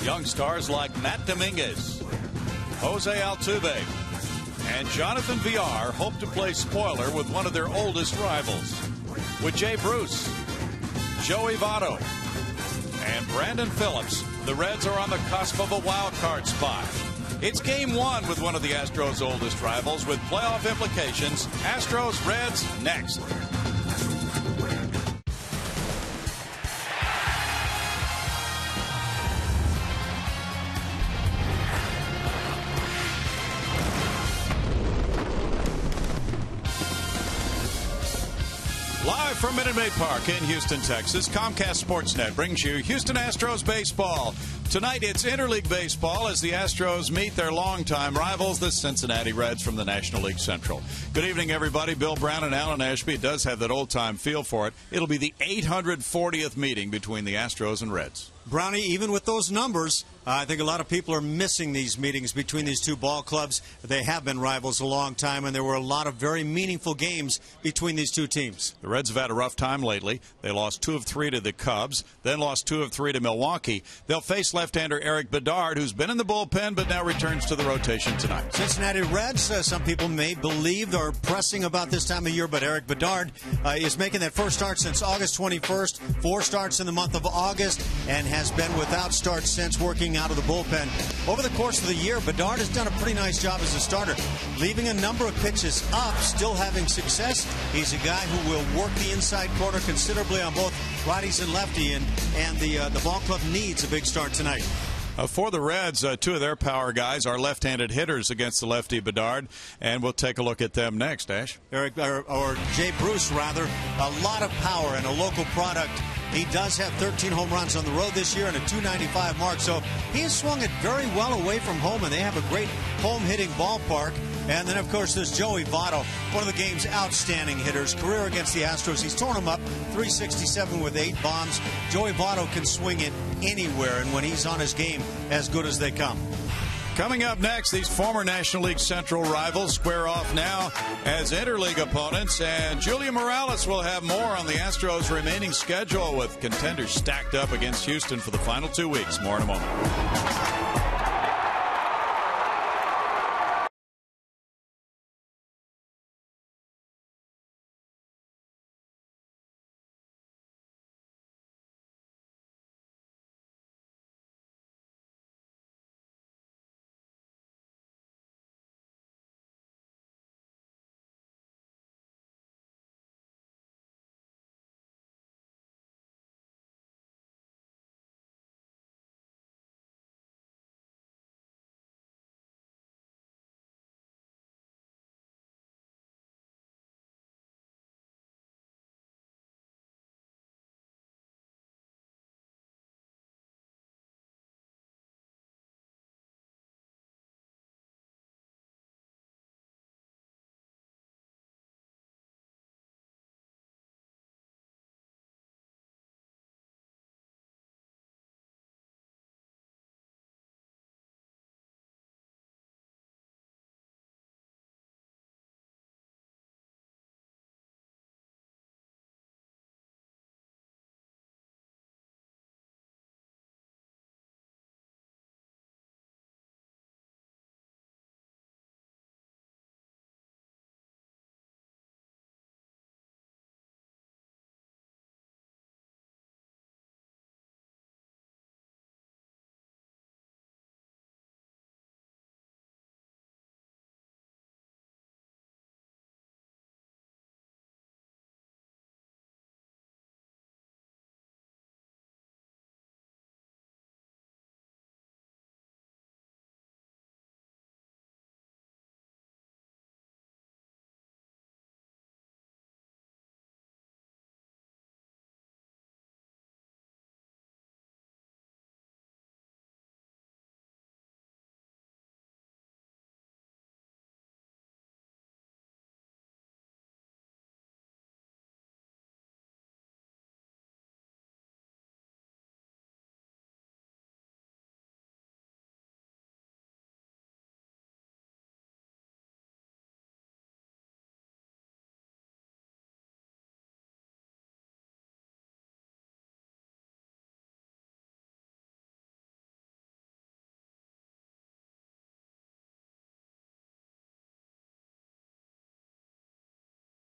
Young stars like Matt Dominguez, Jose Altuve, and Jonathan Villar hope to play spoiler with one of their oldest rivals. With Jay Bruce, Joey Votto, and Brandon Phillips, the Reds are on the cusp of a wild card spot. It's game one with one of the Astros' oldest rivals with playoff implications. Astros Reds next. Live from Minute Maid Park in Houston, Texas, Comcast Sportsnet brings you Houston Astros baseball. Tonight, it's interleague baseball as the Astros meet their longtime rivals, the Cincinnati Reds from the National League Central. Good evening, everybody. Bill Brown and Alan Ashby. It does have that old-time feel for it. It'll be the 840th meeting between the Astros and Reds. Brownie, even with those numbers, I think a lot of people are missing these meetings between these two ball clubs. They have been rivals a long time, and there were a lot of very meaningful games between these two teams. The Reds have had a rough time lately. They lost 2 of 3 to the Cubs, then lost 2 of 3 to Milwaukee. They'll face left-hander Eric Bedard, who's been in the bullpen but now returns to the rotation tonight. Cincinnati Reds, some people may believe are pressing about this time of year, but Eric Bedard is making that first start since August 21st, 4 starts in the month of August, and has been without starts since, working out of the bullpen. Over the course of the year, Bedard has done a pretty nice job as a starter, leaving a number of pitches up, still having success. He's a guy who will work the inside corner considerably on both righties and lefty, and the ball club needs a big start tonight. For the Reds, 2 of their power guys are left-handed hitters against the lefty Bedard, and we'll take a look at them next, Ash. Eric, or Jay Bruce, rather, a lot of power and a local product. He does have 13 home runs on the road this year and a .295 mark, so he has swung it very well away from home, and they have a great home-hitting ballpark. And then, of course, there's Joey Votto, one of the game's outstanding hitters. Career against the Astros, he's torn them up, 367 with 8 bombs. Joey Votto can swing it anywhere, and when he's on his game, as good as they come. Coming up next, these former National League Central rivals square off now as interleague opponents, and Julia Morales will have more on the Astros' remaining schedule with contenders stacked up against Houston for the final 2 weeks. More in a moment.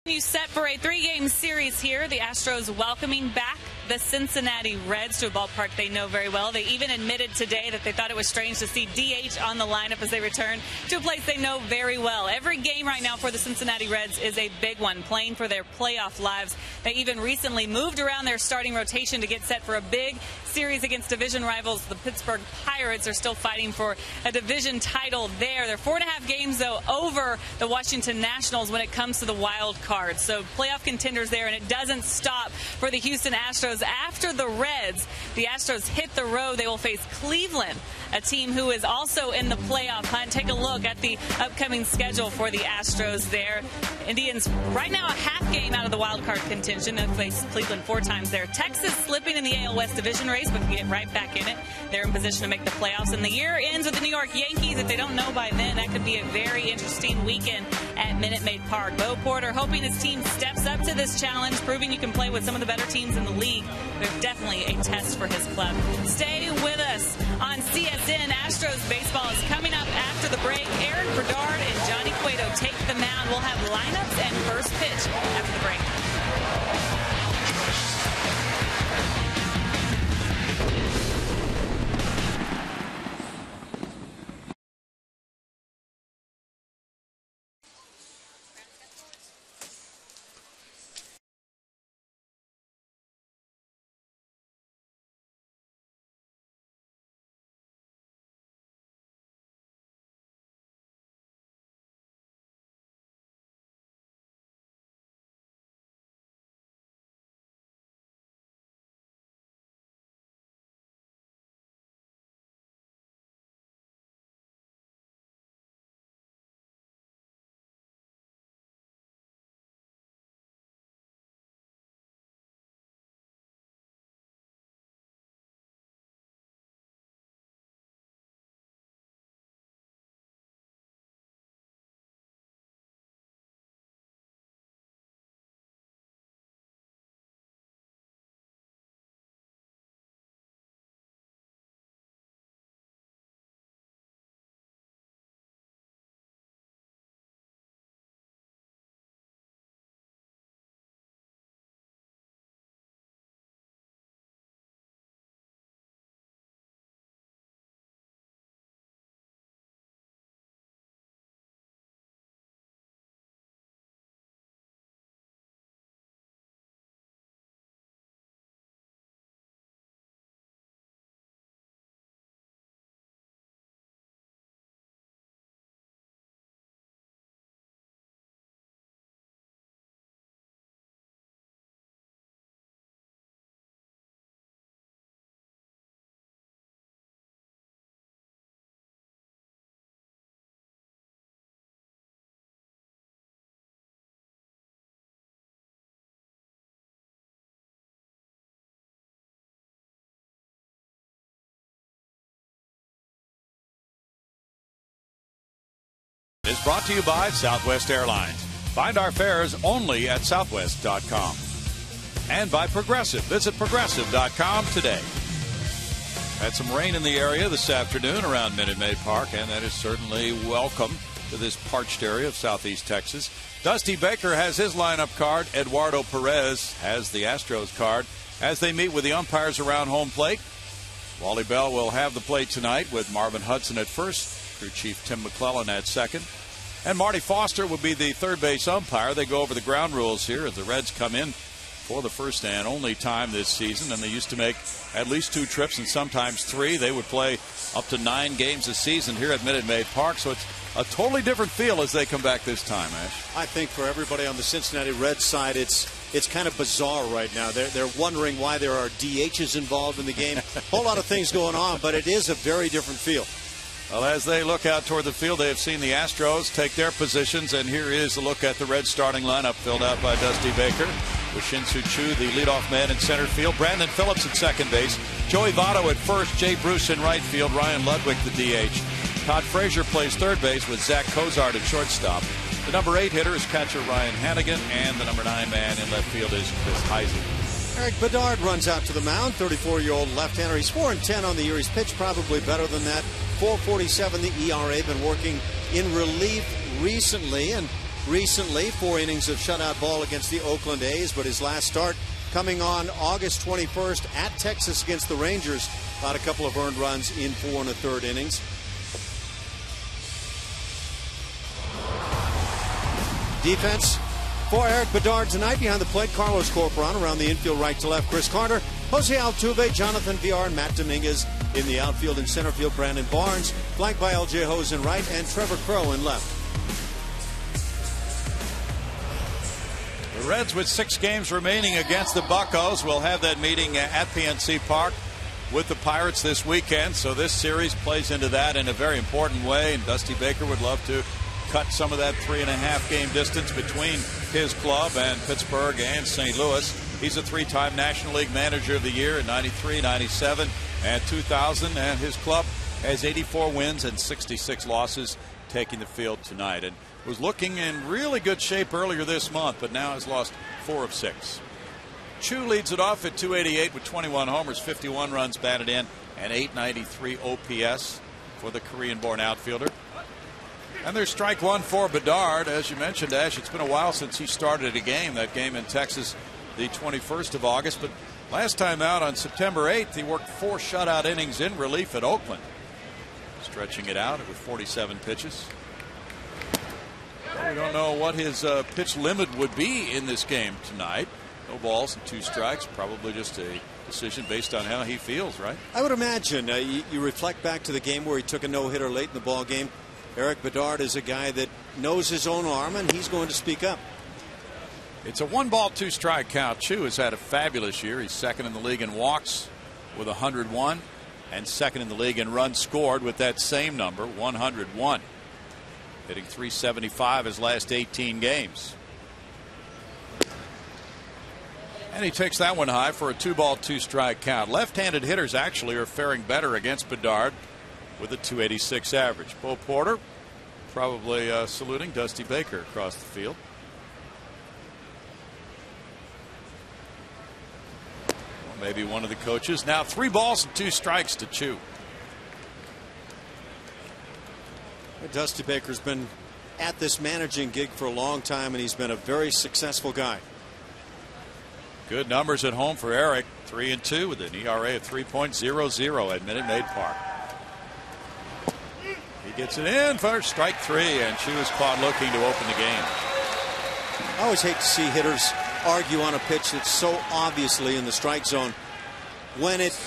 You set for a 3-game series here. The Astros welcoming back the Cincinnati Reds to a ballpark they know very well. They even admitted today that they thought it was strange to see DH on the lineup as they return to a place they know very well. Every game right now for the Cincinnati Reds is a big one, playing for their playoff lives. They even recently moved around their starting rotation to get set for a big series against division rivals. The Pittsburgh Pirates are still fighting for a division title there. They're 4.5 games, though, over the Washington Nationals when it comes to the wild card. So playoff contenders there, and it doesn't stop for the Houston Astros. After the Reds, the Astros hit the road. They will face Cleveland, a team who is also in the playoff hunt. Take a look at the upcoming schedule for the Astros there. Indians right now a half game out of the wild card contention. They've faced Cleveland 4 times there. Texas slipping in the AL West division race, but can get right back in it. They're in position to make the playoffs. And the year ends with the New York Yankees. If they don't know by then, that could be a very interesting weekend at Minute Maid Park. Bo Porter hoping his team steps up to this challenge, proving you can play with some of the better teams in the league. They're definitely a test for his club. Stay with us on CSN. Astros baseball is coming up after the break. Eric Bedard and Johnny Cueto take the mound. We'll have lineups and first pitch after the break. Is brought to you by Southwest Airlines. Find our fares only at southwest.com. And by Progressive. Visit progressive.com today. Had some rain in the area this afternoon around Minute Maid Park, and that is certainly welcome to this parched area of southeast Texas. Dusty Baker has his lineup card. Eduardo Perez has the Astros card as they meet with the umpires around home plate. Wally Bell will have the plate tonight with Marvin Hudson at first, crew chief Tim McClellan at second. And Marty Foster will be the third base umpire. They go over the ground rules here as the Reds come in for the first and only time this season, and they used to make at least 2 trips and sometimes 3. They would play up to 9 games a season here at Minute Maid Park, so it's a totally different feel as they come back this time, Ash. I think for everybody on the Cincinnati Reds side, it's kind of bizarre right now. They're wondering why there are DHs involved in the game. A whole lot of things going on, but it is a very different feel. Well, as they look out toward the field, they have seen the Astros take their positions, and here is a look at the Reds starting lineup filled out by Dusty Baker, with Shin-Soo Choo, the leadoff man in center field, Brandon Phillips at second base, Joey Votto at first, Jay Bruce in right field, Ryan Ludwig the DH. Todd Frazier plays third base with Zach Cozart at shortstop. The number 8 hitter is catcher Ryan Hannigan, and the number 9 man in left field is Chris Heisel. Eric Bedard runs out to the mound, 34-year-old left-hander. He's 4-10 on the year. He's pitched probably better than that. 4.47 the ERA. Been working in relief recently, and recently. 4 innings of shutout ball against the Oakland A's, but his last start coming on August 21st at Texas against the Rangers. About a couple of earned runs in 4 1/3 innings. Defense for Eric Bedard tonight. Behind the plate, Carlos Corporan. Around the infield, right to left, Chris Carter, Jose Altuve, Jonathan Villar, and Matt Dominguez. In the outfield and center field, Brandon Barnes, flanked by LJ Hose in right and Trevor Crow in left. The Reds, with 6 games remaining against the Buccos, will have that meeting at PNC Park with the Pirates this weekend. So this series plays into that in a very important way, and Dusty Baker would love to cut some of that 3.5 game distance between his club and Pittsburgh and St. Louis. He's a 3-time National League Manager of the Year in '93, '97, and 2000, and his club has 84 wins and 66 losses, taking the field tonight. And was looking in really good shape earlier this month, but now has lost 4 of 6. Chu leads it off at .288 with 21 homers, 51 runs batted in, and .893 OPS for the Korean-born outfielder. And there's strike 1 for Bedard. As you mentioned, Ash, it's been a while since he started a game. That game in Texas, the 21st of August. But last time out on September 8th, he worked 4 shutout innings in relief at Oakland. Stretching it out with 47 pitches. We don't know what his pitch limit would be in this game tonight. No balls and 2 strikes. Probably just a decision based on how he feels, right? I would imagine. You reflect back to the game where he took a no-hitter late in the ball game. Eric Bedard is a guy that knows his own arm, and he's going to speak up. It's a 1-ball, 2-strike count. Chu has had a fabulous year. He's second in the league in walks with 101, and second in the league in runs scored with that same number, 101. Hitting .375 his last 18 games. And he takes that one high for a 2-ball, 2-strike count. Left-handed hitters actually are faring better against Bedard with a .286 average. Bo Porter probably saluting Dusty Baker across the field. Or maybe one of the coaches. Now 3 balls and 2 strikes to Chu. Dusty Baker's been at this managing gig for a long time, and he's been a very successful guy. Good numbers at home for Eric. 3-2 with an ERA of 3.00 at Minute Maid Park. He gets it in for strike 3, and Chu is caught looking to open the game. I always hate to see hitters argue on a pitch that's so obviously in the strike zone. When it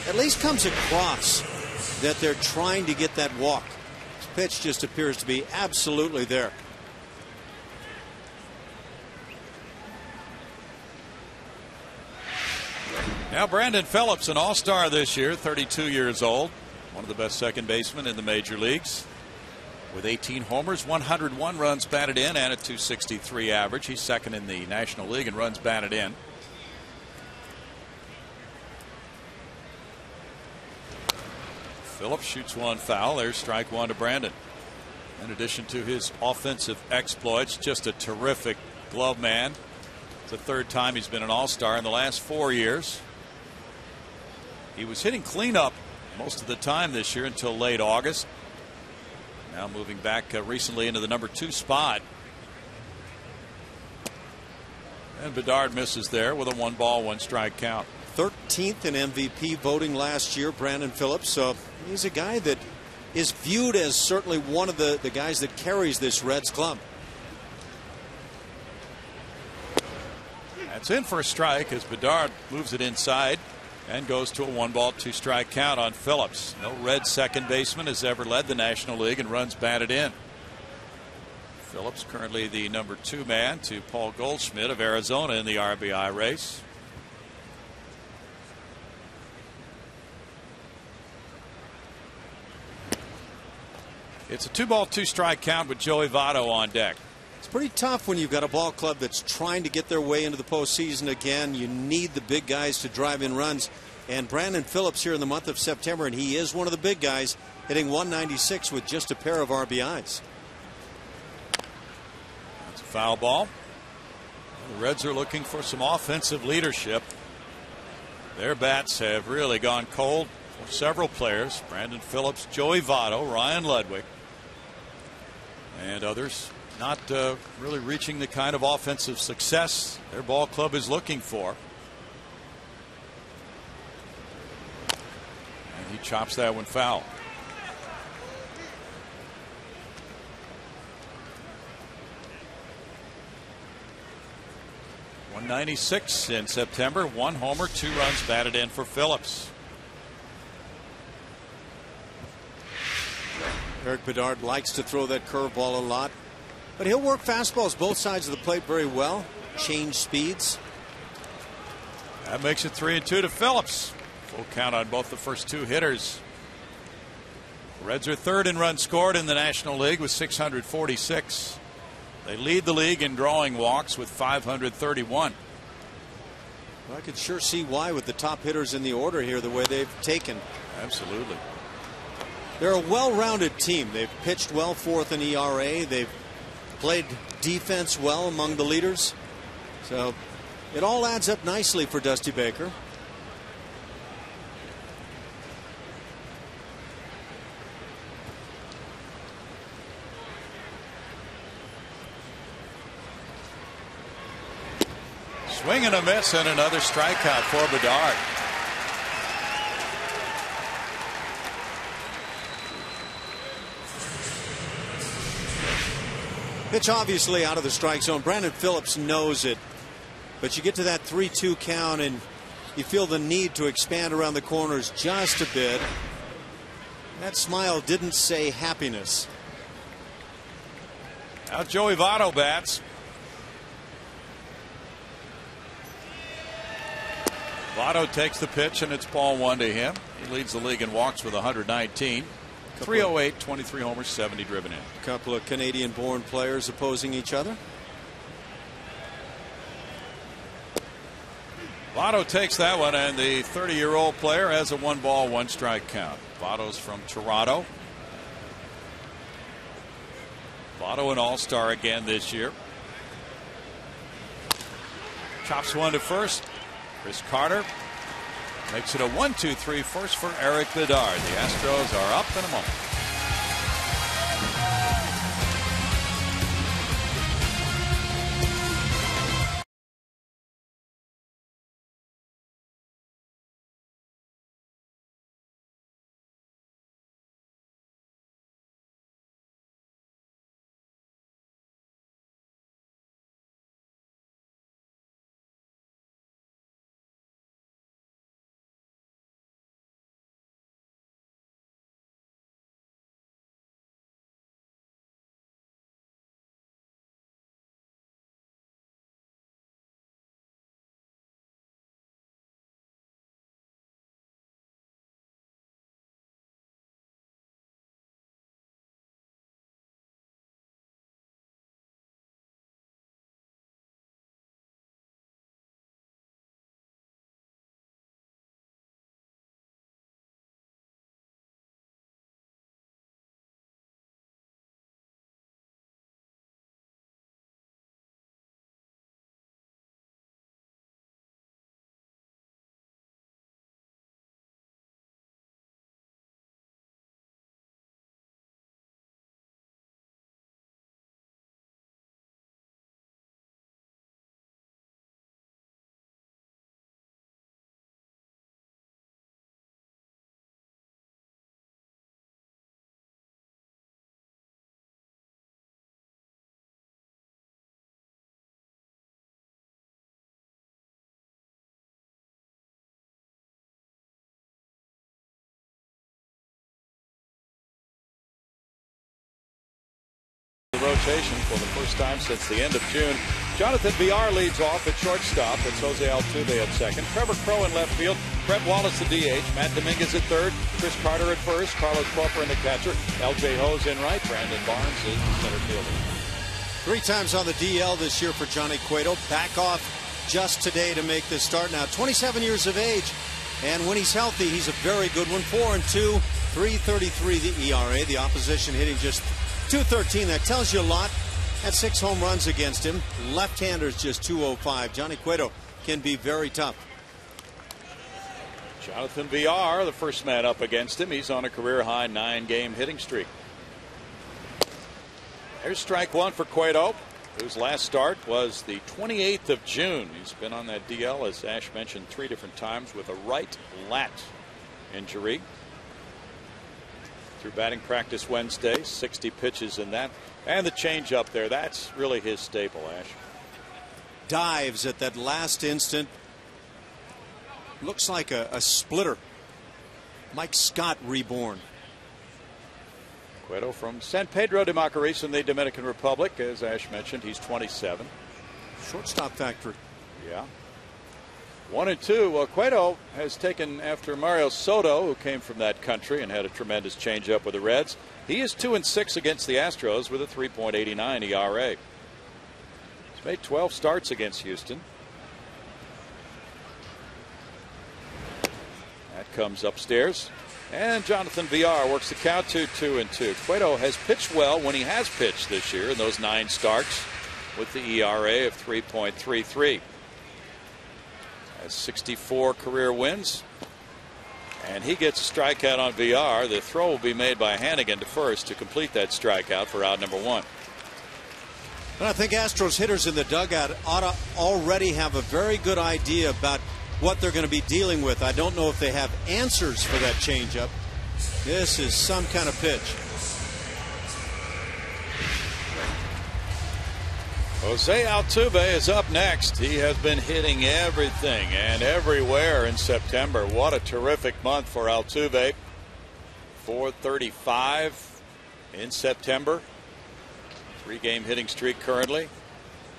at least comes across that they're trying to get that walk. This pitch just appears to be absolutely there. Now Brandon Phillips, an all-star this year, 32 years old. One of the best second basemen in the major leagues. With 18 homers, 101 runs batted in, and a .263 average. He's second in the National League in runs batted in. Phillips shoots one foul. There's strike 1 to Brandon. In addition to his offensive exploits, just a terrific glove man. It's the 3rd time he's been an all-star in the last 4 years. He was hitting cleanup most of the time this year until late August. Now moving back recently into the number 2 spot. And Bedard misses there with a 1-ball, 1-strike count. 13th in MVP voting last year, Brandon Phillips. So he's a guy that is viewed as certainly one of the guys that carries this Reds club. That's in for a strike as Bedard moves it inside and goes to a 1-ball, 2-strike count on Phillips. No Red second baseman has ever led the National League in runs batted in. Phillips currently the number 2 man to Paul Goldschmidt of Arizona in the RBI race. It's a 2-ball, 2-strike count with Joey Votto on deck. It's pretty tough when you've got a ball club that's trying to get their way into the postseason again. You need the big guys to drive in runs. And Brandon Phillips here in the month of September, and he is one of the big guys, hitting 196 with just a pair of RBIs. That's a foul ball. The Reds are looking for some offensive leadership. Their bats have really gone cold for several players. Brandon Phillips, Joey Votto, Ryan Ludwig, and others. not really reaching the kind of offensive success their ball club is looking for. And he chops that one foul. .196 in September. 1 homer, 2 runs batted in for Phillips. Eric Bedard likes to throw that curveball a lot, but he'll work fastballs both sides of the plate very well. Change speeds. That makes it 3-2 to Phillips. Full count on both the first 2 hitters. Reds are 3rd in runs scored in the National League with 646. They lead the league in drawing walks with 531. Well, I could sure see why with the top hitters in the order here, the way they've taken. Absolutely. They're a well-rounded team. They've pitched well, 4th in ERA. They've played defense well among the leaders. So it all adds up nicely for Dusty Baker. Swing and a miss and another strikeout for Bedard. Pitch obviously out of the strike zone. Brandon Phillips knows it. But you get to that 3-2 count and you feel the need to expand around the corners just a bit. That smile didn't say happiness. Now Joey Votto bats. Votto takes the pitch and it's ball 1 to him. He leads the league in walks with 119. 308, 23 homers, 70 driven in. A couple of Canadian-born players opposing each other. Votto takes that one, and the 30-year-old player has a 1-ball, 1-strike count. Votto's from Toronto. Votto an all-star again this year. Chops one to first. Chris Carter makes it a 1-2-3 first for Eric Bedard. The Astros are up in a moment. Rotation for the first time since the end of June. Jonathan Villar leads off at shortstop. It's Jose Altuve at second. Trevor Crowe in left field. Brett Wallace the DH. Matt Dominguez at third. Chris Carter at first. Carlos Crawford in the catcher. L.J. Ho's in right. Brandon Barnes is the center fielder. 3 times on the DL this year for Johnny Cueto. Back off just today to make this start. Now 27 years of age. And when he's healthy, he's a very good one. 4-2. 3.33 the ERA. The opposition hitting just .213. That tells you a lot. Had 6 home runs against him. Left-handers just .205. Johnny Cueto can be very tough. Jonathan Villar, the first man up against him. He's on a career-high 9-game hitting streak. There's strike one for Cueto, whose last start was the 28th of June. He's been on that DL, as Ash mentioned, 3 different times with a right lat injury. Through batting practice Wednesday, 60 pitches in that. And the changeup there, that's really his staple, Ash. Dives at that last instant. Looks like a splitter. Mike Scott reborn. Cueto from San Pedro de Macorís in the Dominican Republic. As Ash mentioned, he's 27. Shortstop factory. Yeah. 1-2. Well, Cueto has taken after Mario Soto, who came from that country and had a tremendous changeup with the Reds. He is 2-6 against the Astros with a 3.89 ERA. He's made 12 starts against Houston. That comes upstairs. And Jonathan VR works the count to 2-2. Cueto has pitched well when he has pitched this year in those 9 starts with the ERA of 3.33. Has 64 career wins. And he gets a strikeout on VR. The throw will be made by Hannigan to first to complete that strikeout for out number 1. And I think Astros hitters in the dugout ought to already have a very good idea about what they're going to be dealing with. I don't know if they have answers for that changeup. This is some kind of pitch. Jose Altuve is up next. He has been hitting everything and everywhere in September. What a terrific month for Altuve. 435 in September. 3-game hitting streak currently.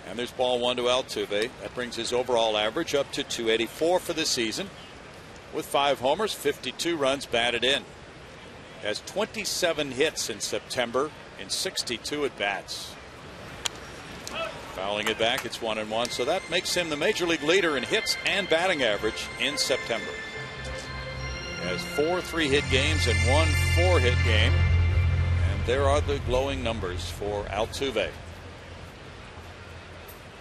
And there's ball 1 to Altuve. That brings his overall average up to 284 for the season. With 5 homers, 52 runs batted in. Has 27 hits in September in 62 at bats. Fouling it back, it's 1-1. So that makes him the major league leader in hits and batting average in September. He has 4 3-hit games and 1 4-hit game. And there are the glowing numbers for Altuve.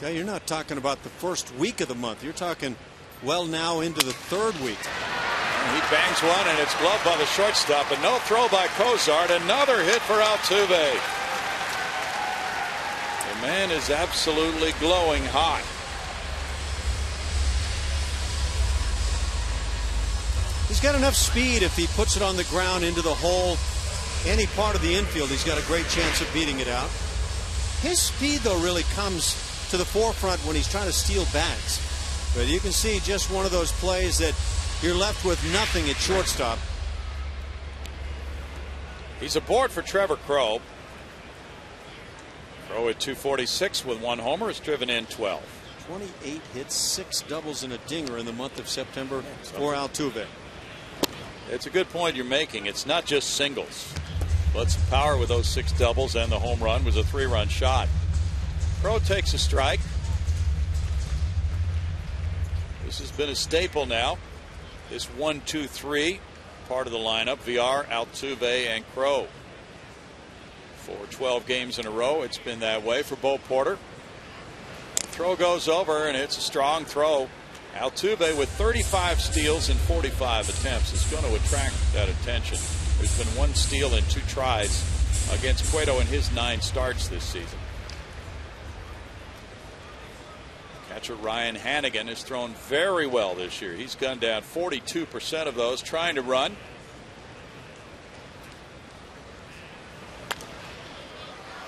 Yeah, you're not talking about the first week of the month. You're talking well now into the 3rd week. He bangs one, and it's gloved by the shortstop. And no throw by Cozart. Another hit for Altuve. The man is absolutely glowing hot. He's got enough speed. If he puts it on the ground into the hole, any part of the infield, he's got a great chance of beating it out. His speed, though, really comes to the forefront when he's trying to steal bats. But you can see just one of those plays that you're left with nothing at shortstop. He's aboard for Trevor Crowe. Crowe at 246 with 1 homer, has driven in 12. 28 hits, 6 doubles, and a dinger in the month of September for Altuve. It's a good point you're making. It's not just singles. But some power with those 6 doubles, and the home run was a 3-run shot. Crowe takes a strike. This has been a staple now. This 1-2-3 part of the lineup. VR, Altuve, and Crowe. For 12 games in a row, it's been that way for Bo Porter. Throw goes over, and it's a strong throw. Altuve with 35 steals and 45 attempts is going to attract that attention. There's been 1 steal and 2 tries against Cueto in his 9 starts this season. Catcher Ryan Hannigan has thrown very well this year. He's gunned down 42% of those, trying to run.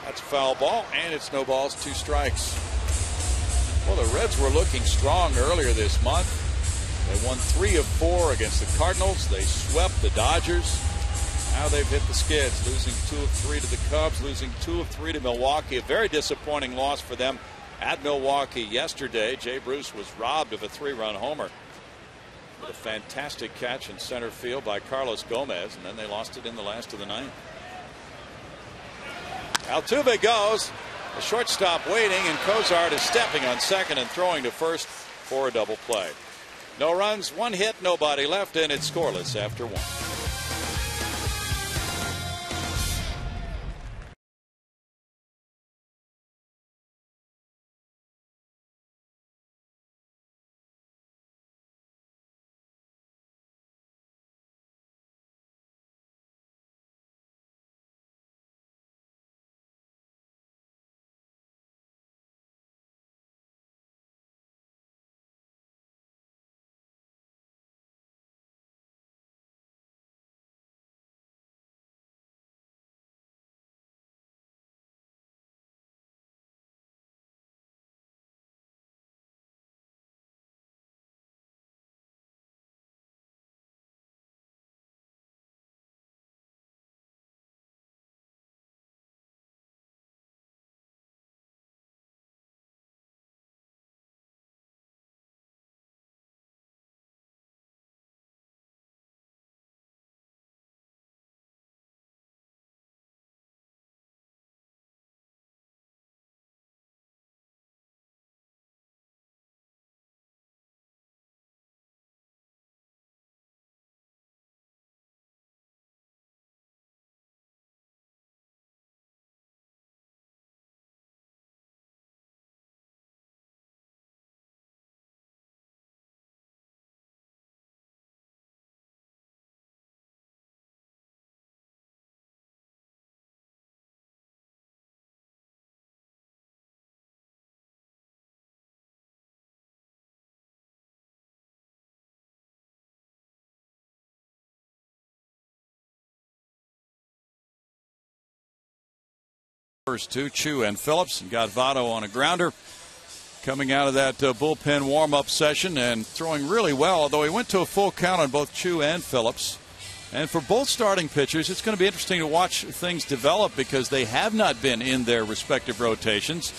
That's a foul ball, and it's no balls, 2 strikes. Well, the Reds were looking strong earlier this month. They won 3 of 4 against the Cardinals. They swept the Dodgers. Now they've hit the skids, losing 2 of 3 to the Cubs, losing 2 of 3 to Milwaukee. A very disappointing loss for them at Milwaukee yesterday. Jay Bruce was robbed of a 3-run homer with a fantastic catch in center field by Carlos Gomez, and then they lost it in the last of the 9th. Altuve goes. The shortstop waiting, and Cozart is stepping on second and throwing to first for a double play. No runs, 1 hit, nobody left, and it's scoreless after 1. First two, Chu and Phillips, and got Votto on a grounder. Coming out of that bullpen warm-up session and throwing really well, although he went to a full count on both Chu and Phillips. And for both starting pitchers, it's going to be interesting to watch things develop because they have not been in their respective rotations.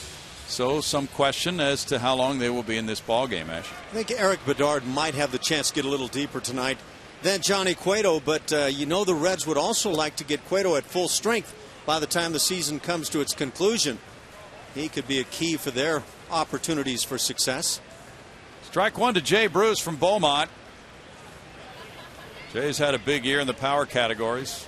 So some question as to how long they will be in this ball game, Ash. I think Eric Bedard might have the chance to get a little deeper tonight than Johnny Cueto, but the Reds would also like to get Cueto at full strength by the time the season comes to its conclusion. He could be a key for their opportunities for success. Strike one to Jay Bruce from Beaumont. Jay's had a big year in the power categories.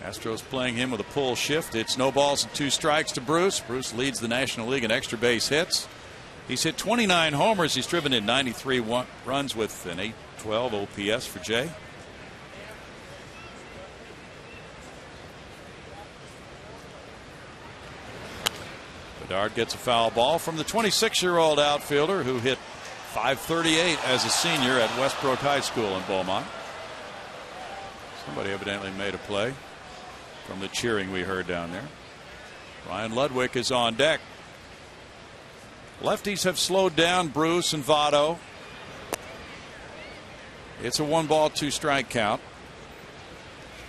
Astros playing him with a pull shift. It's no balls and 2 strikes to Bruce. Bruce leads the National League in extra base hits. He's hit 29 homers. He's driven in 93 runs with an 812 OPS for Jay. Bedard gets a foul ball from the 26-year-old outfielder who hit .538 as a senior at Westbrook High School in Beaumont. Somebody evidently made a play from the cheering we heard down there. Ryan Ludwig is on deck. Lefties have slowed down Bruce and Votto. It's a 1-ball 2-strike count.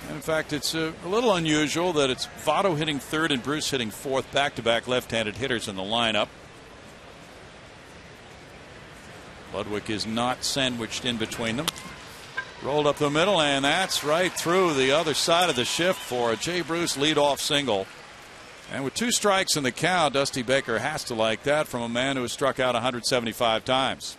And in fact, it's a little unusual that it's Votto hitting third and Bruce hitting fourth, back-to-back left-handed hitters in the lineup. Ludwig is not sandwiched in between them. Rolled up the middle, and that's right through the other side of the shift for a Jay Bruce leadoff single. And with 2 strikes in the count, Dusty Baker has to like that from a man who has struck out 175 times.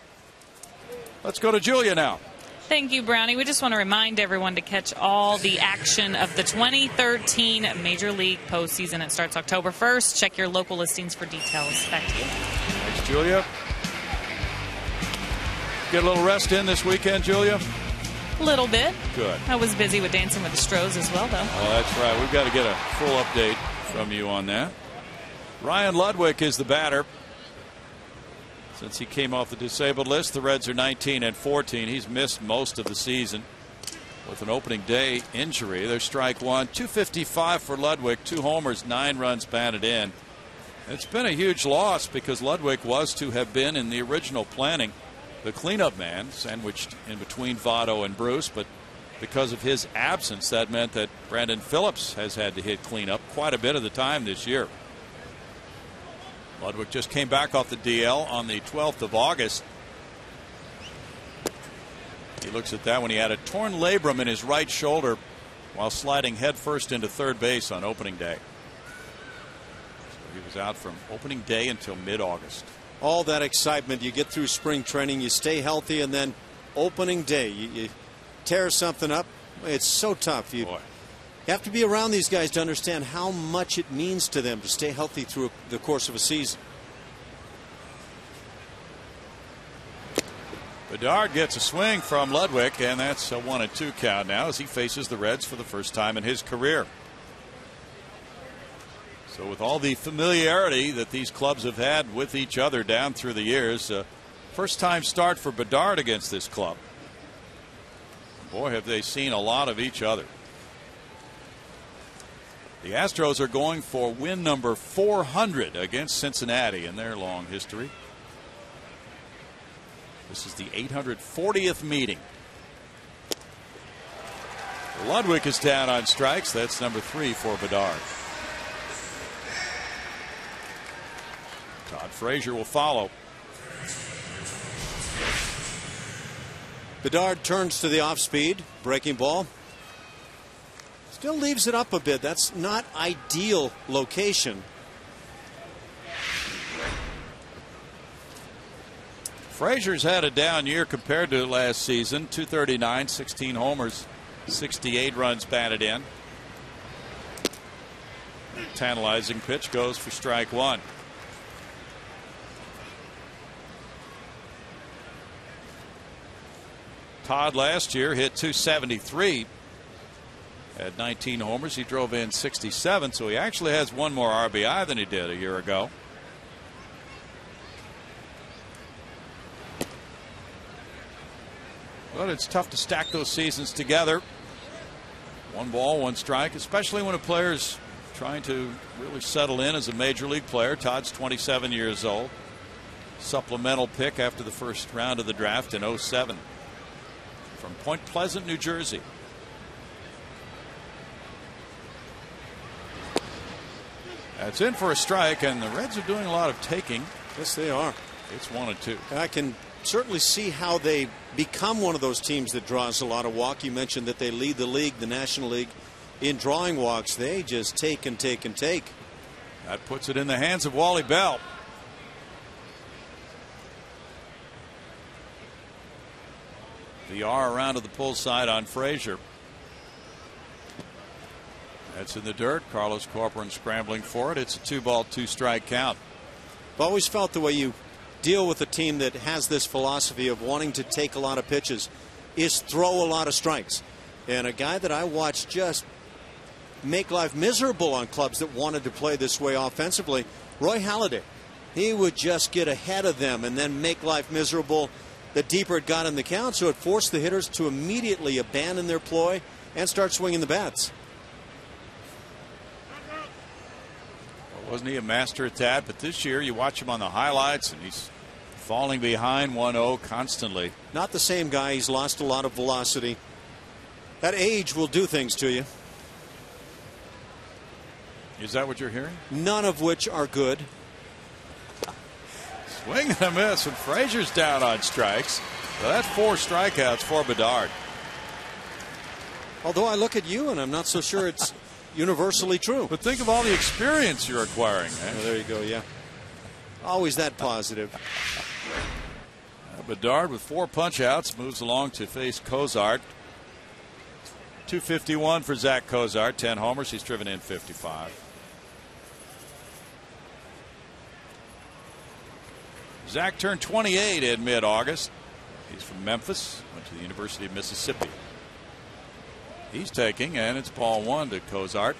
Let's go to Julia now. Thank you, Brownie. We just want to remind everyone to catch all the action of the 2013 Major League postseason. It starts October 1st. Check your local listings for details. Back to you. Thanks, Julia. Get a little rest in this weekend, Julia? A little bit. Good. I was busy with Dancing with the Stros as well, though. Oh, that's right. We've got to get a full update from you on that. Ryan Ludwig is the batter. Since he came off the disabled list, the Reds are 19-14. He's missed most of the season with an opening day injury. There's strike one. 255 for Ludwig, 2 homers, 9 runs batted in. It's been a huge loss because Ludwig was to have been in the original planning the cleanup man, sandwiched in between Votto and Bruce, but because of his absence, that meant that Brandon Phillips has had to hit cleanup quite a bit of the time this year. Ludwig just came back off the DL on the 12th of August. He looks at that when he had a torn labrum in his right shoulder while sliding headfirst into third base on opening day. So he was out from opening day until mid-August. All that excitement, you get through spring training, you stay healthy, and then opening day, you tear something up. It's so tough. You have to be around these guys to understand how much it means to them to stay healthy through the course of a season. Bedard gets a swing from Ludwig, and that's a 1-2 count now as he faces the Reds for the first time in his career. So with all the familiarity that these clubs have had with each other down through the years, first time start for Bedard against this club. Boy, have they seen a lot of each other. The Astros are going for win number 400 against Cincinnati in their long history. This is the 840th meeting. Ludwig is down on strikes. That's number 3 for Bedard. Todd Frazier will follow. Bedard turns to the off speed, breaking ball. Still leaves it up a bit. That's not ideal location. Frazier's had a down year compared to last season. 239, 16 homers, 68 runs batted in. Tantalizing pitch goes for strike one. Todd last year hit 273. Had 19 homers. He drove in 67, so he actually has one more RBI than he did a year ago. But it's tough to stack those seasons together. 1 ball, 1 strike, especially when a player's trying to really settle in as a major league player. Todd's 27 years old. Supplemental pick after the first round of the draft in 07 from Point Pleasant, New Jersey. That's in for a strike, and the Reds are doing a lot of taking. Yes, they are. It's 1-2. I can certainly see how they become one of those teams that draws a lot of walk. You mentioned that they lead the league, the National League, in drawing walks. They just take and take and take. That puts it in the hands of Wally Bell. VR around to the pull side on Frazier. That's in the dirt. Carlos Corcoran scrambling for it. It's a 2-ball, 2-strike count. I've always felt the way you deal with a team that has this philosophy of wanting to take a lot of pitches is throw a lot of strikes. And a guy that I watched just make life miserable on clubs that wanted to play this way offensively, Roy Halladay. He would just get ahead of them and then make life miserable the deeper it got in the count, so it forced the hitters to immediately abandon their ploy and start swinging the bats. Well, wasn't he a master at that? But this year you watch him on the highlights and he's falling behind 1-0 constantly. Not the same guy. He's lost a lot of velocity. That age will do things to you. Is that what you're hearing? None of which are good. Swing and a miss, and Frazier's down on strikes. So that's 4 strikeouts for Bedard. Although I look at you and I'm not so sure it's universally true. But think of all the experience you're acquiring, man. Well, there you go, yeah. Always that positive. Bedard with 4 punch-outs moves along to face Cozart. .251 for Zach Cozart, 10 homers. He's driven in 55. Zach turned 28 in mid-August. He's from Memphis, went to the University of Mississippi. He's taking, and it's ball 1 to Cozart.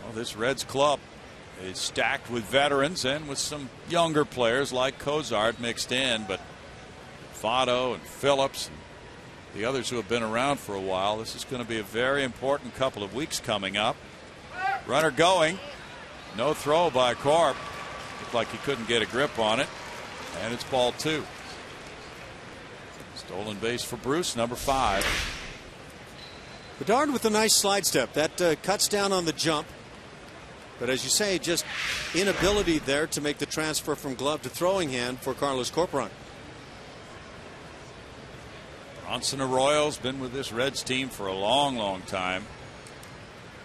Well, this Reds club is stacked with veterans and with some younger players like Cozart mixed in, but Votto and Phillips and the others who have been around for a while. This is going to be a very important couple of weeks coming up. Runner going. No throw by Corp. Looked like he couldn't get a grip on it. And it's ball 2. Stolen base for Bruce, number 5. Bedard with a nice slide step. That cuts down on the jump. But as you say, just inability there to make the transfer from glove to throwing hand for Carlos Corcoran. Bronson Arroyo's been with this Reds team for a long, long time.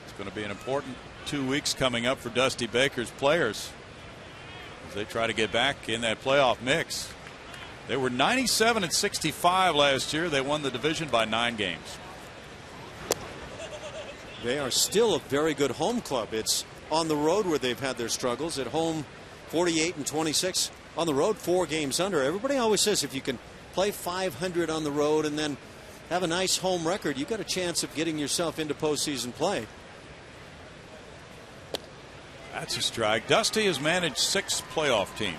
It's going to be an important 2 weeks coming up for Dusty Baker's players as they try to get back in that playoff mix. They were 97-65 last year. They won the division by 9 games. They are still a very good home club. It's on the road where they've had their struggles. At home, 48-26. On the road, 4 games under. Everybody always says if you can play .500 on the road and then have a nice home record, you've got a chance of getting yourself into postseason play. That's a strike. Dusty has managed 6 playoff teams.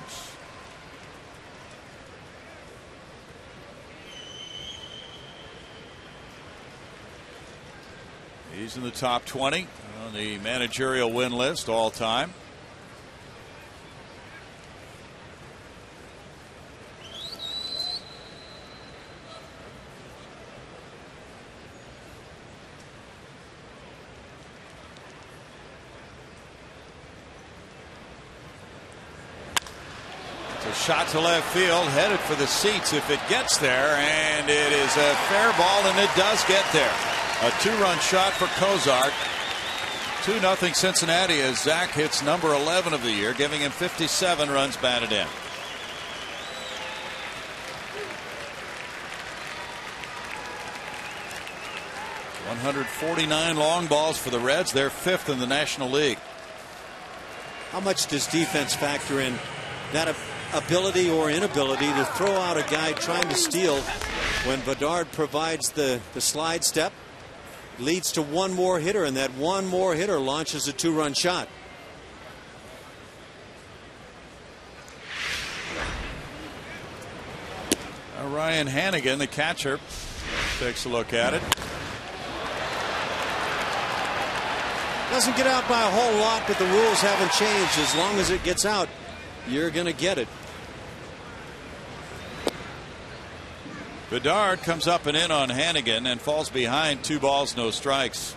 He's in the top 20 on the managerial win list all time. Shot to left field, headed for the seats if it gets there, and it is a fair ball, and it does get there. A 2-run shot for Cozart. 2-0 Cincinnati as Zach hits number 11 of the year, giving him 57 runs batted in. .149 long balls for the Reds. They're 5th in the National League. How much does defense factor in that ability or inability to throw out a guy trying to steal when Bedard provides the slide step? Leads to one more hitter, and that one more hitter launches a 2-run shot. Ryan Hannigan, the catcher, takes a look at it. Doesn't get out by a whole lot, but the rules haven't changed. As long as it gets out, you're going to get it. Bedard comes up and in on Hannigan and falls behind. 2 balls, no strikes.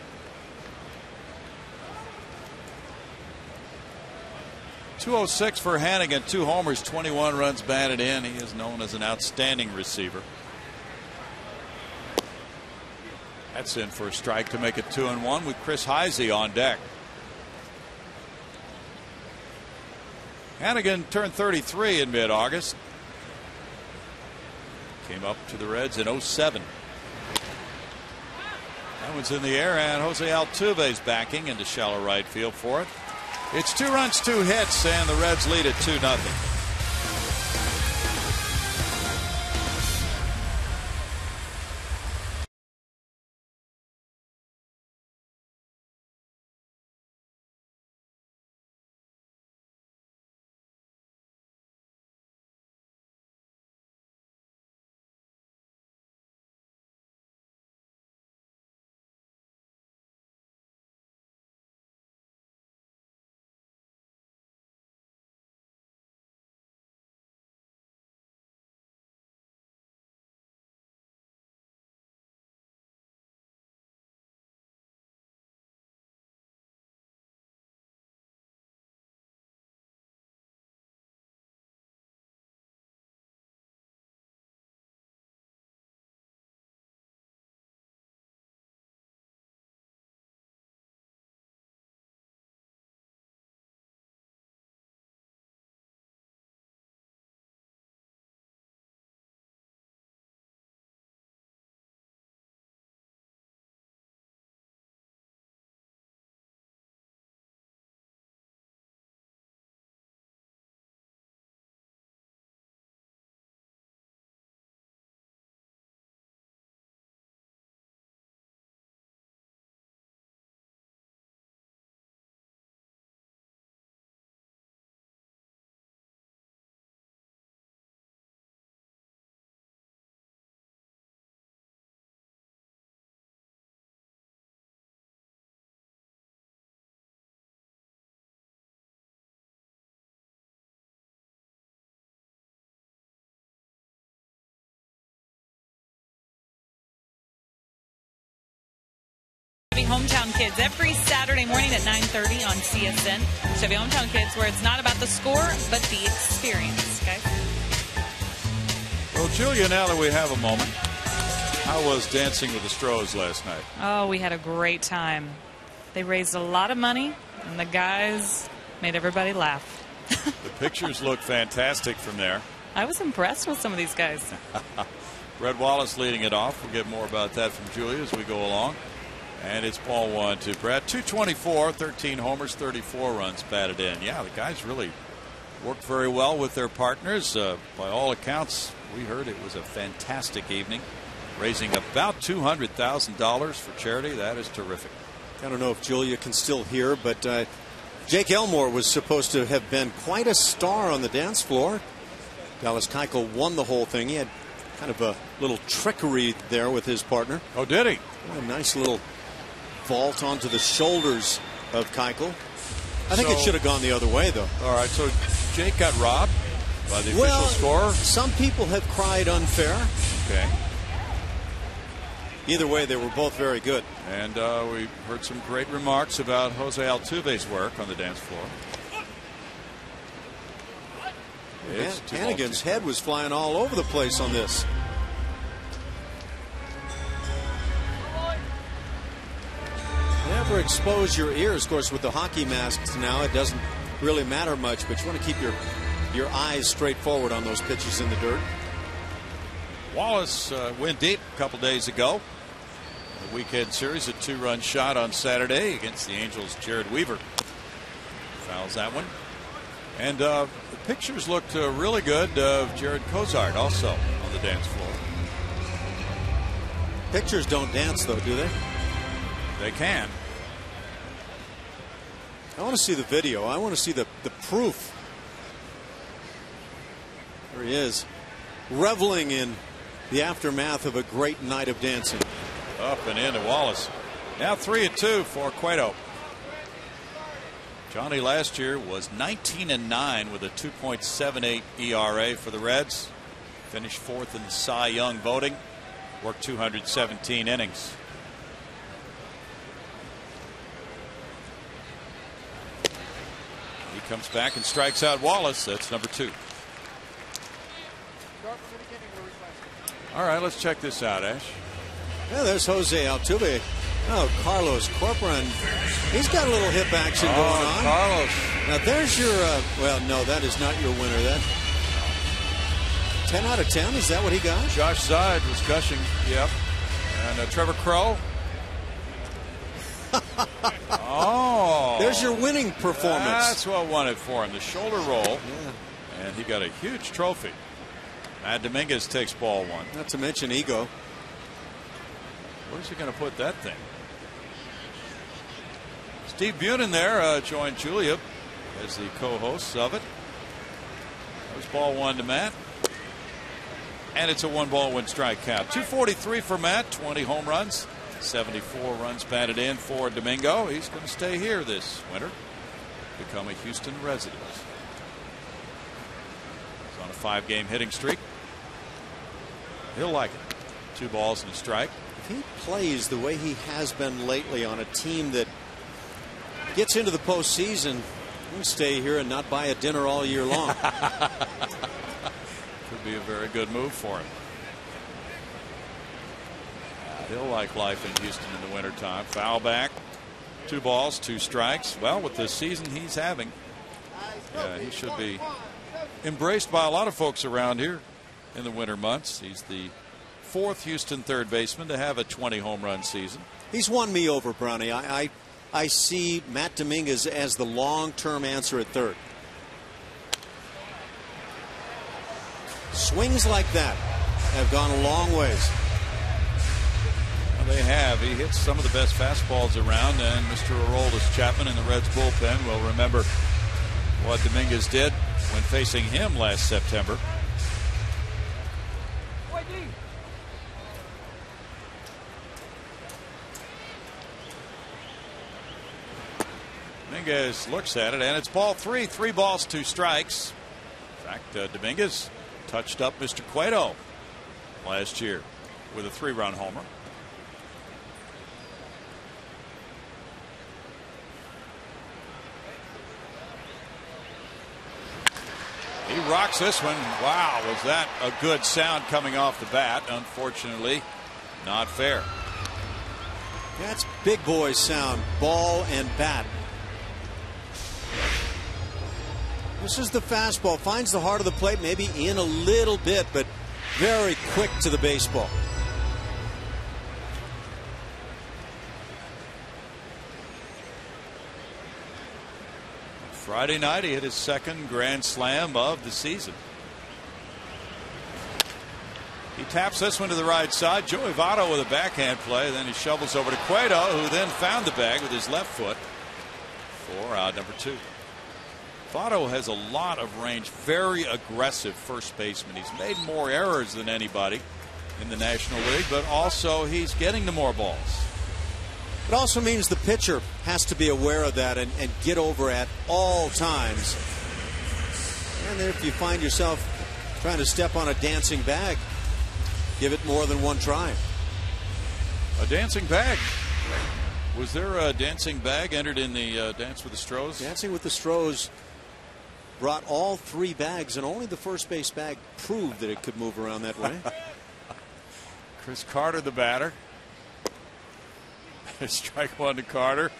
206 for Hannigan, 2 homers, 21 runs batted in. He is known as an outstanding receiver. That's in for a strike to make it 2-1 with Chris Heisey on deck. Hannigan turned 33 in mid-August. Came up to the Reds in 07. That one's in the air, and Jose Altuve's backing into shallow right field for it. It's 2 runs, 2 hits, and the Reds lead at 2-0. Hometown Kids every Saturday morning at 9:30 on CSN. Chevy Hometown Kids, where it's not about the score, but the experience, guys. Well, Julia, now that we have a moment, how was Dancing with the Stros last night? Oh, we had a great time. They raised a lot of money, and the guys made everybody laugh. The pictures look fantastic from there. I was impressed with some of these guys. Brett Wallace leading it off. We'll get more about that from Julia as we go along. And it's ball 1 to Brett. 224, 13 homers, 34 runs batted in. Yeah, the guys really worked very well with their partners. By all accounts, we heard it was a fantastic evening, raising about $200,000 for charity. That is terrific. I don't know if Julia can still hear, but Jake Elmore was supposed to have been quite a star on the dance floor. Dallas Keuchel won the whole thing. He had kind of a little trickery there with his partner. Oh, did he? A nice little vault onto the shoulders of Keuchel. I think it should have gone the other way, though. All right, so Jake got robbed by the official score? Some people have cried unfair. Okay. Either way, they were both very good. And we heard some great remarks about Jose Altuve's work on the dance floor. Hannigan's head was flying all over the place on this. Never expose your ears. Of course, with the hockey masks now, it doesn't really matter much, but you want to keep your eyes straight forward on those pitches in the dirt. Wallace went deep a couple days ago. The weekend series, a 2-run shot on Saturday against the Angels. Jared Weaver fouls that one. And the pictures looked really good of Jared Cozart also on the dance floor. Pictures don't dance, though, do they? They can. I want to see the video. I want to see the proof. There he is, reveling in the aftermath of a great night of dancing. Up and into Wallace. Now 3-2 for Cueto. Johnny last year was 19-9 with a 2.78 ERA for the Reds. Finished fourth in the Cy Young voting. Worked 217 innings. He comes back and strikes out Wallace. That's number 2. All right, let's check this out, Ash. Yeah, there's Jose Altuve. Oh, Carlos Corcoran. He's got a little hip action going on. Carlos. Now there's your, well, no, that is not your winner. That 10 out of 10, is that what he got? Josh Zide was gushing, yep. And Trevor Crow. Oh. There's your winning performance. That's what I wanted for him, the shoulder roll. Yeah. And he got a huge trophy. Matt Dominguez takes ball 1. Not to mention ego. Where's he going to put that thing? Steve Bunin there joined Julia as the co-hosts of it. That was ball 1 to Matt. And it's a 1-1 strike count. 243 for Matt, 20 home runs, 74 runs batted in for Domingo. He's going to stay here this winter, become a Houston resident. He's on a 5-game hitting streak. He'll like it. 2 balls and a strike. If he plays the way he has been lately on a team that gets into the postseason, he'll stay here and not buy a dinner all year long. Could be a very good move for him. He'll like life in Houston in the wintertime. Foul back. 2 balls, 2 strikes. Well, with the season he's having, he should be embraced by a lot of folks around here in the winter months. He's the 4th Houston third baseman to have a 20 home run season. He's won me over, Brownie. I see Matt Dominguez as the long-term answer at third. Swings like that have gone a long ways. Well, they have. He hits some of the best fastballs around, and Mr. Aroldis Chapman in the Reds bullpen will remember what Dominguez did when facing him last September. Dominguez looks at it, and it's ball 3. 3 balls, 2 strikes. In fact, Dominguez touched up Mr. Cueto last year with a 3-run homer. He rocks this one. Wow, was that a good sound coming off the bat? Unfortunately, not fair. That's big boy sound, ball and bat. This is the fastball. Finds the heart of the plate, maybe in a little bit, but very quick to the baseball. Friday night, he hit his 2nd grand slam of the season. He taps this one to the right side. Joey Votto with a backhand play. Then he shovels over to Cueto, who then found the bag with his left foot for out number 2. Votto has a lot of range, very aggressive first baseman. He's made more errors than anybody in the National League, but also he's getting to more balls. It also means the pitcher has to be aware of that and get over at all times. And if you find yourself trying to step on a dancing bag, give it more than one try. A dancing bag. Was there a dancing bag entered in the Dance with the Stros? Dancing with the Stros brought all 3 bags, and only the first base bag proved that it could move around that way. Chris Carter, the batter. Strike 1 to Carter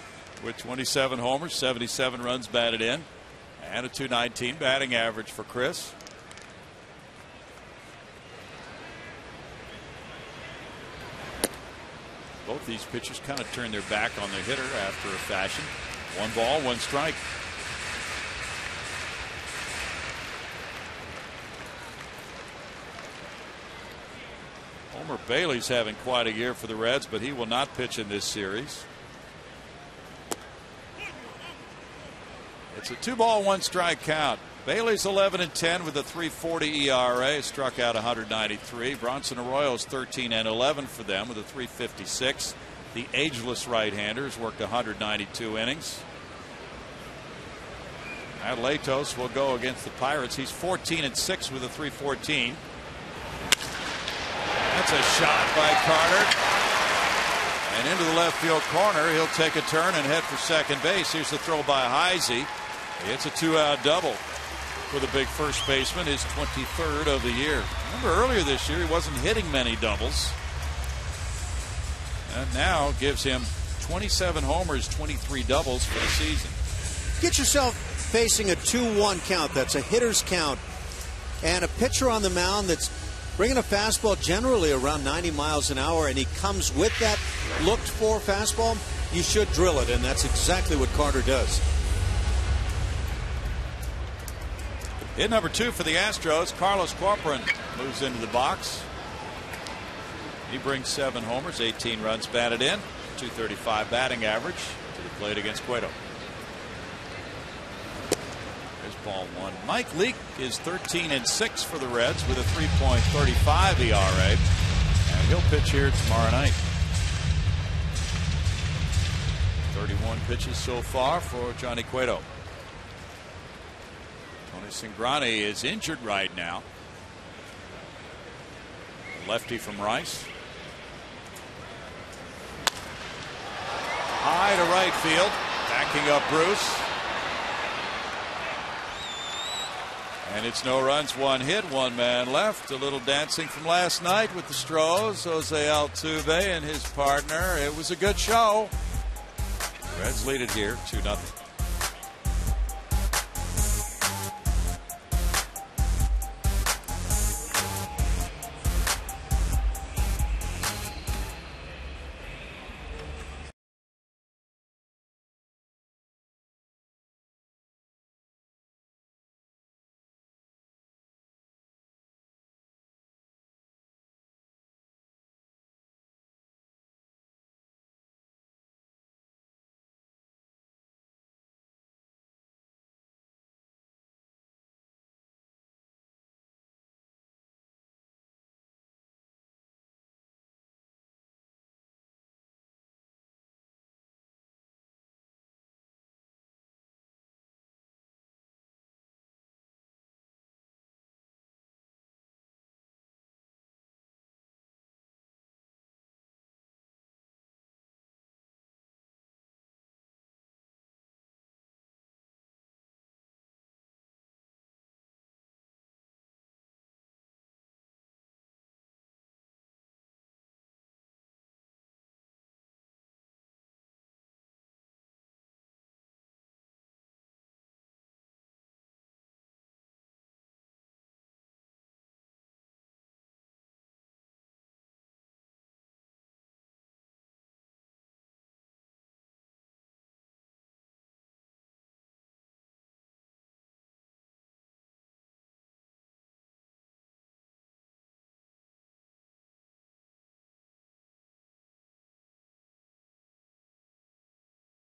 with 27 homers, 77 runs batted in, and a .219 batting average for Chris. Both these pitchers kind of turned their back on their hitter after a fashion. 1 ball, 1 strike. Homer Bailey's having quite a year for the Reds, but he will not pitch in this series. It's a 2-ball, 1 strike count. Bailey's 11-10 with a 3.40 ERA, struck out 193. Bronson Arroyo's 13-11 for them with a 3.56. The ageless right-hander has worked 192 innings. Latos will go against the Pirates. He's 14-6 with a 3.14. That's a shot by Carter. And into the left field corner. He'll take a turn and head for second base. Here's the throw by Heisey. It's a 2-out double for the big first baseman, his 23rd of the year. Remember earlier this year he wasn't hitting many doubles. And now gives him 27 homers, 23 doubles for the season. Get yourself facing a 2-1 count. That's a hitter's count. And a pitcher on the mound that's bringing a fastball generally around 90 miles an hour, and he comes with that looked-for fastball. You should drill it, and that's exactly what Carter does. Hit number 2 for the Astros. Carlos Corcoran moves into the box. He brings 7 homers, 18 runs batted in, 235 batting average to the plate against Cueto. There's ball 1. Mike Leake is 13-6 for the Reds with a 3.35 ERA, and he'll pitch here tomorrow night. 31 pitches so far for Johnny Cueto. Tony Cingrani is injured right now. Lefty from Rice. High to right field. Backing up Bruce. And it's no runs, 1 hit, 1 man left. A little dancing from last night with the Stros. Jose Altuve and his partner. It was a good show. Reds lead it here 2-0.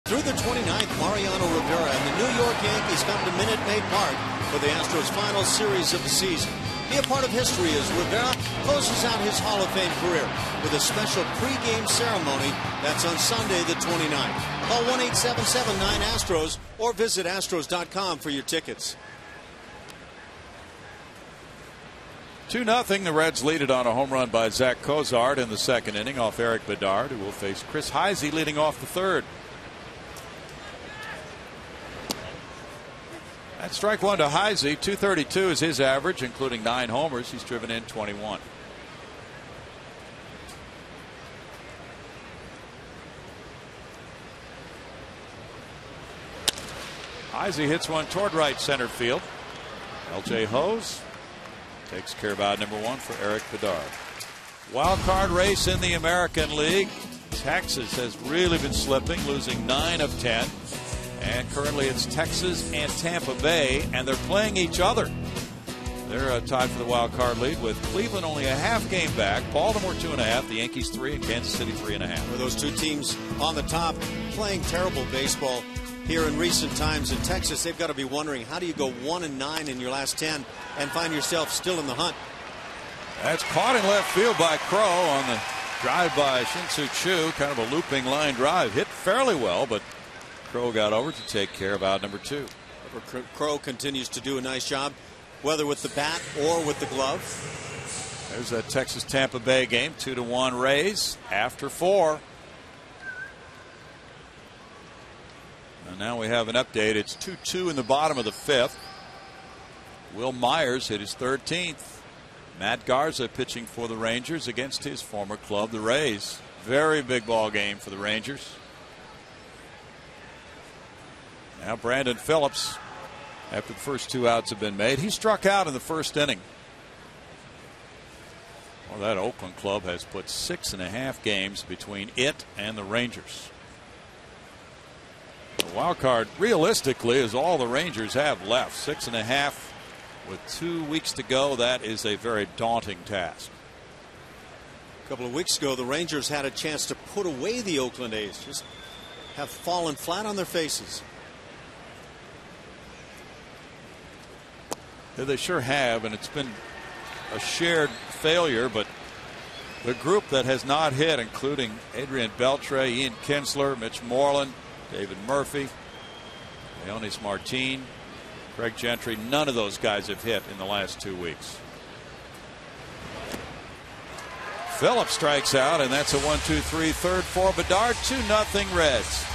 Through the 29th, Mariano Rivera and the New York Yankees come to Minute Maid Park for the Astros' final series of the season. Be a part of history as Rivera closes out his Hall of Fame career with a special pregame ceremony that's on Sunday the 29th. Call 1-877-9-ASTROS or visit Astros.com for your tickets. 2-0. The Reds lead it on a home run by Zach Cozart in the second inning off Eric Bedard, who will face Chris Heisey leading off the third. That's strike 1 to Heisey. 232 is his average, including 9 homers. He's driven in 21. Heisey hits one toward right center field. L.J. Hose takes care of out number 1 for Eric Bedard. Wild card race in the American League. Texas has really been slipping, losing 9 of 10. And currently it's Texas and Tampa Bay, and they're playing each other. They're tied for the wild card lead with Cleveland only a half game back, Baltimore 2.5, the Yankees 3, and Kansas City 3.5. For those two teams on the top playing terrible baseball here in recent times in Texas, they've got to be wondering, how do you go 1-9 in your last 10 and find yourself still in the hunt? That's caught in left field by Crow on the drive by Shin-Soo Choo, kind of a looping line drive. Hit fairly well, but Crow got over to take care of out number 2. where Crow continues to do a nice job, whether with the bat or with the glove. There's a Texas-Tampa Bay game, 2-1 Rays after 4. And now we have an update. It's 2-2 in the bottom of the 5th. Will Myers hit his 13th. Matt Garza pitching for the Rangers against his former club, the Rays. Very big ball game for the Rangers. Now Brandon Phillips, after the first 2 outs have been made, he struck out in the first inning. Well, that Oakland club has put 6.5 games between it and the Rangers. The wild card, realistically, is all the Rangers have left. 6.5 with 2 weeks to go. That is a very daunting task. A couple of weeks ago, the Rangers had a chance to put away the Oakland A's. Just have fallen flat on their faces. Yeah, they sure have, and it's been a shared failure, but the group that has not hit, including Adrian Beltre, Ian Kinsler, Mitch Moreland, David Murphy, Leonis Martin, Greg Gentry, none of those guys have hit in the last 2 weeks. Phillips strikes out, and that's a 1-2-3 third for Bedard. 2-0 Reds.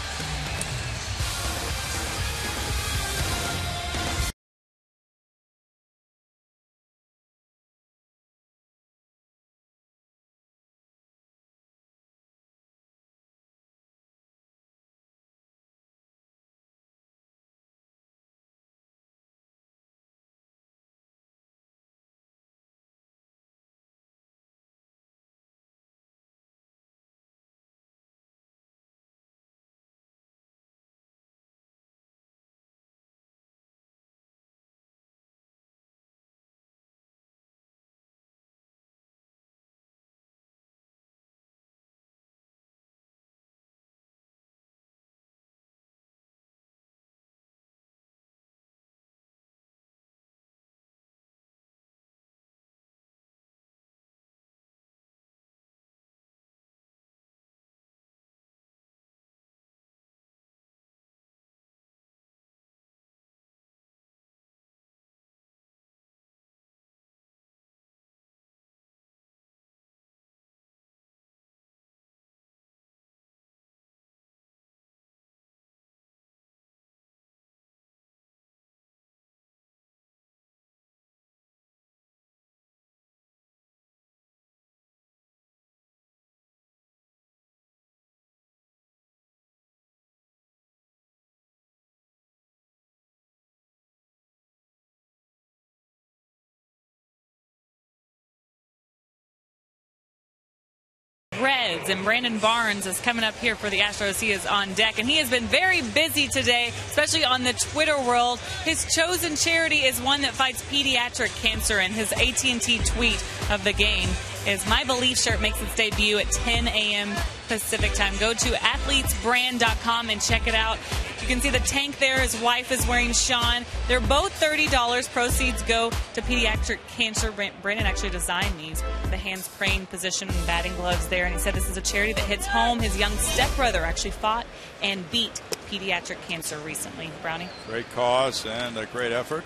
Reds, and Brandon Barnes is coming up here for the Astros. He is on deck, and he has been very busy today, especially on the Twitter world. His chosen charity is one that fights pediatric cancer, and his AT&T tweet of the game is, "My Belief shirt makes its debut at 10 a.m. Pacific time." Go to athletesbrand.com and check it out. You can see the tank there. His wife is wearing Sean. They're both $30. Proceeds go to pediatric cancer. Brandon actually designed these, the hands praying position and batting gloves there. And he said this is a charity that hits home. His young stepbrother actually fought and beat pediatric cancer recently. Brownie? Great cause and a great effort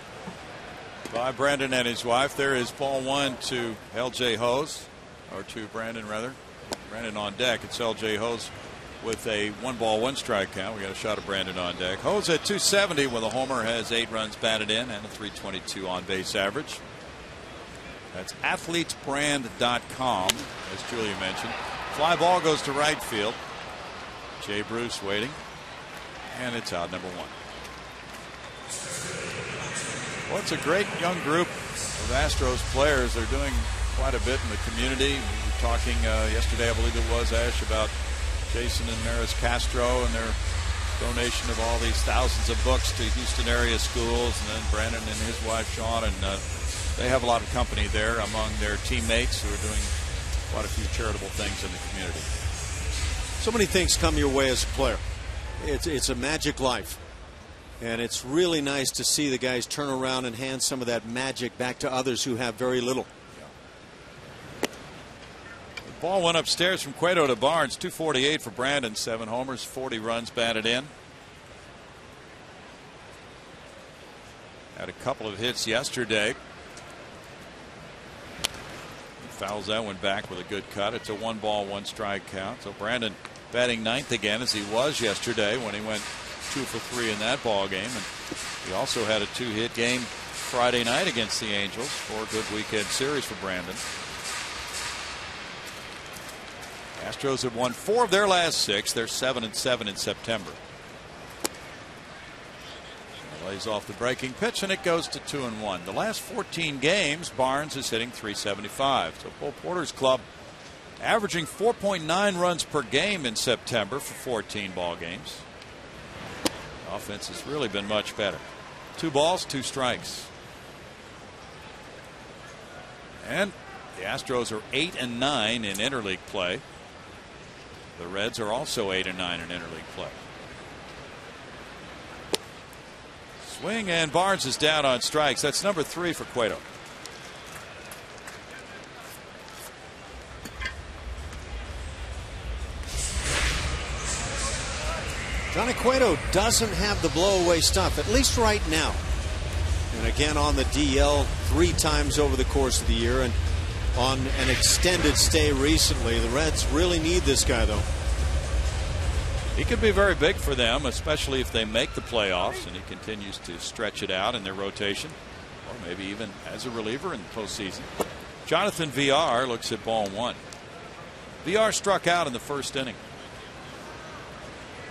by Brandon and his wife. There is ball 1 to LJ Hose, or to Brandon rather. Brandon on deck. It's LJ Hose with a 1-ball 1-strike count. We got a shot of Brandon on deck. Hose at 270 with a homer, has 8 runs batted in and a 322 on base average. That's athletesbrand.com, as Julia mentioned. Fly ball goes to right field. Jay Bruce waiting, and it's out, number 1. Well, it's a great young group of Astros players. They're doing quite a bit in the community. We were talking yesterday, I believe it was, Ash, about Jason and Maris Castro and their donation of all these thousands of books to Houston area schools, and then Brandon and his wife Sean, and they have a lot of company there among their teammates who are doing quite a few charitable things in the community. So many things come your way as a player. It's a magic life, and it's really nice to see the guys turn around and hand some of that magic back to others who have very little. Ball went upstairs from Cueto to Barnes. 248 for Brandon. 7 homers, 40 runs batted in. Had a couple of hits yesterday. He fouls that one back with a good cut. It's a 1-ball, 1-strike count. So Brandon batting ninth again, as he was yesterday when he went 2 for 3 in that ball game. And he also had a 2-hit game Friday night against the Angels for a good weekend series for Brandon. Astros have won 4 of their last 6. They're 7-7 in September. Lays off the breaking pitch, and it goes to 2-1. The last 14 games, Barnes is hitting .375. So Bull Porter's club averaging 4.9 runs per game in September for 14 ball games. The offense has really been much better. 2 balls, 2 strikes. And the Astros are 8-9 in interleague play. The Reds are also 8-9 in interleague play. Swing, and Barnes is down on strikes. That's number 3 for Cueto. Johnny Cueto doesn't have the blow-away stuff, at least right now. And again on the DL 3 times over the course of the year, and on an extended stay recently. The Reds really need this guy, though. He could be very big for them, especially if they make the playoffs and he continues to stretch it out in their rotation, or maybe even as a reliever in the postseason. Jonathan VR looks at ball 1. VR struck out in the first inning.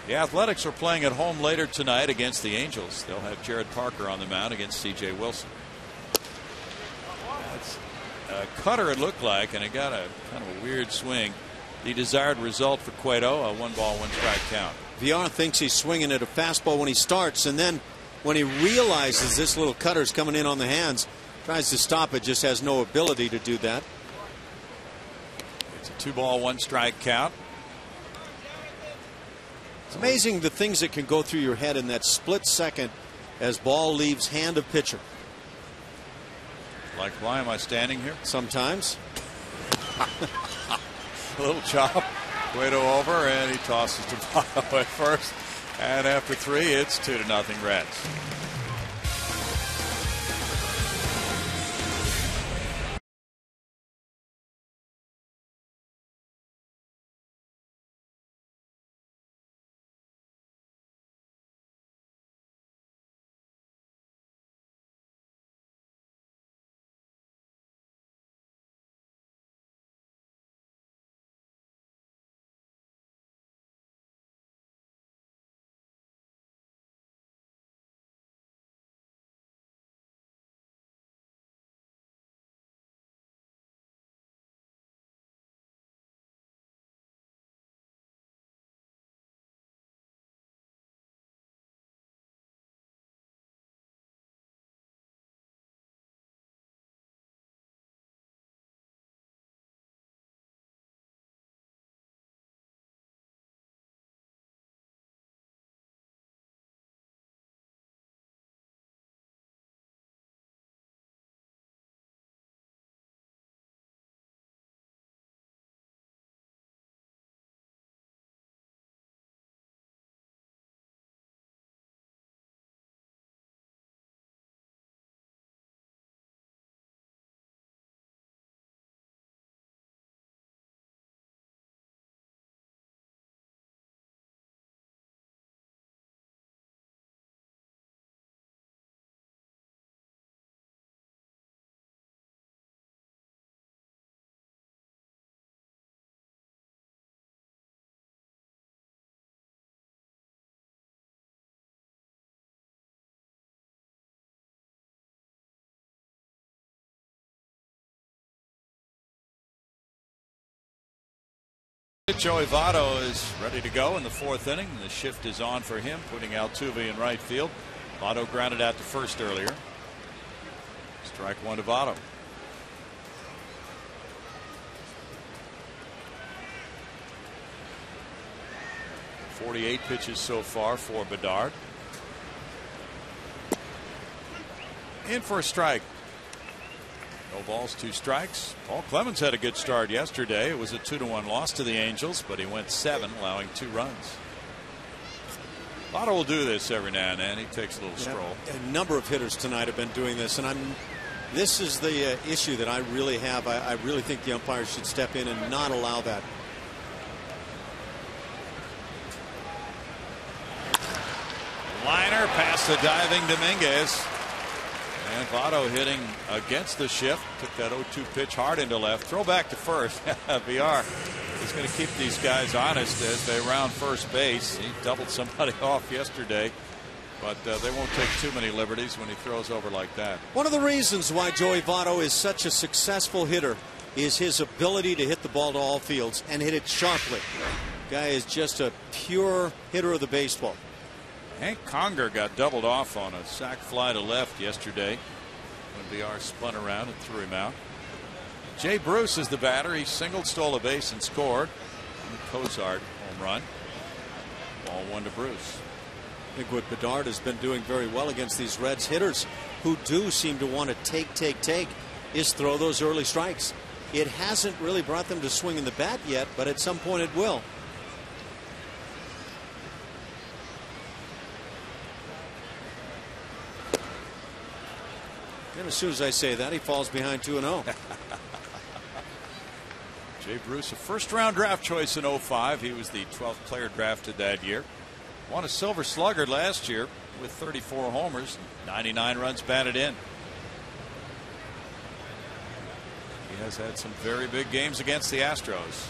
The Athletics are playing at home later tonight against the Angels. They'll have Jared Parker on the mound against C.J. Wilson. That's a cutter, it looked like, and it got a kind of a weird swing. The desired result for Cueto, a 1-ball, 1-strike count. VR thinks he's swinging at a fastball when he starts, and then when he realizes this little cutter's coming in on the hands, tries to stop it, just has no ability to do that. It's a 2-ball, 1-strike count. It's amazing the things that can go through your head in that split second as ball leaves hand of pitcher. Like, why am I standing here? Sometimes. A little chop. Cueto over, and he tosses to Votto at first. And after 3, it's 2-0 Reds. Joey Votto is ready to go in the 4th inning. The shift is on for him, putting Altuve in right field. Votto grounded out to first earlier. Strike 1 to Votto. .48 pitches so far for Bedard. In for a strike. No balls, 2 strikes. Paul Clemens had a good start yesterday. It was a 2-1 loss to the Angels, but he went 7, allowing 2 runs. Votto will do this every now and then. He takes a little stroll. A number of hitters tonight have been doing this, and this is the issue that I really have. I really think the umpires should step in and not allow that. Liner past the diving Dominguez. And Votto hitting against the shift. Took that 0-2 pitch hard into left. Throw back to first. VR is going to keep these guys honest as they round first base. He doubled somebody off yesterday, but they won't take too many liberties when he throws over like that. One of the reasons why Joey Votto is such a successful hitter is his ability to hit the ball to all fields and hit it sharply. Guy is just a pure hitter of the baseball. Hank Conger got doubled off on a sac fly to left yesterday when VR spun around and threw him out. Jay Bruce is the batter. He singled, stole a base, and scored. Cozart home run. Ball 1 to Bruce. I think what Bedard has been doing very well against these Reds hitters who do seem to want to take is throw those early strikes. It hasn't really brought them to swinging the bat yet, but at some point it will. And as soon as I say that, he falls behind 2-0. Jay Bruce, a first-round draft choice in 05. He was the 12th player drafted that year. Won a Silver Slugger last year with 34 homers, 99 runs batted in. He has had some very big games against the Astros.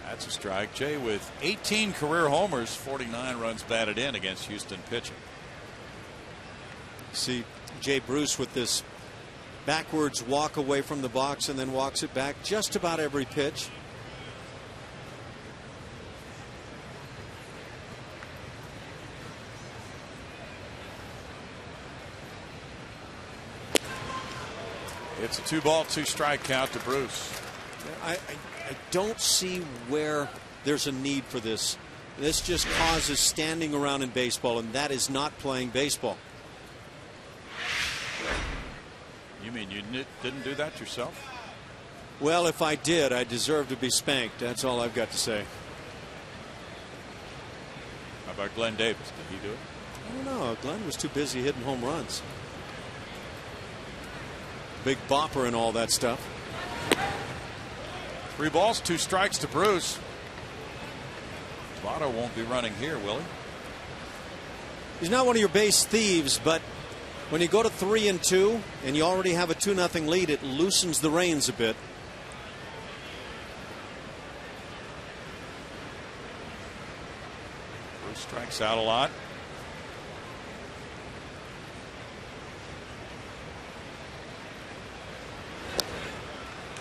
That's a strike. Jay with 18 career homers, 49 runs batted in against Houston pitching. See Jay Bruce with this backwards walk away from the box and then walks it back just about every pitch. It's a 2-ball, 2-strike count to Bruce. I don't see where there's a need for this. This just causes standing around in baseball, and that is not playing baseball. You mean you didn't do that yourself? Well, if I did, I deserve to be spanked. That's all I've got to say. How about Glenn Davis? Did he do it? I don't know. Glenn was too busy hitting home runs. Big bopper and all that stuff. 3 balls, 2 strikes to Bruce. Votto won't be running here, will he? He's not one of your base thieves, but when you go to 3-2 and you already have a 2-0 lead, it loosens the reins a bit. Bruce strikes out a lot.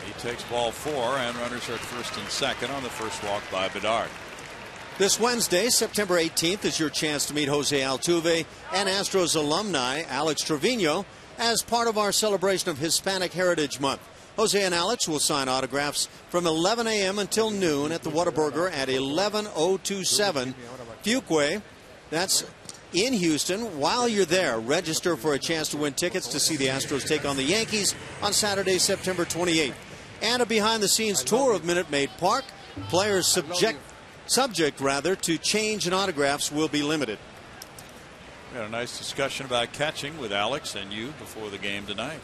He takes ball 4, and runners are at first and second on the first walk by Bedard. This Wednesday, September 18th, is your chance to meet Jose Altuve and Astros alumni Alex Trevino as part of our celebration of Hispanic Heritage Month. Jose and Alex will sign autographs from 11 a.m. until noon at the Whataburger at 11027 Fuquay. That's in Houston. While you're there, register for a chance to win tickets to see the Astros take on the Yankees on Saturday, September 28th. And a behind-the-scenes tour of Minute Maid Park. Players subject to change in autographs will be limited. We had a nice discussion about catching with Alex and you before the game tonight.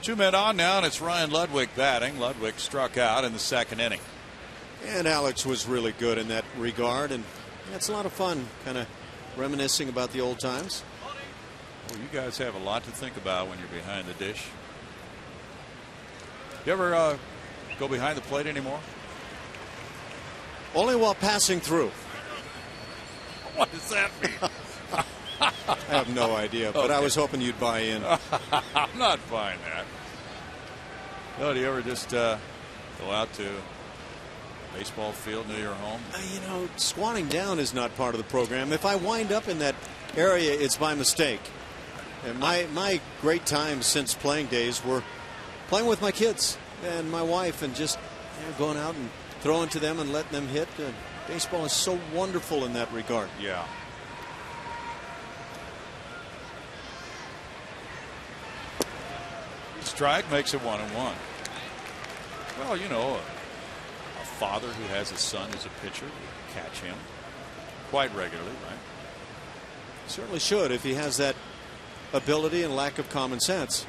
2 men on now, and it's Ryan Ludwig batting. Ludwig struck out in the second inning. And Alex was really good in that regard, and that's a lot of fun, kind of reminiscing about the old times. Well, you guys have a lot to think about when you're behind the dish. You ever go behind the plate anymore? Only while passing through. What does that mean? I have no idea, but okay. I was hoping you'd buy in. I'm not buying that. No, do you ever just go out to a baseball field near your home? You know, squatting down is not part of the program. If I wind up in that area, it's by mistake. And my great times since playing days were playing with my kids and my wife and just going out and throwing to them and letting them hit. Baseball is so wonderful in that regard. Yeah. Strike makes it 1-1. Well, you know, a father who has a son who's a pitcher catch him quite regularly, right? Certainly should, if he has that ability and lack of common sense.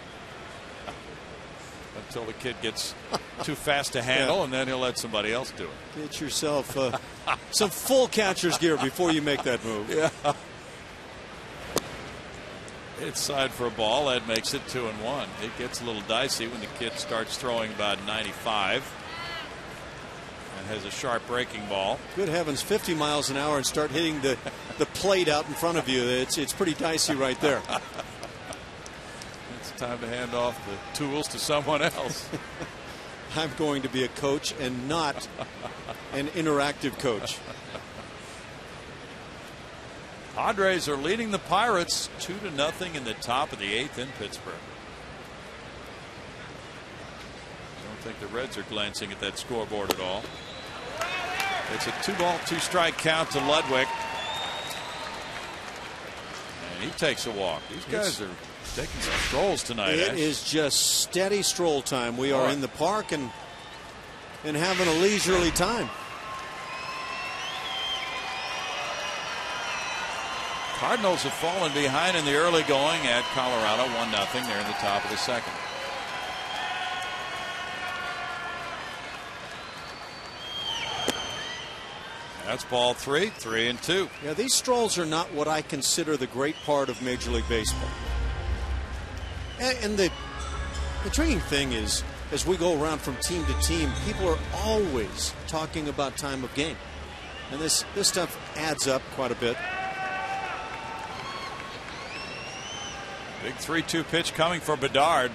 Until the kid gets too fast to handle, and then he'll let somebody else do it. Get yourself some full catcher's gear before you make that move. Yeah. It's side for a ball. Ed makes it 2-1. It gets a little dicey when the kid starts throwing about 95 and has a sharp breaking ball. Good heavens, 50 miles an hour and start hitting the plate out in front of you. It's pretty dicey right there. It's time to hand off the tools to someone else. I'm going to be a coach and not an interactive coach. Padres are leading the Pirates 2-0 in the top of the 8th in Pittsburgh. I don't think the Reds are glancing at that scoreboard at all. It's a 2-ball, 2-strike count to Ludwig. And he takes a walk. These guys are taking some strolls tonight. It is just steady stroll time. We are in the park and having a leisurely time. Cardinals have fallen behind in the early going at Colorado 1-0. They're in the top of the 2nd. That's ball 3, 3-2. Yeah, these strolls are not what I consider the great part of Major League Baseball. And the intriguing thing is, as we go around from team to team, people are always talking about time of game. And this stuff adds up quite a bit. Big 3-2 pitch coming for Bedard.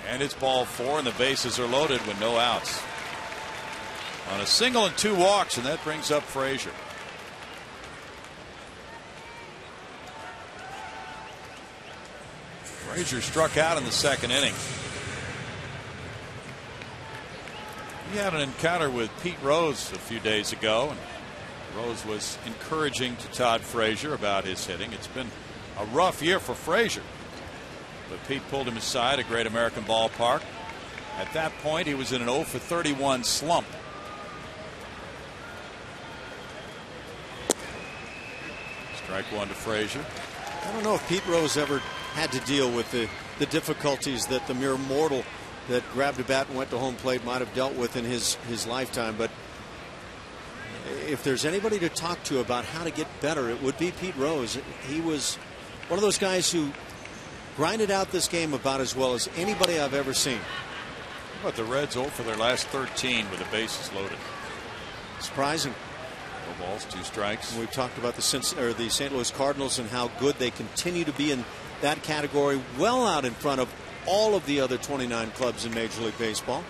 And it's ball 4, and the bases are loaded with no outs. On a single and 2 walks, and that brings up Frazier. Frazier struck out in the 2nd inning. He had an encounter with Pete Rose a few days ago, and Rose was encouraging to Todd Frazier about his hitting. It's been a rough year for Frazier, but Pete pulled him aside at Great American Ballpark. At that point, he was in an 0-for-31 slump. Strike 1 to Frazier. I don't know if Pete Rose ever had to deal with the difficulties that the mere mortal that grabbed a bat and went to home plate might have dealt with in his lifetime, but if there's anybody to talk to about how to get better, it would be Pete Rose. He was one of those guys who grinded out this game about as well as anybody I've ever seen. But the Reds 0 for their last 13 with the bases loaded. Surprising. No balls, 2 strikes. We've talked about the St. Louis Cardinals and how good they continue to be in that category, well out in front of all of the other 29 clubs in Major League Baseball.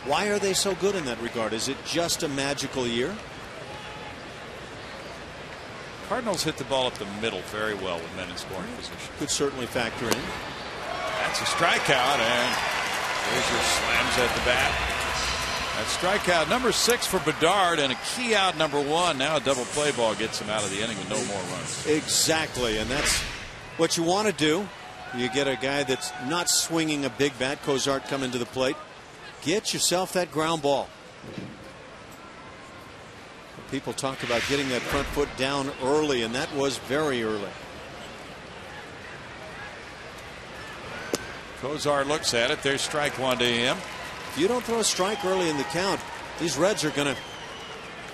Why are they so good in that regard? Is it just a magical year? Cardinals hit the ball up the middle very well with men in scoring position. Could certainly factor in. That's a strikeout, and Frazier slams at the bat. That's strikeout number 6 for Bedard, and a key out number 1. Now a double play ball gets him out of the inning with no more runs. Exactly, and that's what you want to do. You get a guy that's not swinging a big bat. Cozart coming to the plate. Get yourself that ground ball. People talk about getting that front foot down early, and that was very early. Cozart looks at it. There's strike 1 to him. If you don't throw a strike early in the count, these Reds are going to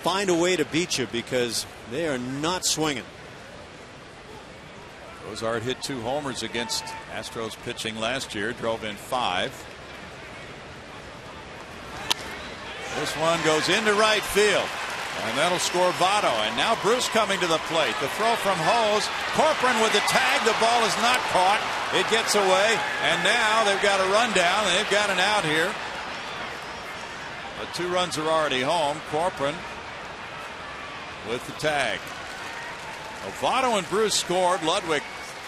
find a way to beat you because they are not swinging. Cozart hit 2 homers against Astros pitching last year, drove in 5. This one goes into right field, and that'll score Votto. And now Bruce coming to the plate. The throw from Hose. Corcoran with the tag. The ball is not caught. It gets away, and now they've got a run down. They've got an out here. The 2 runs are already home. Corcoran with the tag. Votto and Bruce scored. Ludwig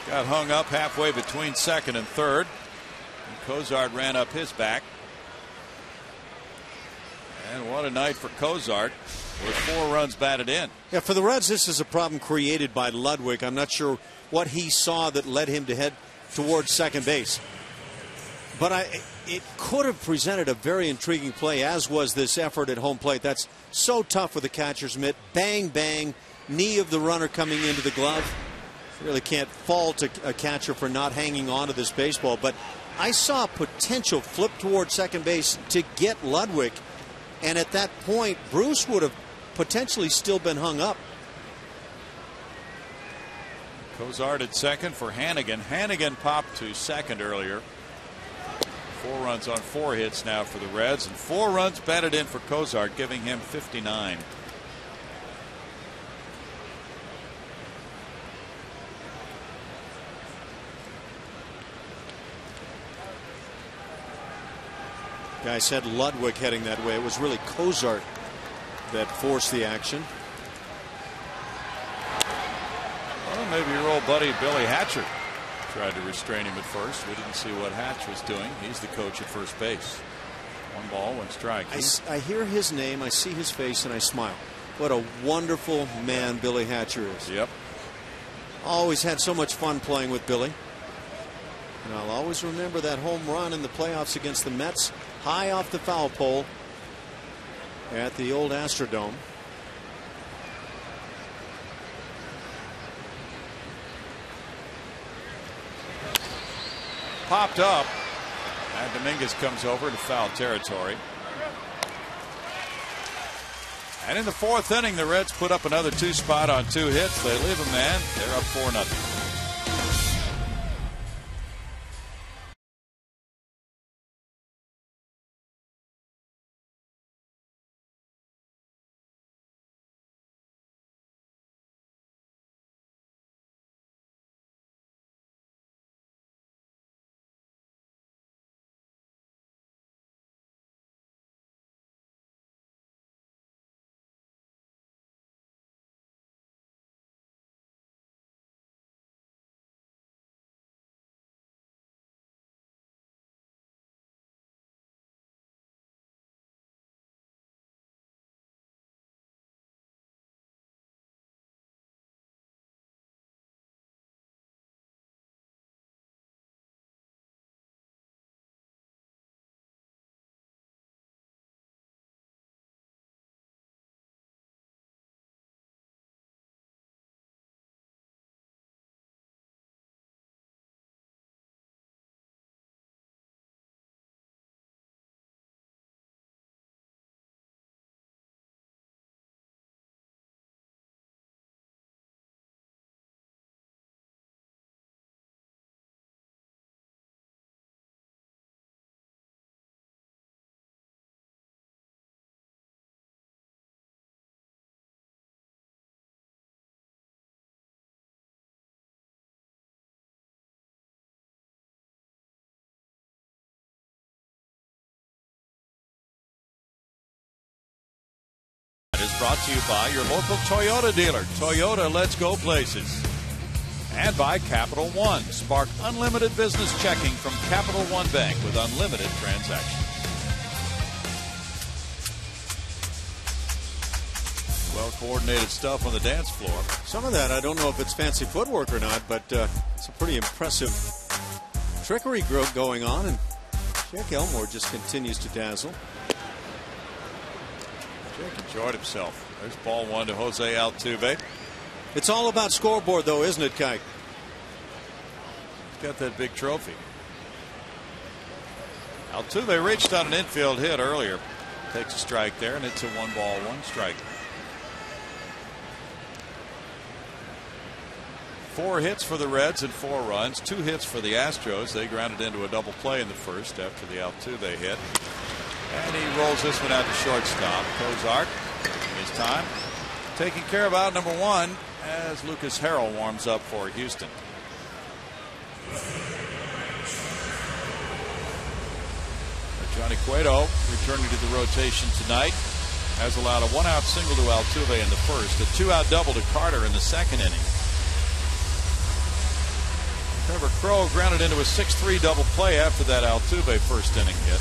got hung up halfway between 2nd and 3rd. And Cozart ran up his back. And what a night for Cozart with 4 runs batted in. Yeah, for the Reds, this is a problem created by Ludwig. I'm not sure what he saw that led him to head towards second base. But it could have presented a very intriguing play, as was this effort at home plate. That's so tough with the catcher's mitt. Bang, bang, knee of the runner coming into the glove. Really can't fault a catcher for not hanging on to this baseball. But I saw potential flip toward second base to get Ludwig. And at that point, Bruce would have potentially still been hung up. Cozart at second for Hannigan. Hannigan popped to second earlier. 4 runs on 4 hits now for the Reds, and 4 runs batted in for Cozart, giving him 59. Guy said Ludwig heading that way. It was really Cozart that forced the action. Well, maybe your old buddy Billy Hatcher tried to restrain him at first. We didn't see what Hatch was doing. He's the coach at first base. 1 ball, 1 strike. I hear his name, I see his face, and I smile. What a wonderful man Billy Hatcher is. Yep. Always had so much fun playing with Billy. And I'll always remember that home run in the playoffs against the Mets, high off the foul pole at the old Astrodome. Popped up, and Dominguez comes over to foul territory. And in the 4th inning, the Reds put up another 2 spot on 2 hits. They leave a man. They're up 4-0. Is brought to you by your local Toyota dealer. Toyota, let's go places. And by Capital One. Spark unlimited business checking from Capital One Bank with unlimited transactions. Well coordinated stuff on the dance floor. Some of that, I don't know if it's fancy footwork or not, but it's a pretty impressive trickery going on, and Jack Elmore just continues to dazzle. Jake enjoyed himself. There's ball 1 to Jose Altuve. It's all about scoreboard, though, isn't it, Kike? He's got that big trophy. Altuve reached on an infield hit earlier. Takes a strike there, and it's a 1 ball, 1 strike. 4 hits for the Reds and 4 runs. 2 hits for the Astros. They grounded into a double play in the first after the Altuve hit. And he rolls this one out to shortstop. Cozart, his time, taking care of out number 1 as Lucas Harrell warms up for Houston. Johnny Cueto returning to the rotation tonight has allowed a 1-out single to Altuve in the first, a 2-out double to Carter in the 2nd inning. Trevor Crowe grounded into a 6-3 double play after that Altuve first inning hit.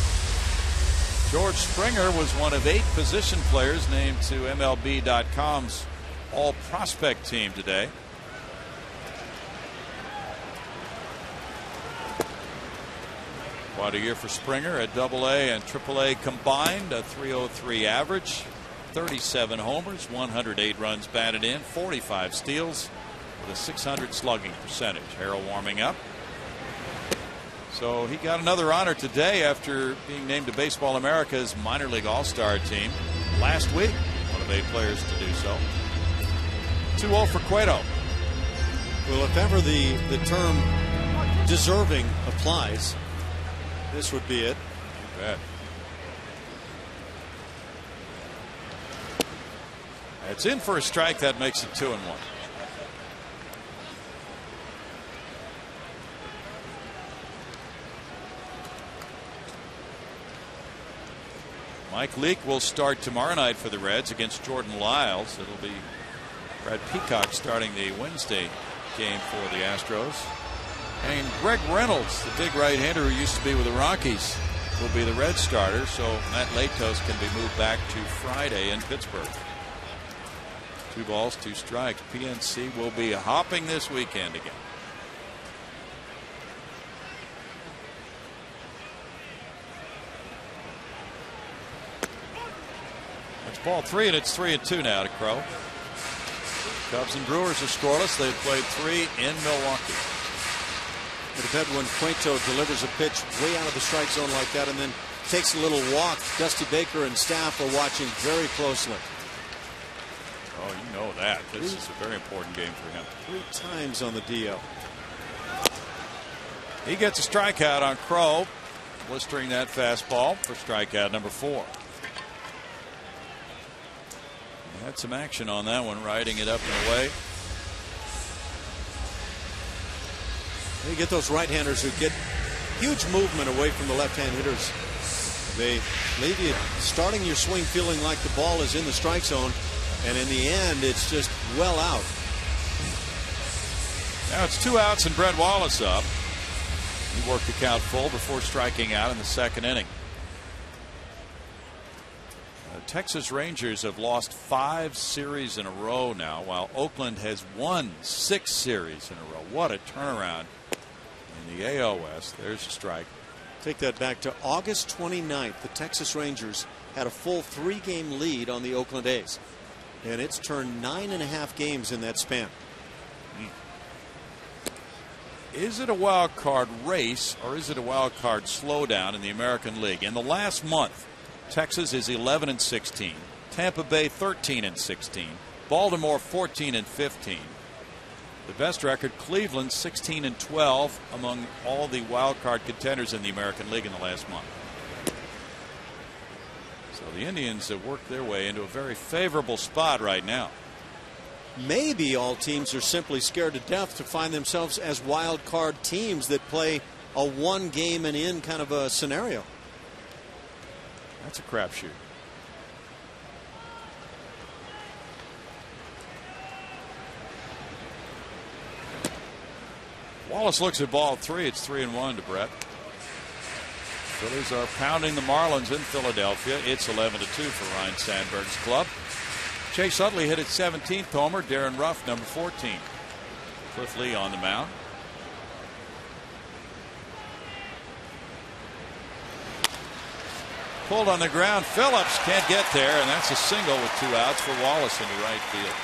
George Springer was one of 8 position players named to MLB.com's all-prospect team today. Quite a year for Springer at AA and AAA combined. A .303 average, 37 homers, 108 runs batted in, 45 steals with a .600 slugging percentage. Harrell warming up. So he got another honor today after being named to Baseball America's minor league all-star team last week. One of 8 players to do so. 2-0 for Cueto. Well, if ever the term deserving applies, this would be it. You bet. It's in for a strike. That makes it 2-1. Mike Leake will start tomorrow night for the Reds against Jordan Lyles. It'll be Brad Peacock starting the Wednesday game for the Astros. And Greg Reynolds, the big right-hander who used to be with the Rockies, will be the Red starter. So Matt Latos can be moved back to Friday in Pittsburgh. 2 balls, 2 strikes. PNC will be hopping this weekend again. It's ball 3, and it's 3-2 now to Crow. Cubs and Brewers are scoreless. They've played 3 in Milwaukee. But if Edwin Cueto delivers a pitch way out of the strike zone like that and then takes a little walk, Dusty Baker and staff are watching very closely. Oh, you know that. This is a very important game for him. 3 times on the DL. He gets a strikeout on Crow, blistering that fastball for strikeout number 4. He had some action on that one, riding it up and away. You get those right-handers who get huge movement away from the left-hand hitters. They leave you starting your swing feeling like the ball is in the strike zone, and in the end it's just well out. Now it's 2 outs and Brett Wallace up. He worked the count full before striking out in the 2nd inning. The Texas Rangers have lost 5 series in a row now, while Oakland has won 6 series in a row. What a turnaround in the AL West. There's a strike. Take that back to August 29th. The Texas Rangers had a full 3-game lead on the Oakland A's, and it's turned 9.5 games in that span. Is it a wild card race, or is it a wild card slowdown in the American League? In the last month, Texas is 11-16, Tampa Bay 13-16, Baltimore 14-15. The best record, Cleveland 16-12 among all the wild card contenders in the American League in the last month. So the Indians have worked their way into a very favorable spot right now. Maybe all teams are simply scared to death to find themselves as wild card teams that play a 1 game and in kind of a scenario. That's a crapshoot. Wallace looks at ball 3. It's 3-1 to Brett. Phillies are pounding the Marlins in Philadelphia. It's 11-2 for Ryan Sandberg's club. Chase Utley hit his 17th homer. Darren Ruff, number 14. Cliff Lee on the mound. Pulled on the ground. Phillips can't get there, and that's a single with 2 outs for Wallace into right field.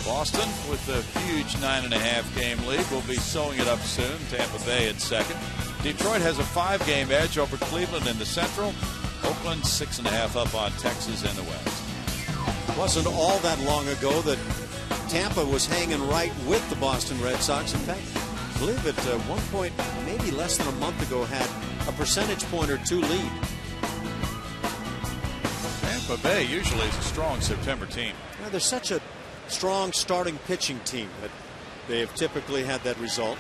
Boston, with a huge 9.5 game lead, will be sewing it up soon. Tampa Bay at 2nd. Detroit has a 5-game edge over Cleveland in the Central. Oakland 6.5 up on Texas in the West. It wasn't all that long ago that Tampa was hanging right with the Boston Red Sox. In fact, I believe at one point, maybe less than a month ago, had a percentage point or 2 lead. Tampa Bay usually is a strong September team. Yeah, they're such a strong starting pitching team that they have typically had that result.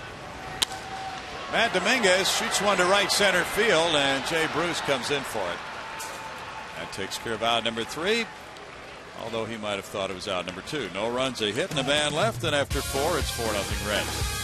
Matt Dominguez shoots one to right center field, and Jay Bruce comes in for it. That takes care of out number 3, although he might have thought it was out number 2. No runs, a hit, and a man left, and after 4, it's 4-0 Reds.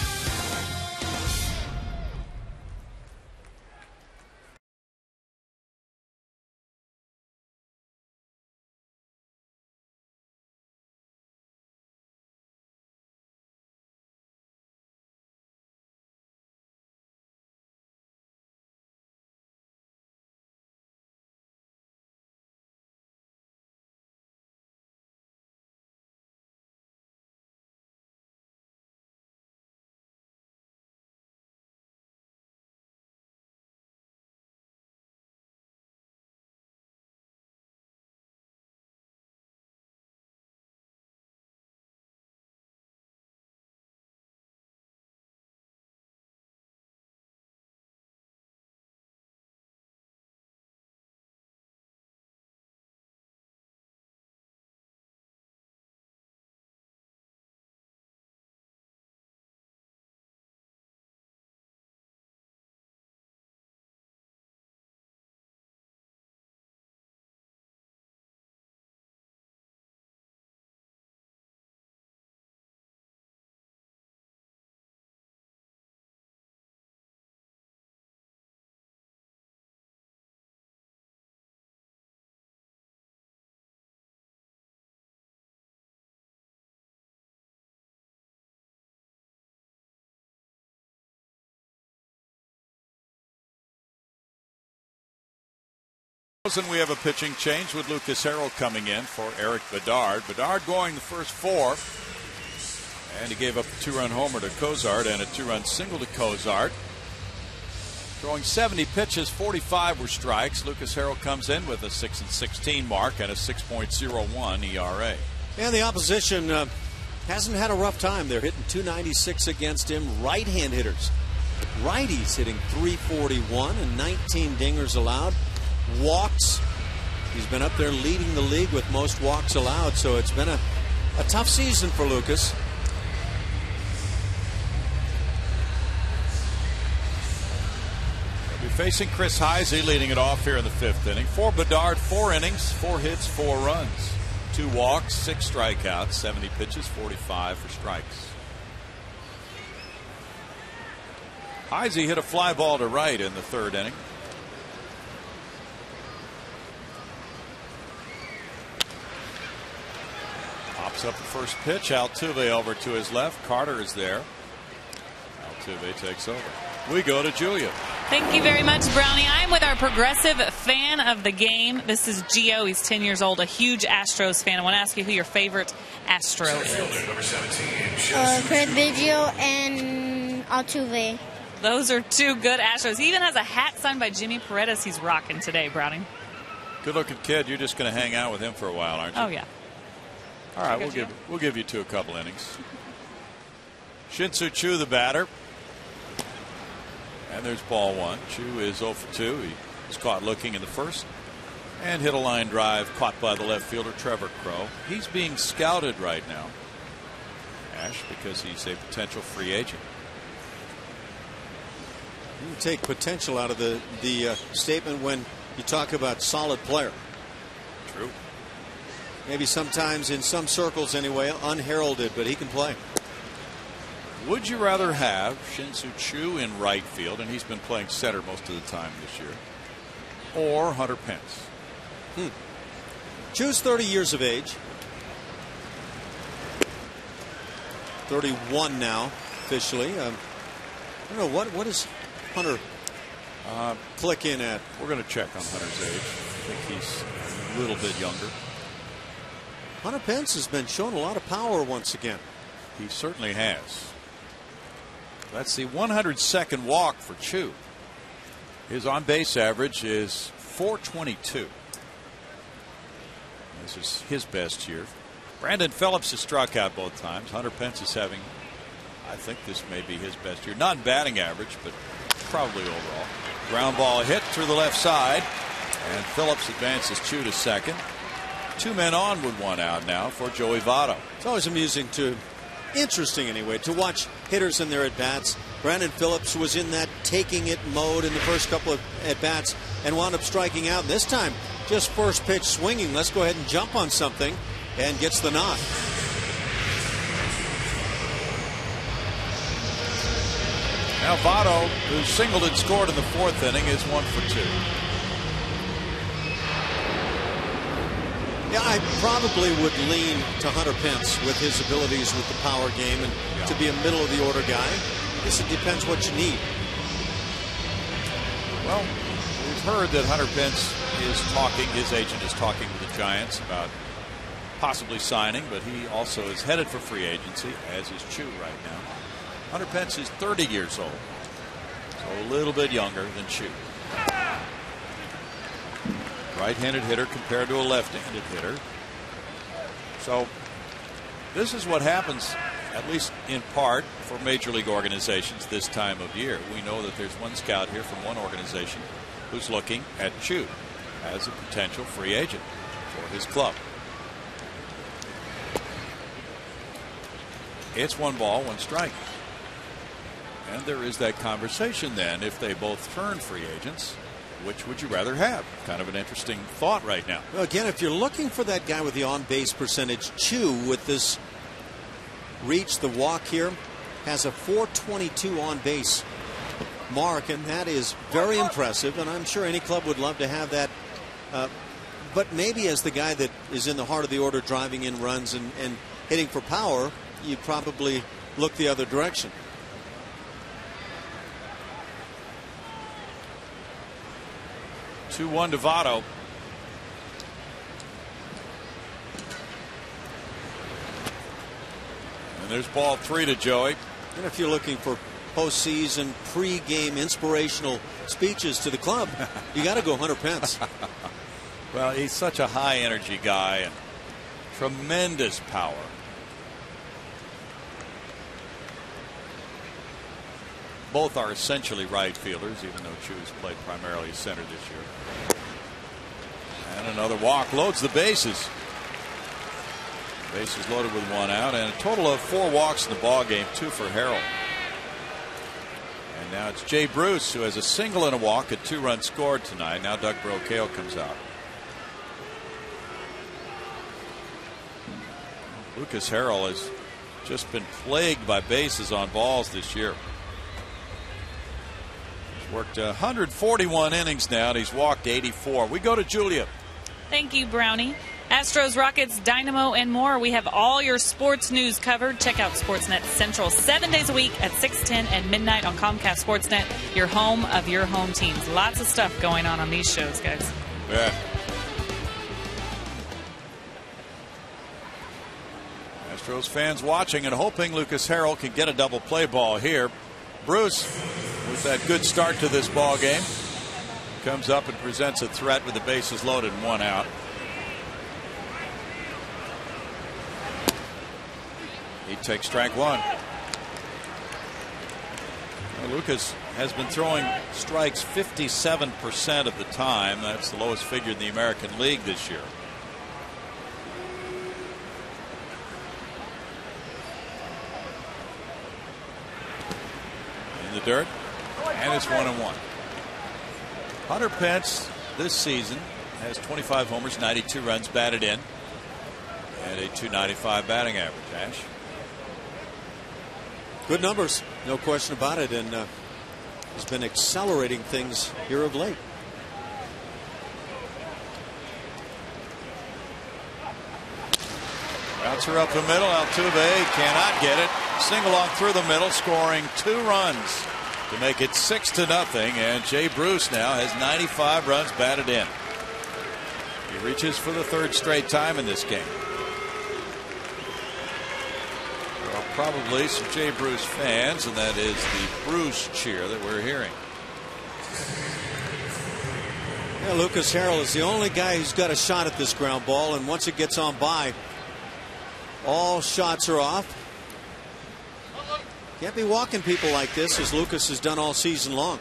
And we have a pitching change with Lucas Harrell coming in for Eric Bedard. Bedard going the first 4. And he gave up a 2-run homer to Cozart and a 2-run single to Cozart. Throwing 70 pitches, 45 were strikes. Lucas Harrell comes in with a 6-16 mark and a 6.01 ERA. And the opposition hasn't had a rough time. They're hitting .296 against him. Right-hand hitters. Righties hitting .341 and 19 dingers allowed. Walks. He's been up there leading the league with most walks allowed, so it's been a tough season for Lucas. He'll be facing Chris Heisey, leading it off here in the 5th inning. For Bedard, 4 innings, 4 hits, 4 runs. 2 walks, 6 strikeouts, 70 pitches, 45 for strikes. Heisey hit a fly ball to right in the 3rd inning. Pops up the first pitch. Altuve over to his left. Carter is there. Altuve takes over. We go to Julia. Thank you very much, Brownie. I'm with our progressive fan of the game. This is Gio. He's 10 years old, a huge Astros fan. I want to ask you who your favorite Astro is. Craig Biggio and Altuve. Those are 2 good Astros. He even has a hat signed by Jimmy Paredes he's rocking today, Brownie. Good looking kid. You're just going to hang out with him for a while, aren't you? Oh, yeah. All right, we'll give you 2 a couple innings. Shin-Soo Choo, the batter. And there's ball 1. Choo is 0 for 2. He was caught looking in the 1st and hit a line drive caught by the left fielder Trevor Crow. He's being scouted right now, Ash, because he's a potential free agent. You take potential out of the statement when you talk about solid player. True. Maybe sometimes in some circles anyway, unheralded, but he can play. Would you rather have Shin-Soo Choo in right field, and he's been playing center most of the time this year, or Hunter Pence? Choo's 30 years of age. 31 now, officially. I don't know, what is Hunter click in at? We're going to check on Hunter's age. I think he's a little bit younger. Hunter Pence has been showing a lot of power once again. He certainly has. That's the 102nd walk for Choo. His on-base average is .422. This is his best year. Brandon Phillips has struck out both times. Hunter Pence is having, I think this may be his best year. Not in batting average, but probably overall. Ground ball hit through the left side, and Phillips advances Choo to second. 2 men on with 1 out now for Joey Votto. It's always amusing interesting anyway, to watch hitters in their at-bats. Brandon Phillips was in that taking it mode in the first couple of at-bats and wound up striking out. This time, just first pitch swinging. Let's go ahead and jump on something, and gets the nod. Now Votto, who singled and scored in the 4th inning, is 1 for 2. Yeah, I probably would lean to Hunter Pence with his abilities with the power game and to be a middle of the order guy. I guess it depends what you need. Well, we've heard that Hunter Pence is talking, his agent is talking with the Giants about possibly signing, but he also is headed for free agency, as is Choo right now. Hunter Pence is 30 years old, so a little bit younger than Choo. Right-handed hitter compared to a left-handed hitter. So this is what happens, at least in part, for major league organizations this time of year. We know that there's one scout here from one organization who's looking at Choo as a potential free agent for his club. It's 1 ball, 1 strike. And there is that conversation then, if they both turn free agents, which would you rather have? Kind of an interesting thought right now. Well, again, if you're looking for that guy with the on-base percentage, Choo, with this reach, the walk here, has a .422 on-base mark, and that is very impressive, and I'm sure any club would love to have that. But maybe as the guy that is in the heart of the order, driving in runs and hitting for power, you'd probably look the other direction. Two-1 to Votto. And there's ball 3 to Joey. And if you're looking for postseason pregame inspirational speeches to the club, you got to go Hunter Pence. Well, he's such a high energy guy and tremendous power. Both are essentially right fielders, even though Chu's played primarily center this year. And another walk loads the bases. Bases loaded with 1 out, and a total of 4 walks in the ball game, 2 for Harrell. And now it's Jay Bruce, who has a single and a walk, a 2-run scored tonight. Now Doug Brocale comes out. Lucas Harrell has just been plagued by bases on balls this year. He's worked 141 innings now, and he's walked 84. We go to Julia. Thank you, Brownie. Astros, Rockets, Dynamo, and more. We have all your sports news covered. Check out Sportsnet Central 7 days a week at 6:10 and midnight on Comcast Sportsnet, your home of your home teams. Lots of stuff going on these shows, guys. Yeah. Astros fans watching and hoping Lucas Harrell can get a double play ball here. Bruce, with that good start to this ball game, comes up and presents a threat with the bases loaded and 1 out. He takes strike 1. Well, Lucas has been throwing strikes 57% of the time. That's the lowest figure in the American League this year. In the dirt, and it's 1-1. Hunter Pence this season has 25 homers, 92 runs batted in, and a .295 batting average. Ash. Good numbers, no question about it, and has been accelerating things here of late. Bouncer up the middle. Altuve cannot get it. Single on through the middle, scoring 2 runs to make it 6-0. And Jay Bruce now has 95 runs batted in. He reaches for the 3rd straight time in this game. Probably some Jay Bruce fans, and that is the Bruce cheer that we're hearing. Yeah, Lucas Harrell is the only guy who's got a shot at this ground ball, and once it gets on by, all shots are off. Can't be walking people like this, as Lucas has done all season long.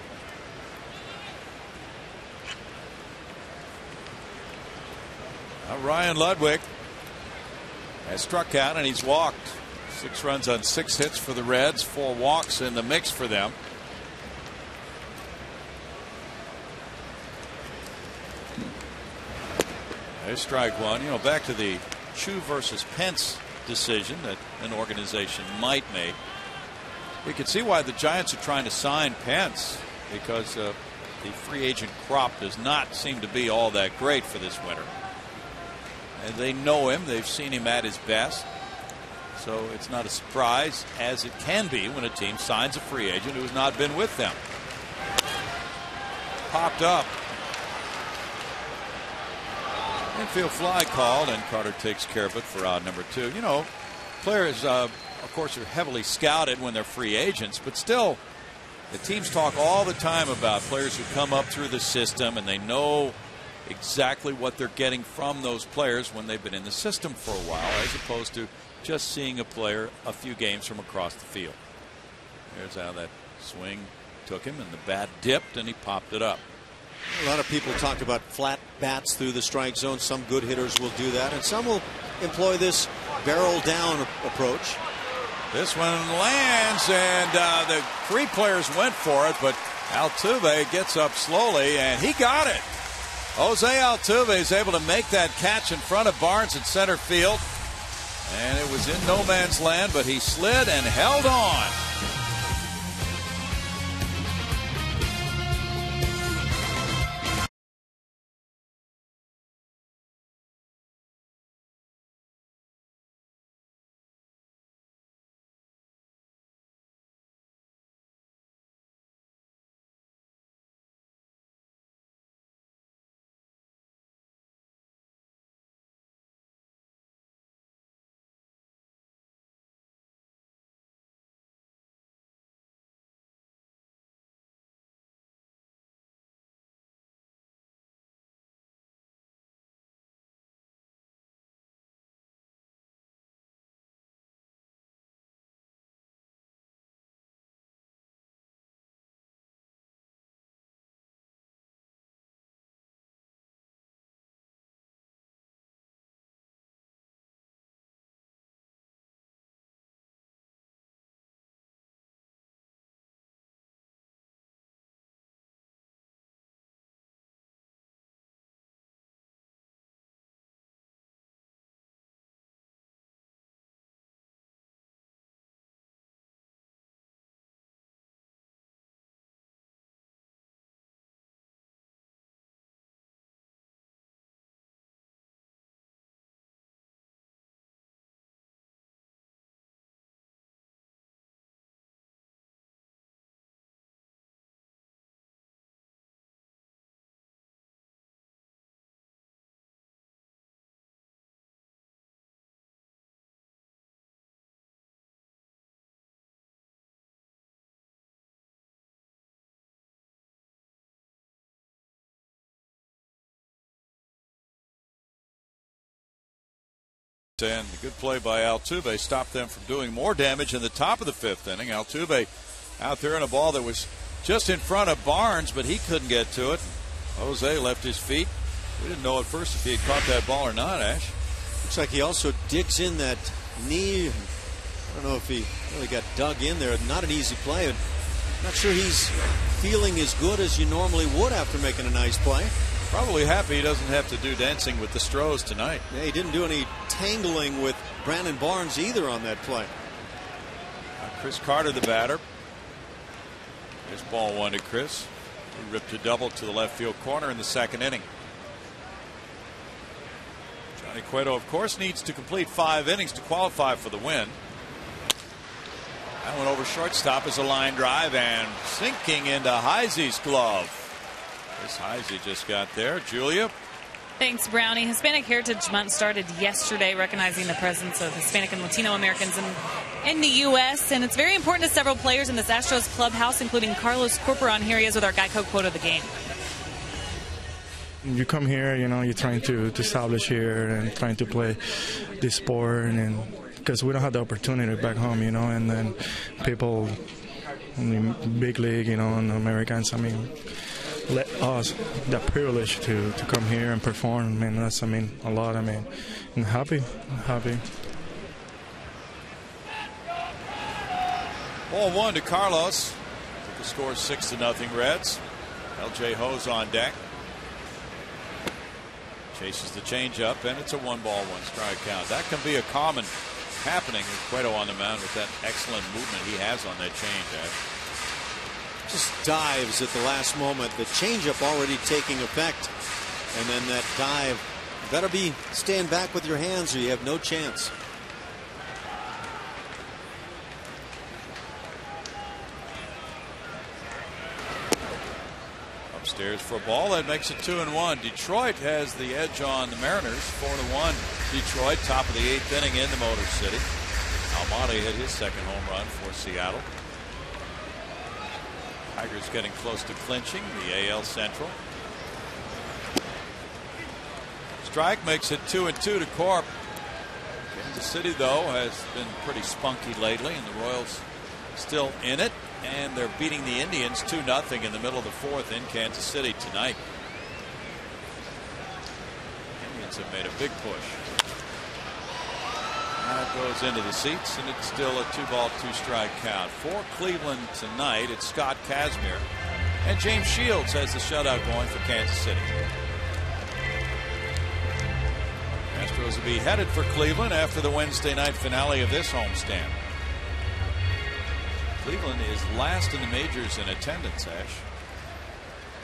Now Ryan Ludwig has struck out and he's walked. 6 runs on 6 hits for the Reds, 4 walks in the mix for them. There's strike 1. You know, back to the Chu versus Pence decision that an organization might make. We can see why the Giants are trying to sign Pence, because the free agent crop does not seem to be all that great for this winter. And they know him. They've seen him at his best. So it's not a surprise, as it can be when a team signs a free agent who has not been with them. Popped up. Infield fly called, and Carter takes care of it for out number 2. You know, players, of course, are heavily scouted when they're free agents, but still, the teams talk all the time about players who come up through the system, and they know exactly what they're getting from those players when they've been in the system for a while, as opposed to just seeing a player a few games from across the field. There's how that swing took him, and the bat dipped, and he popped it up. A lot of people talk about flat bats through the strike zone. Some good hitters will do that, and some will employ this barrel down approach. This one lands, and the 3 players went for it, but Altuve gets up slowly, and he got it. Jose Altuve is able to make that catch in front of Barnes at center field. And it was in no man's land, but he slid and held on. And a good play by Altuve stopped them from doing more damage in the top of the 5th inning. Altuve out there in a ball that was just in front of Barnes, but he couldn't get to it. Jose left his feet. We didn't know at first if he had caught that ball or not, Ash. Looks like he also digs in that knee. I don't know if he really got dug in there. Not an easy play. Not sure he's feeling as good as you normally would after making a nice play. Probably happy he doesn't have to do dancing with the Stros tonight. Yeah, he didn't do any tangling with Brandon Barnes either on that play. Chris Carter, the batter. There's ball 1 to Chris. He ripped a double to the left field corner in the 2nd inning. Johnny Cueto, of course, needs to complete 5 innings to qualify for the win. That went over shortstop as a line drive and sinking into Heisey's glove. This Heisey just got there. Julia. Thanks, Brownie. Hispanic Heritage Month started yesterday, recognizing the presence of Hispanic and Latino Americans in the U.S., and it's very important to several players in this Astros clubhouse, including Carlos Corporon. Here he is with our Geico quote of the game. You come here, you know, you're trying to establish here and trying to play this sport, and because we don't have the opportunity back home, you know, and then people in the big league, you know, and Americans, I mean, let us the privilege to come here and perform. I mean, that's, I mean, a lot. I mean, I'm happy. Ball 1 to Carlos. The score is 6-0 Reds. L.J. Ho's on deck. Chases the changeup, and it's a 1-ball-1-strike count. That can be a common happening with Cueto on the mound with that excellent movement he has on that change. Just dives at the last moment. The changeup already taking effect, and then that dive. You better be stand back with your hands, or you have no chance. Upstairs for a ball that makes it 2-1. Detroit has the edge on the Mariners. 4-1. Detroit, top of the 8th inning in the Motor City. Almonte hit his 2nd home run for Seattle. Tigers getting close to clinching the AL Central. Strike makes it 2-2 to Corp. Kansas City, though, has been pretty spunky lately, and the Royals still in it, and they're beating the Indians 2-0 in the middle of the 4th in Kansas City tonight. Indians have made a big push. That goes into the seats, and it's still a 2-ball, 2-strike count. For Cleveland tonight, it's Scott Kazmir. And James Shields has the shutout going for Kansas City. Astros will be headed for Cleveland after the Wednesday night finale of this homestand. Cleveland is last in the majors in attendance, Ash.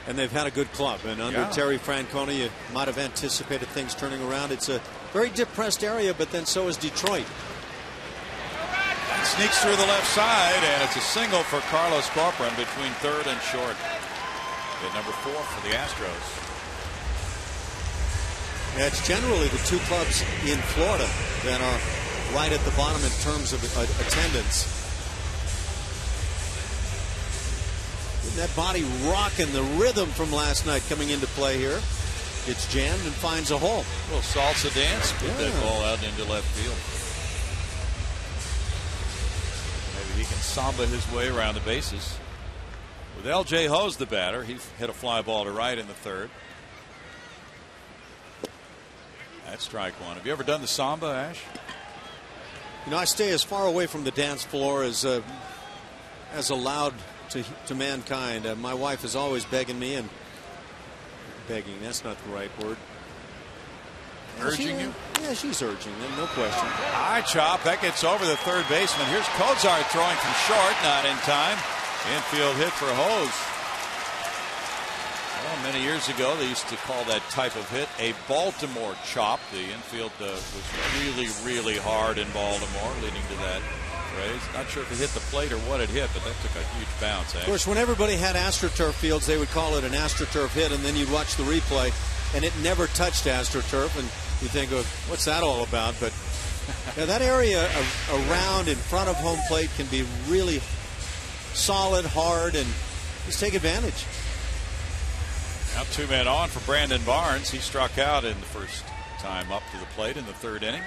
And they've had a good club. And under Terry Francona, you might have anticipated things turning around. It's a very depressed area, but then so is Detroit. That sneaks through the left side, and it's a single for Carlos Corporon between 3rd and short. At number 4 for the Astros. Yeah, it's generally the 2 clubs in Florida that are right at the bottom in terms of attendance. That body rocking the rhythm from last night coming into play here. It's jammed and finds a hole. A little salsa dance. Put that ball out into left field. Maybe he can samba his way around the bases. With L.J. Ho's the batter, he hit a fly ball to right in the 3rd. That's strike 1. Have you ever done the samba, Ash? You know, I stay as far away from the dance floor as allowed to mankind. My wife is always begging me, and begging, that's not the right word. Urging you? Yeah, she's urging them, no question. High chop, that gets over the 3rd baseman. Here's Kozar throwing from short, not in time. Infield hit for Hose. Well, many years ago, they used to call that type of hit a Baltimore chop. The infield was really, really hard in Baltimore, leading to that phrase. Not sure if it hit the plate or what it hit, but that took a huge bounce. Of course, when everybody had AstroTurf fields, they would call it an AstroTurf hit, and then you'd watch the replay, and it never touched AstroTurf, and you think, oh, what's that all about? But yeah, that area around in front of home plate can be really solid, hard, and just take advantage. Now 2 men on for Brandon Barnes. He struck out in the first time up to the plate in the 3rd inning.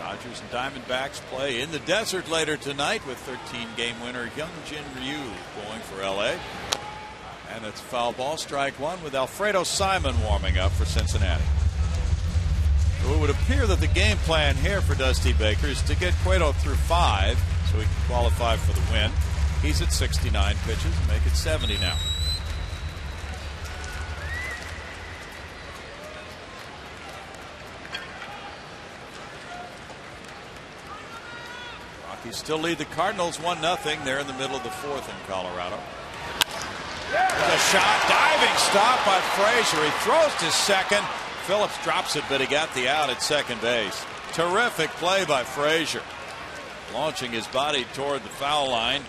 Dodgers and Diamondbacks play in the desert later tonight with 13-game winner Hyunjin Ryu going for LA. And it's foul ball, strike one, with Alfredo Simon warming up for Cincinnati. So it would appear that the game plan here for Dusty Baker is to get Cueto through 5 so he can qualify for the win. He's at 69 pitches and make it 70 now. Rockies still lead the Cardinals 1-0. They're in the middle of the 4th in Colorado. The shot, diving stop by Frazier. He throws to second. Phillips drops it, but he got the out at second base. Terrific play by Frazier, launching his body toward the foul line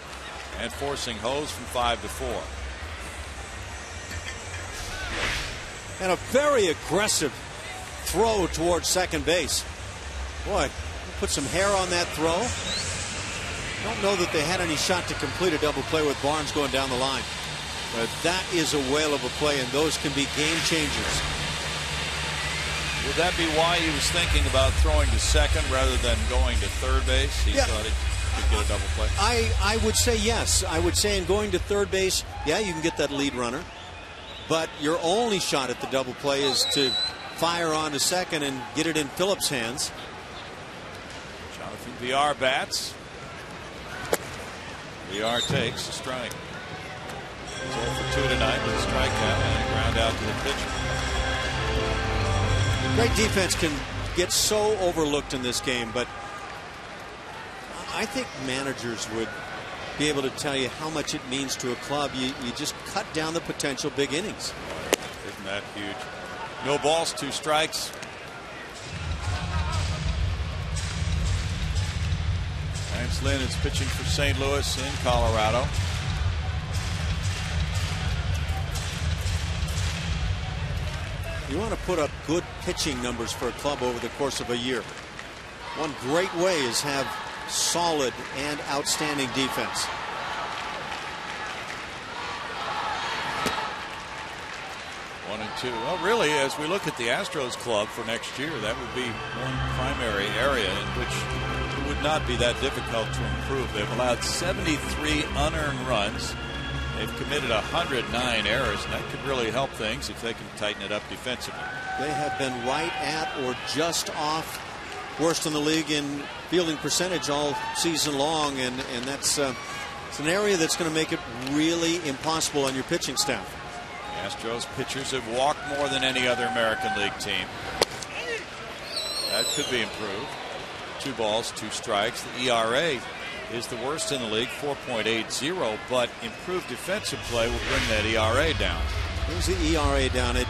and forcing Hose from 5 to 4. And a very aggressive throw towards second base. Boy, put some hair on that throw. Don't know that they had any shot to complete a double play with Barnes going down the line. But that is a whale of a play, and those can be game changers. Would that be why he was thinking about throwing to second rather than going to third base? He thought he could get a double play. I would say yes. I would say in going to third base, yeah, you can get that lead runner. But your only shot at the double play is to fire on to second and get it in Phillips' hands. Jonathan VR bats. VR takes a strike. He's 0 for 2 tonight with a strikeout and a ground out to the pitcher. Great defense can get so overlooked in this game, but I think managers would be able to tell you how much it means to a club. You just cut down the potential big innings. Isn't that huge? No balls, 2 strikes. Lance Lynn is pitching for St. Louis in Colorado. You want to put up good pitching numbers for a club over the course of a year. One great way is have solid and outstanding defense. One and two. Well, really, as we look at the Astros club for next year, that would be one primary area in which it would not be that difficult to improve. They've allowed 73 unearned runs. They've committed 109 errors, and that could really help things if they can tighten it up defensively. They have been right at or just off worst in the league in fielding percentage all season long, and that's it's an area that's going to make it really impossible on your pitching staff. The Astros pitchers have walked more than any other American League team. That could be improved. 2 balls, 2 strikes. The ERA is the worst in the league, 4.80, but improved defensive play will bring that ERA down. Brings the ERA down. It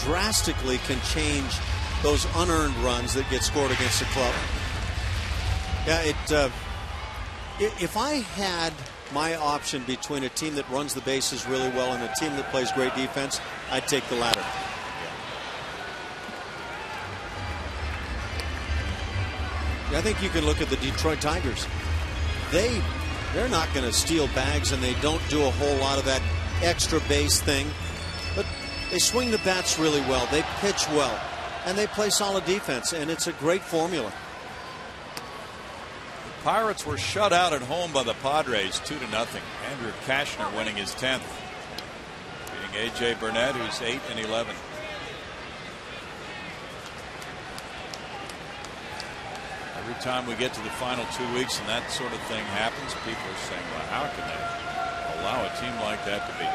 drastically can change those unearned runs that get scored against the club. Yeah, if I had my option between a team that runs the bases really well and a team that plays great defense, I'd take the latter. I think you can look at the Detroit Tigers. They're not going to steal bags, and they don't do a whole lot of that extra base thing, but they swing the bats really well, they pitch well, and they play solid defense, and it's a great formula. The Pirates were shut out at home by the Padres 2-0. Andrew Kashner winning his 10th, beating A.J. Burnett, who's 8 and 11. Every time we get to the final 2 weeks and that sort of thing happens, people are saying, well, how can they allow a team like that to be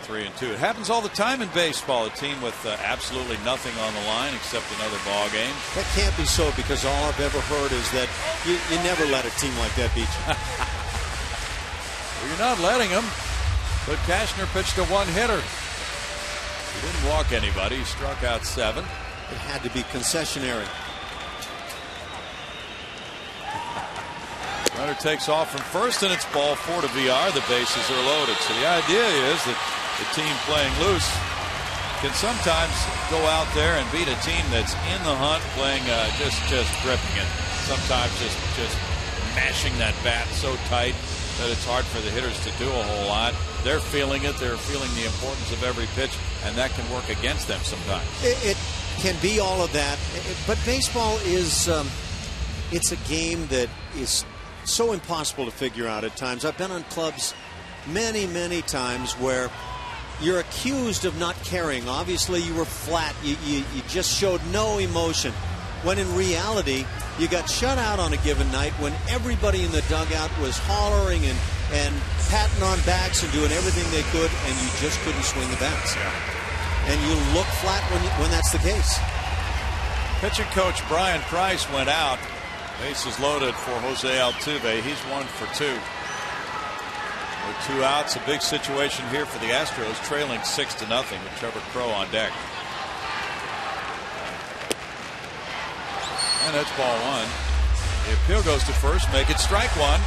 3-2? It happens all the time in baseball. A team with absolutely nothing on the line except another ball game. That can't be so, because all I've ever heard is that you never let a team like that beat you. Well, you're not letting them. But Kashner pitched a 1-hitter. He didn't walk anybody. He struck out 7. It had to be concessionary. Runner takes off from first, and it's ball 4 to VR. The bases are loaded. So the idea is that the team playing loose can sometimes go out there and beat a team that's in the hunt, playing just gripping it. Sometimes just mashing that bat so tight that it's hard for the hitters to do a whole lot. They're feeling it. They're feeling the importance of every pitch, and that can work against them sometimes. can be all of that. But baseball is, it's a game that is so impossible to figure out at times. I've been on clubs many, many times where you're accused of not caring. Obviously, you were flat. You just showed no emotion. When in reality, you got shut out on a given night when everybody in the dugout was hollering and patting on backs and doing everything they could, and you just couldn't swing the bats. Yeah. And you look flat when that's the case. Pitching coach Brian Price went out. Bases loaded for Jose Altuve. He's 1 for 2. With 2 outs, a big situation here for the Astros, trailing 6-0 with Trevor Crowe on deck. And that's ball 1. The appeal goes to first, make it strike 1.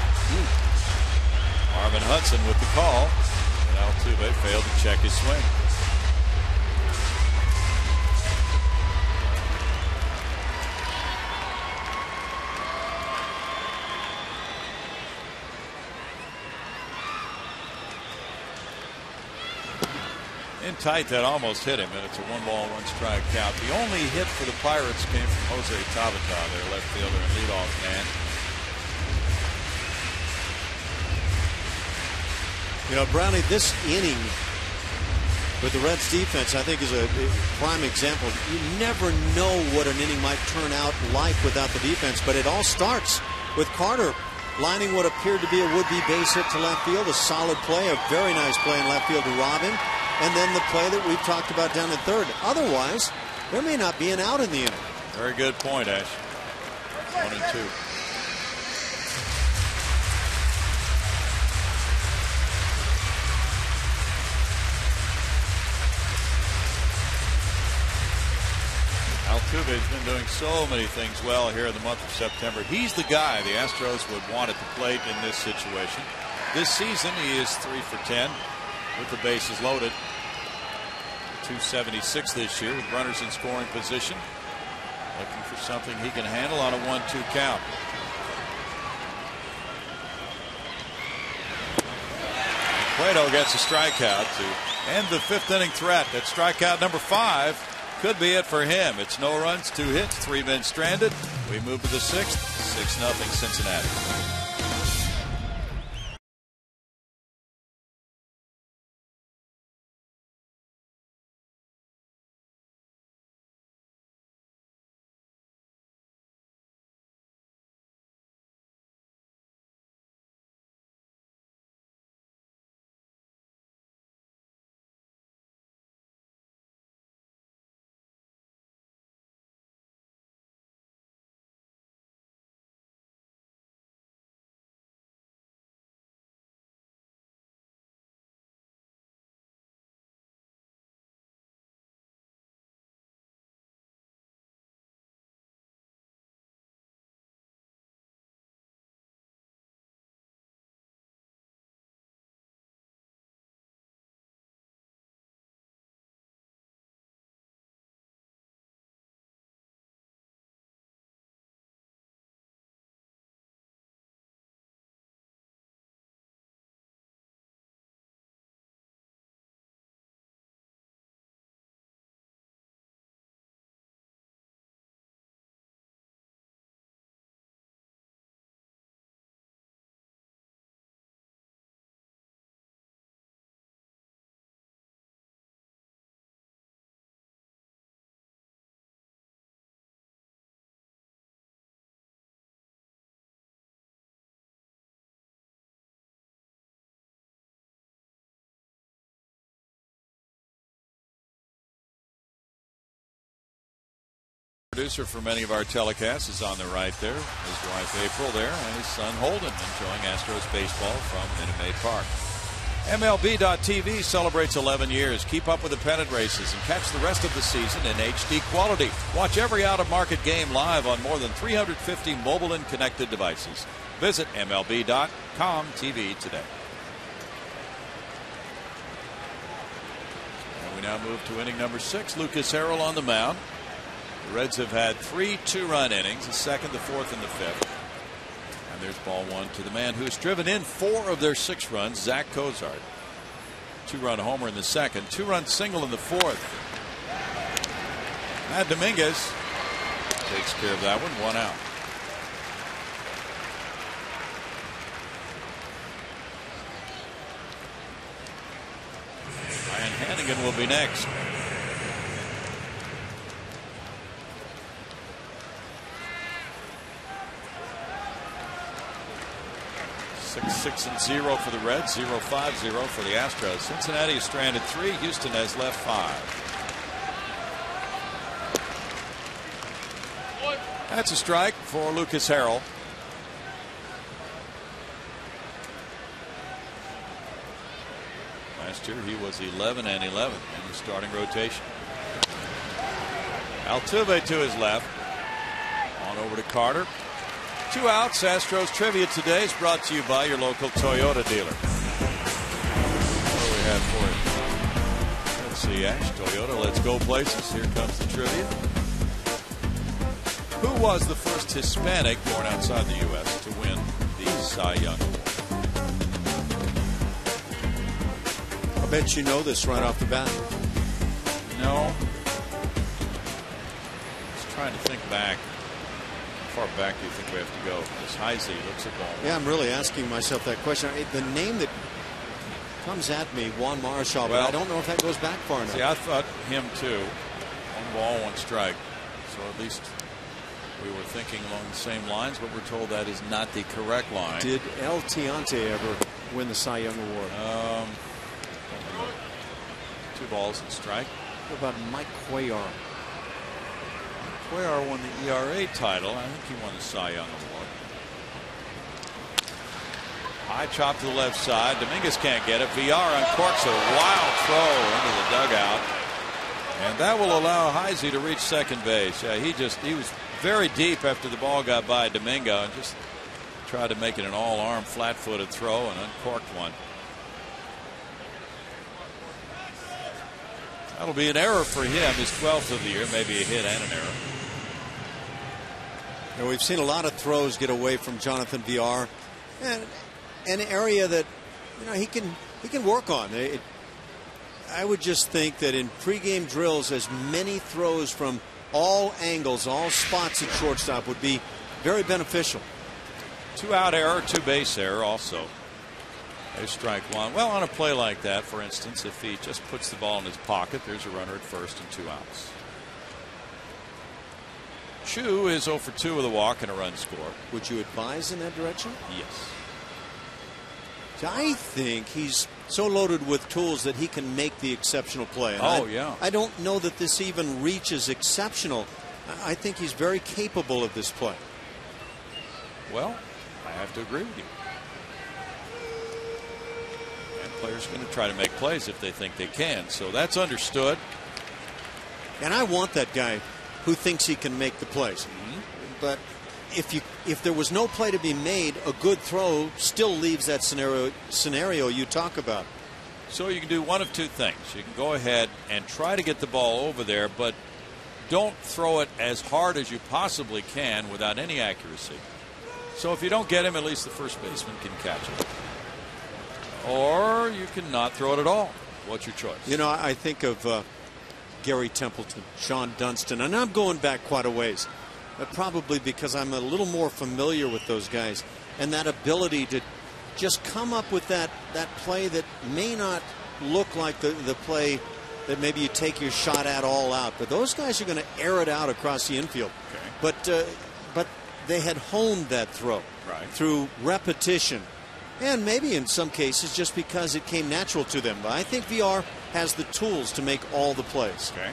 Marvin Hudson with the call. And Altuve failed to check his swing. In tight, that almost hit him, and it's a 1-ball, 1-strike count. The only hit for the Pirates came from Jose Tabata, their left fielder and leadoff man. You know, Brownie, this inning with the Reds defense, I think, is a prime example. You never know what an inning might turn out like without the defense, but it all starts with Carter lining what appeared to be a would-be base hit to left field. A solid play, a very nice play in left field to rob him. And then the play that we've talked about down in third. Otherwise, there may not be an out in the inning. Very good point, Ash. 1 and 2. Altuve's been doing so many things well here in the month of September. He's the guy the Astros would want at the plate in this situation. This season, he is 3 for 10. With the bases loaded. 276 this year with runners in scoring position. Looking for something he can handle on a 1-2 count. Cueto gets a strikeout to end the 5th inning threat. That strikeout number 5 could be it for him. It's no runs, 2 hits, 3 men stranded. We move to the 6th. 6-0 Cincinnati. Producer for many of our telecasts is on the right there. His wife April there, and his son Holden enjoying Astros baseball from Minute Maid Park. MLB.TV celebrates 11 years. Keep up with the pennant races and catch the rest of the season in HD quality. Watch every out-of-market game live on more than 350 mobile and connected devices. Visit MLB.com TV today. And we now move to inning number 6. Lucas Harrell on the mound. The Reds have had 3 two-run innings, the 2nd, the 4th, and the 5th. And there's ball 1 to the man who's driven in 4 of their 6 runs, Zach Cozart. 2-run homer in the 2nd, 2-run single in the 4th. And Dominguez takes care of that one. 1 out. Ryan Hannigan will be next. 6-0 for the Reds, 0-5-0 for the Astros. Cincinnati is stranded 3. Houston has left 5. That's a strike for Lucas Harrell. Last year he was 11-11 in the starting rotation. Altuve to his left. On over to Carter. 2 outs. Astros trivia today is brought to you by your local Toyota dealer. What do we have for you? Let's see, Ash. Toyota, let's go places. Here comes the trivia. Who was the first Hispanic born outside the U.S. to win the Cy Young Award? I bet you know this right off the bat. No. Just trying to think back. How far back do you think we have to go? As Heisey looks at ball. Yeah, I'm really asking myself that question. The name that comes at me, Juan Marichal, but I don't know if that goes back far enough. See, I thought him too. 1 ball, 1 strike. So at least we were thinking along the same lines, but we're told that is not the correct line. Did El Tiante ever win the Cy Young Award? 2 balls and strike. What about Mike Cuellar? Cuellar won the ERA title. I think he won the Cy Young Award. High chop to the left side. Dominguez can't get it. Villar uncorks a wild throw into the dugout. And that will allow Heisey to reach second base. Yeah, he was very deep after the ball got by Domingo and just tried to make it an all-arm, flat-footed throw and uncorked one. That'll be an error for him, his 12th of the year, maybe a hit and an error. And we've seen a lot of throws get away from Jonathan Villar, and an area that he can work on. I would just think that in pregame drills, as many throws from all angles, all spots at shortstop would be very beneficial. 2 out error, 2 base error also. There's strike 1. Well, on a play like that, for instance, if he just puts the ball in his pocket, there's a runner at first and 2 outs. Chu is 0 for 2 with a walk and a run score. Would you advise in that direction? Yes. I think he's so loaded with tools that he can make the exceptional play. And yeah. I don't know that this even reaches exceptional. I think he's very capable of this play. Well, I have to agree with you. And players are going to try to make plays if they think they can. So that's understood. And I want that guy who thinks he can make the plays. But if there was no play to be made, a good throw still leaves that scenario you talk about. So you can do one of 2 things. You can go ahead and try to get the ball over there, but don't throw it as hard as you possibly can without any accuracy. So if you don't get him, at least the first baseman can catch it. Or you can not throw it at all. What's your choice? I think of Gary Templeton, Sean Dunston, and I'm going back quite a ways. Probably because I'm a little more familiar with those guys, and that ability to just come up with that play that may not look like the play that maybe you take your shot at all out, but those guys are going to air it out across the infield. Okay. But they had honed that throw through repetition, and maybe in some cases just because it came natural to them. But I think Villar has the tools to make all the plays. Okay.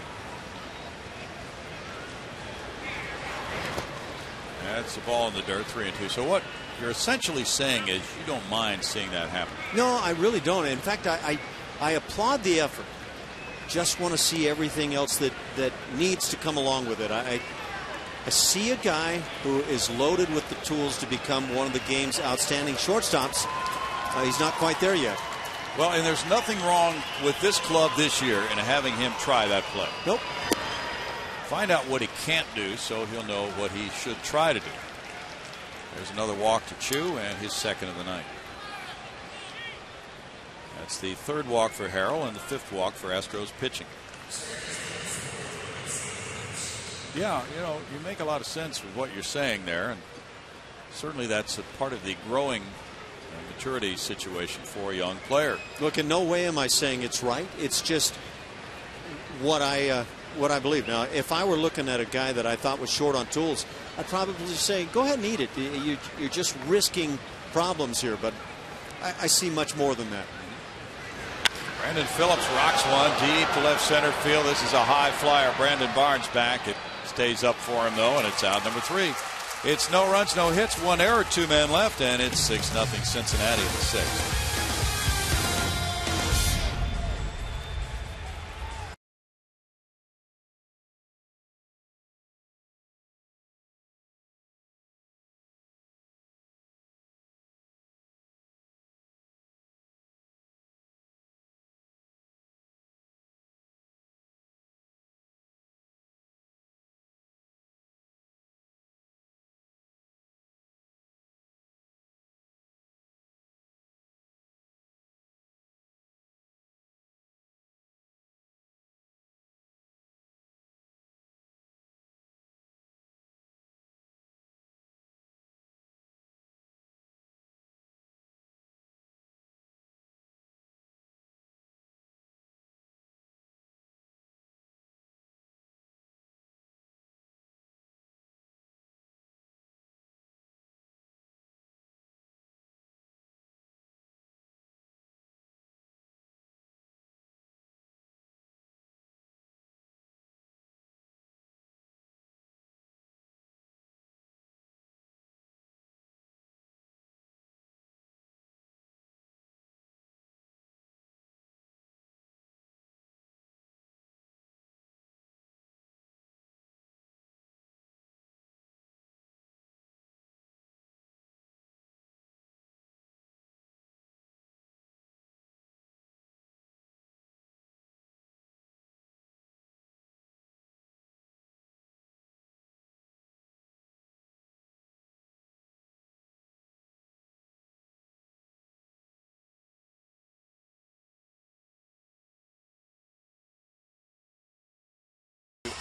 That's the ball in the dirt, 3-2. So what you're essentially saying is you don't mind seeing that happen. No, I really don't. In fact, I applaud the effort. Just want to see everything else that needs to come along with it. I see a guy who is loaded with the tools to become one of the game's outstanding shortstops. He's not quite there yet. Well, and there's nothing wrong with this club this year in having him try that play. Nope. Find out what he can't do so he'll know what he should try to do. There's another walk to Chu and his 2nd of the night. That's the 3rd walk for Harrell and the 5th walk for Astros pitching. Yeah, you know, you make a lot of sense with what you're saying there, and certainly that's a part of the growing maturity situation for a young player. Look, in no way am I saying it's right. It's just what I believe. Now, if I were looking at a guy that I thought was short on tools, I'd probably say, go ahead and eat it. You're just risking problems here, but I see much more than that. Brandon Phillips rocks one deep to left center field. This is a high flyer. Brandon Barnes back. It stays up for him, though, and it's out number 3. It's no runs, no hits, 1 error, 2 men left, and it's 6-0 Cincinnati in the 6th.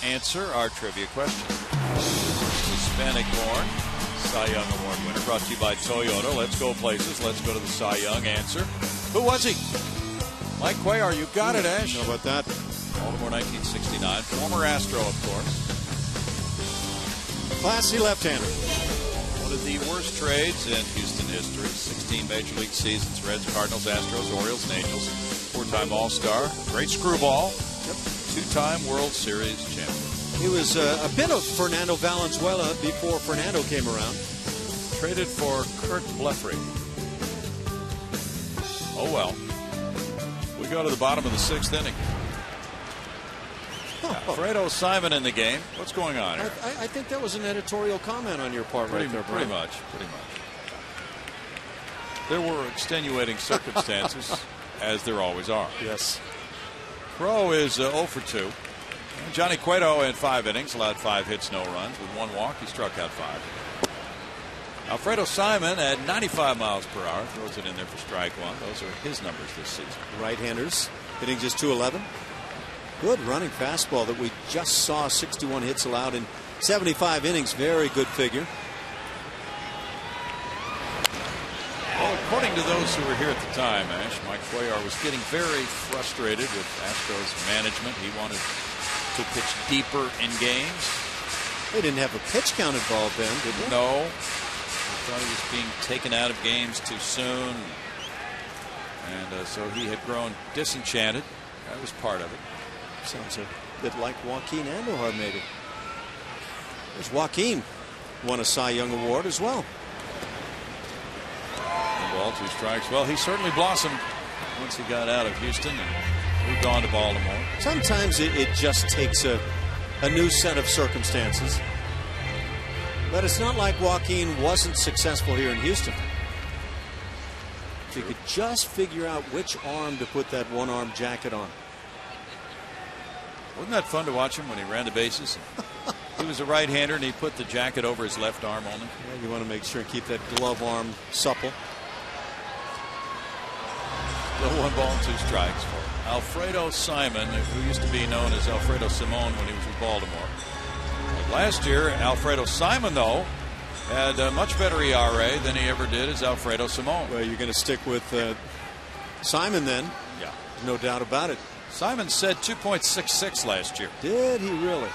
Answer our trivia question. Hispanic-born Cy Young Award winner, brought to you by Toyota. Let's go places. Let's go to the Cy Young answer. Who was he? Mike Cuellar. You got it, Ash. How about that? Baltimore 1969. Former Astro, of course. Classy left-hander. One of the worst trades in Houston history. 16 Major League seasons. Reds, Cardinals, Astros, Orioles, and Angels. 4-time All-Star. Great screwball. Yep. 2-time World Series champion. He was a bit of Fernando Valenzuela before Fernando came around. Traded for Kurt Blefary. Oh well. We go to the bottom of the 6th inning. Alfredo Simon in the game. What's going on here? I think that was an editorial comment on your part right there, Brian. Pretty much. There were extenuating circumstances, as there always are. Yes. Crow is 0 for 2. Johnny Cueto in 5 innings allowed 5 hits, no runs. With 1 walk, he struck out 5. Alfredo Simon at 95 miles per hour throws it in there for strike 1. Those are his numbers this season. Right-handers hitting just .211. Good running fastball that we just saw. 61 hits allowed in 75 innings. Very good figure. Well, according to those who were here at the time, Ash, Mike Cuellar was getting very frustrated with Astros management. He wanted to pitch deeper in games. They didn't have a pitch count involved then, did they? No. He thought he was being taken out of games too soon. And so he had grown disenchanted. That was part of it. Sounds a bit like Joaquin Andujar, maybe. There's Joaquin. Won a Cy Young Award as well. 1 ball, 2 strikes. Well, he certainly blossomed once he got out of Houston and moved on to Baltimore. Sometimes it just takes a new set of circumstances. But it's not like Joaquin wasn't successful here in Houston. If you could just figure out which arm to put that one-arm jacket on. Wasn't that fun to watch him when he ran the bases? He was a right-hander and he put the jacket over his left arm only. Yeah, you want to make sure and keep that glove arm supple. Still 1 ball, 2 strikes for Alfredo Simon, who used to be known as Alfredo Simon when he was with Baltimore. Last year, Alfredo Simon, though, had a much better ERA than he ever did as Alfredo Simon. Well, you're going to stick with Simon then. Yeah. No doubt about it. Simon said 2.66 last year. Did he really?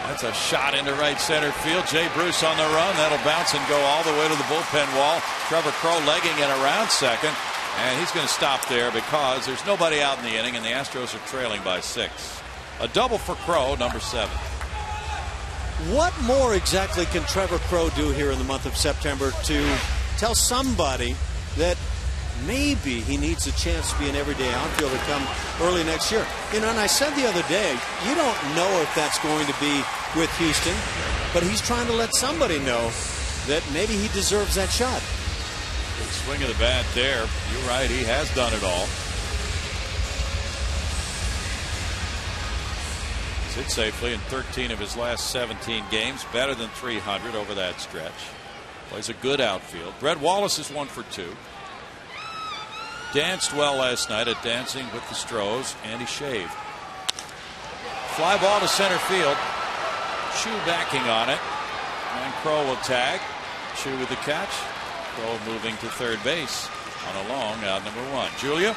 That's a shot into right center field. Jay Bruce on the run. That'll bounce and go all the way to the bullpen wall. Trevor Crowe legging it around second. And he's going to stop there because there's nobody out in the inning, and the Astros are trailing by 6. A double for Crowe, number 7. What more exactly can Trevor Crowe do here in the month of September to tell somebody that maybe he needs a chance to be an everyday outfielder come early next year? You know, and I said the other day, you don't know if that's going to be with Houston, but he's trying to let somebody know that maybe he deserves that shot. Big swing of the bat there. You're right, he has done it all. He's hit safely in 13 of his last 17 games, better than 300 over that stretch. Plays a good outfield. Brett Wallace is 1 for 2. Danced well last night at Dancing with the Stros, and he shaved. Fly ball to center field. Chu backing on it, and Crowe will tag. Chu with the catch. Crowe moving to third base on a long out number 1. Julia.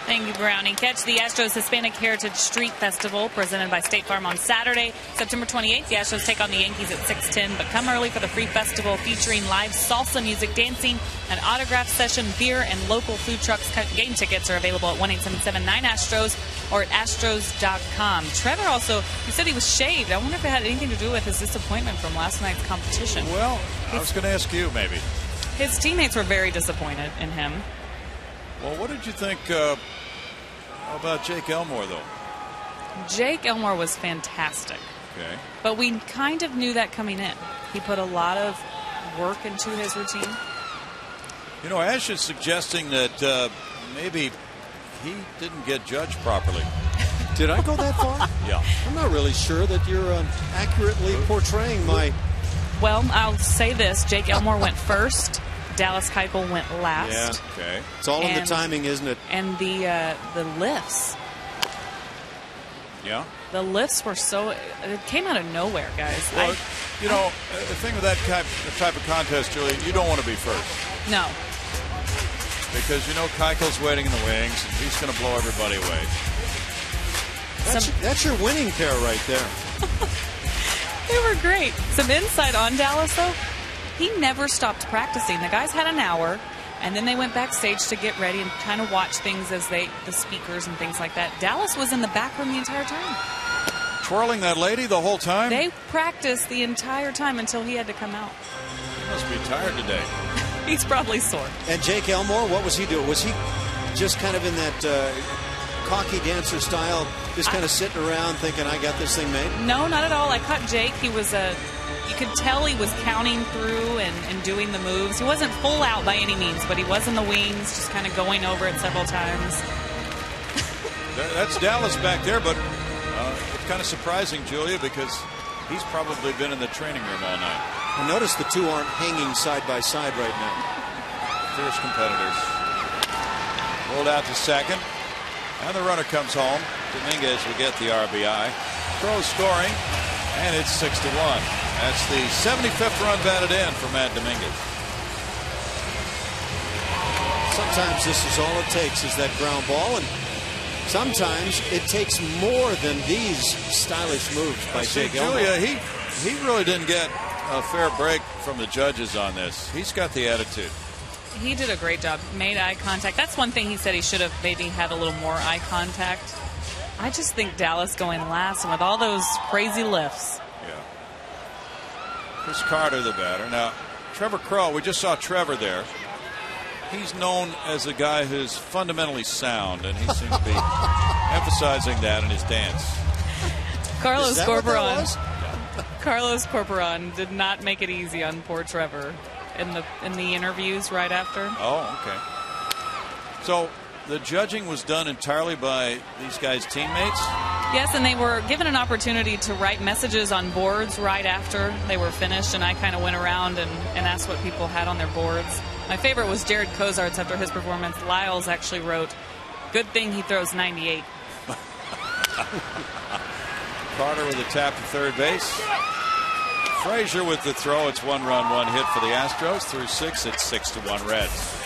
Thank you, Brownie. Catch the Astros Hispanic Heritage Street Festival presented by State Farm on Saturday, September 28th. The Astros take on the Yankees at 6:10, but come early for the free festival featuring live salsa music, dancing, an autograph session, beer, and local food trucks. Game tickets are available at 1-877-9-ASTROS or at astros.com. Trevor also, he said he was shaved. I wonder if it had anything to do with his disappointment from last night's competition. Well, I was going to ask you maybe. His teammates were very disappointed in him. Well, what did you think about Jake Elmore, though? Jake Elmore was fantastic. Okay. But we kind of knew that coming in. He put a lot of work into his routine. You know, Ash is suggesting that maybe he didn't get judged properly. Did I go that far? Yeah. I'm not really sure that you're accurately portraying my... Well, I'll say this. Jake Elmore went first. Dallas Keuchel went last. Yeah. Okay. It's all in the timing, isn't it? And the lifts. Yeah. The lifts were so... It came out of nowhere, guys. Well, you know, the thing with that type of contest, Julia, you don't want to be first. No. Because, you know, Keuchel's waiting in the wings, and he's going to blow everybody away. That's your winning pair right there. They were great. Some insight on Dallas, though. He never stopped practicing. The guys had an hour, and then they went backstage to get ready and kind of watch things as the speakers and things like that. Dallas was in the back room the entire time. Twirling that lady the whole time? They practiced the entire time until he had to come out. He must be tired today. He's probably sore. And Jake Elmore, what was he doing? Was he just kind of in that cocky dancer style, just kind of sitting around thinking, I got this thing made? No, not at all. I caught Jake. He was you could tell he was counting through and doing the moves. He wasn't full out by any means, but he was in the wings, just kind of going over it several times. That's Dallas back there, but it's kind of surprising, Julia, because he's probably been in the training room all night. I notice the two aren't hanging side by side right now. Fierce competitors. Rolled out to second, and the runner comes home. Dominguez will get the RBI. Crowe scoring, and it's 6-1. That's the 75th run batted in for Matt Dominguez. Sometimes this is all it takes is that ground ball, and sometimes it takes more than these stylish moves by Jake Elmore. Julia, he really didn't get a fair break from the judges on this. He's got the attitude. He did a great job. Made eye contact. That's one thing he said he should have maybe had a little more eye contact. I just think Dallas going last and with all those crazy lifts. Yeah. Chris Carter, the batter. Now, Trevor Crowe, we just saw Trevor there. He's known as a guy who's fundamentally sound, and he seems to be emphasizing that in his dance. Carlos Corporon did not make it easy on poor Trevor in the interviews right after. Oh, okay. So the judging was done entirely by these guys' teammates? Yes, and they were given an opportunity to write messages on boards right after they were finished, and I kind of went around and asked what people had on their boards. My favorite was Jared Cozart's after his performance. Lyles actually wrote, "Good thing he throws 98." Carter with a tap to third base. Frazier with the throw. It's 1 run, 1 hit for the Astros. Through 6, it's 6-1 Reds.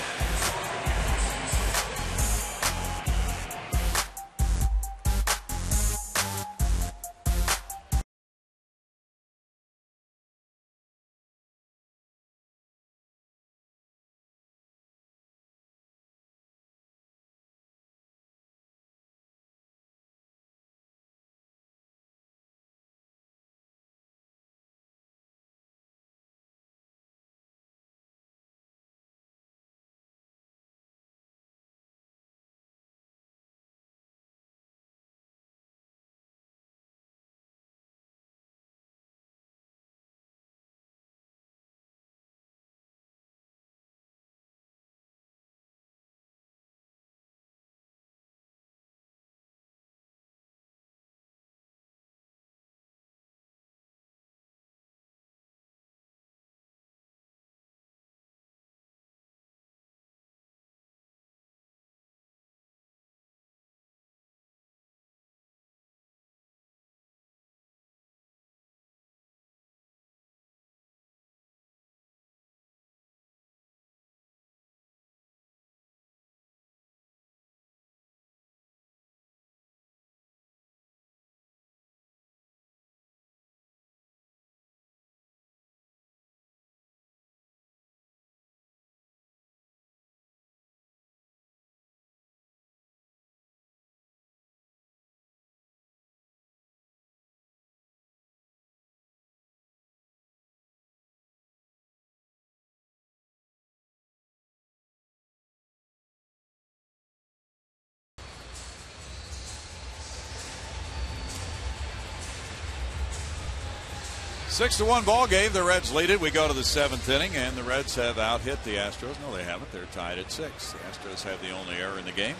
Six-1 ball game. The Reds lead it. We go to the 7th inning, and the Reds have out-hit the Astros. No, they haven't. They're tied at 6. The Astros have the only error in the game.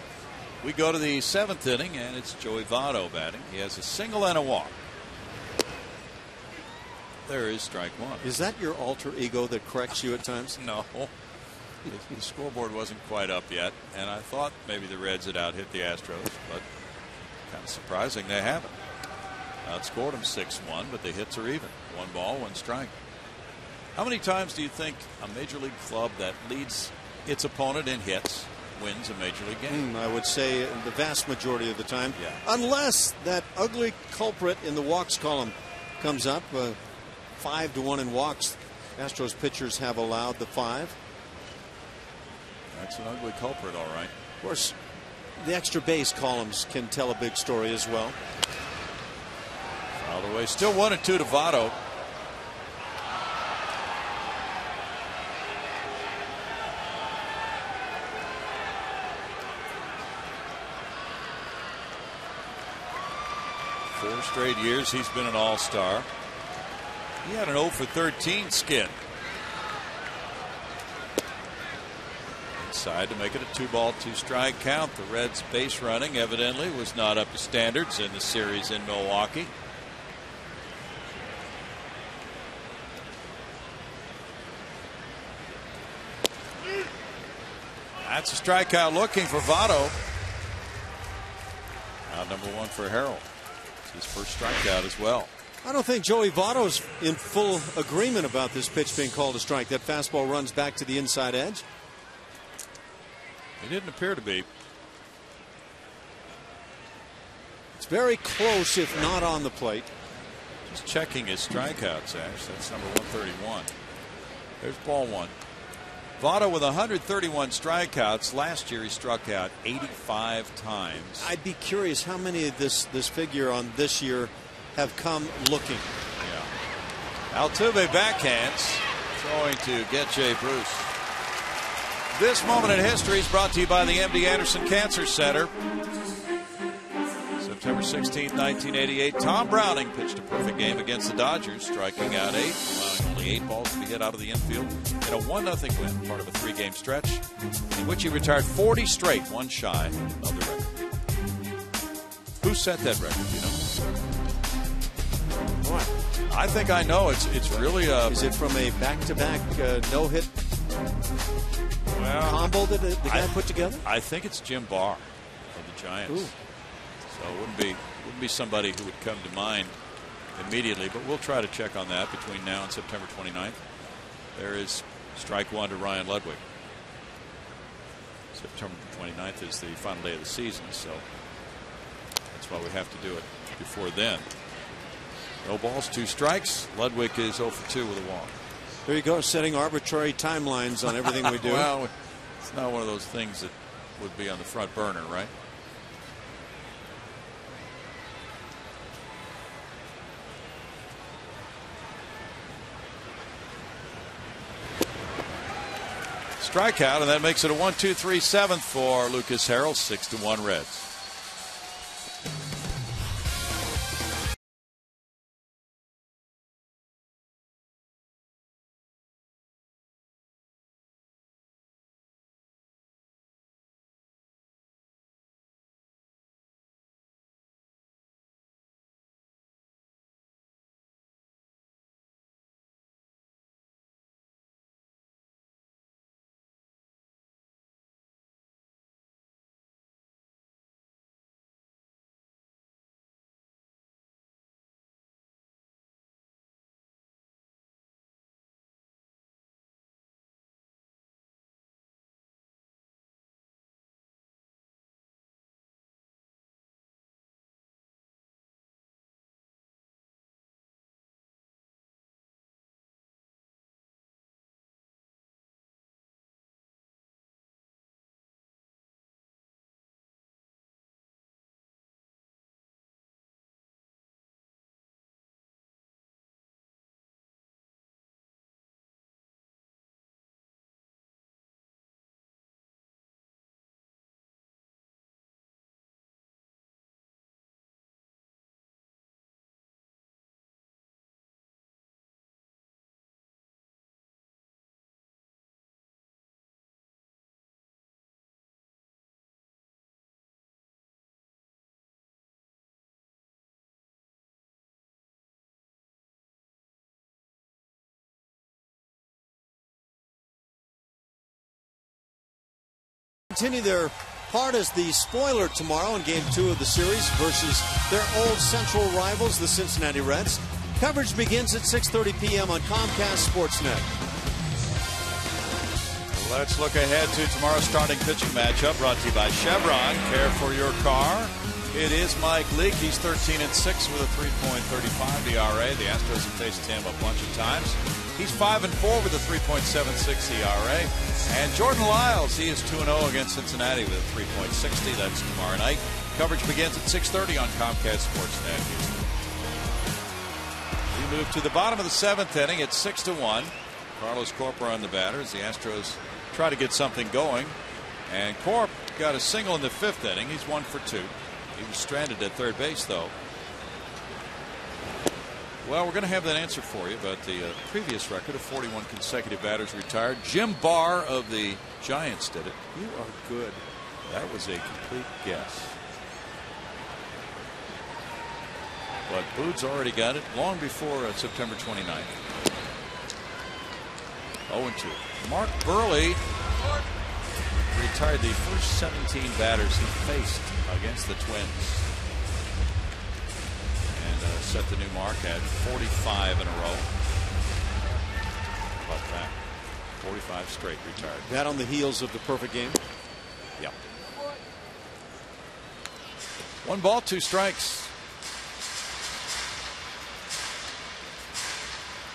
We go to the 7th inning, and it's Joey Votto batting. He has a single and a walk. There is strike 1. Is that your alter ego that corrects you at times? No. The scoreboard wasn't quite up yet, and I thought maybe the Reds had out-hit the Astros, but kind of surprising they haven't. Outscored them 6-1, but the hits are even. 1 ball, 1 strike. How many times do you think a major league club that leads its opponent in hits wins a major league game? I would say the vast majority of the time. Yeah. Unless that ugly culprit in the walks column comes up. 5-1 in walks. Astros pitchers have allowed the 5. That's an ugly culprit, all right. Of course, the extra base columns can tell a big story as well. All the way. Still 1-2 to Votto. Four straight years he's been an all-star. He had an 0 for 13 skid. Inside to make it a 2-ball, 2-strike count. The Reds' base running evidently was not up to standards in the series in Milwaukee. That's a strikeout looking for Votto. Out number 1 for Harrell. It's his first strikeout as well. I don't think Joey Votto's in full agreement about this pitch being called a strike. That fastball runs back to the inside edge. It didn't appear to be. It's very close, if not on the plate. Just checking his strikeouts, Ash. That's number 131. There's ball 1. Votto with 131 strikeouts. Last year he struck out 85 times. I'd be curious how many of this figure on this year have come looking. Yeah. Altuve backhands. Throwing to get Jay Bruce. This moment in history is brought to you by the MD Anderson Cancer Center. September 16, 1988, Tom Browning pitched a perfect game against the Dodgers, striking out 8, allowing only 8 balls to be hit out of the infield in a 1-0 win, part of a 3-game stretch, in which he retired 40 straight, 1 shy of the record. Who set that record, you know? What? I think I know. It's really a... Is it from a back-to-back no-hit combo that the guy put together? I think it's Jim Barr of the Giants. Ooh. So it wouldn't be Wouldn't be somebody who would come to mind immediately, but we'll try to check on that between now and September 29th. There is strike one to Ryan Ludwig. September 29th is the final day of the season, so that's why we have to do it before then. No balls, 2 strikes. Ludwig is 0 for 2 with a walk. There you go, setting arbitrary timelines on everything we do. Well, it's not one of those things that would be on the front burner, right? Strikeout, and that makes it a 1-2-3 7th for Lucas Harrell. 6-1 Reds. Continue their part as the spoiler tomorrow in Game 2 of the series versus their old Central rivals, the Cincinnati Reds. Coverage begins at 6:30 p.m. on Comcast Sportsnet. Let's look ahead to tomorrow's starting pitching matchup, brought to you by Chevron. Care for your car. It is Mike Leake. He's 13-6 with a 3.35 ERA. The Astros have faced him a bunch of times. He's 5-4 with a 3.76 ERA. And Jordan Lyles, he is 2-0 against Cincinnati with a 3.60. That's tomorrow night. Coverage begins at 6:30 on Comcast Sportsnet. We move to the bottom of the 7th inning. It's 6-1. Carlos Corpora on the batter as the Astros try to get something going. And Corp got a single in the 5th inning. He's 1 for 2. He was stranded at third base, though. Well, we're going to have that answer for you about the previous record of 41 consecutive batters retired. Jim Barr of the Giants did it. You are good. That was a complete guess. But Bood's already got it long before September 29th. 0-2. Mark Burley retired the first 17 batters he faced against the Twins. And set the new mark at 45 in a row. How about that? 45 straight retired. That on the heels of the perfect game? Yep. 1 ball, 2 strikes.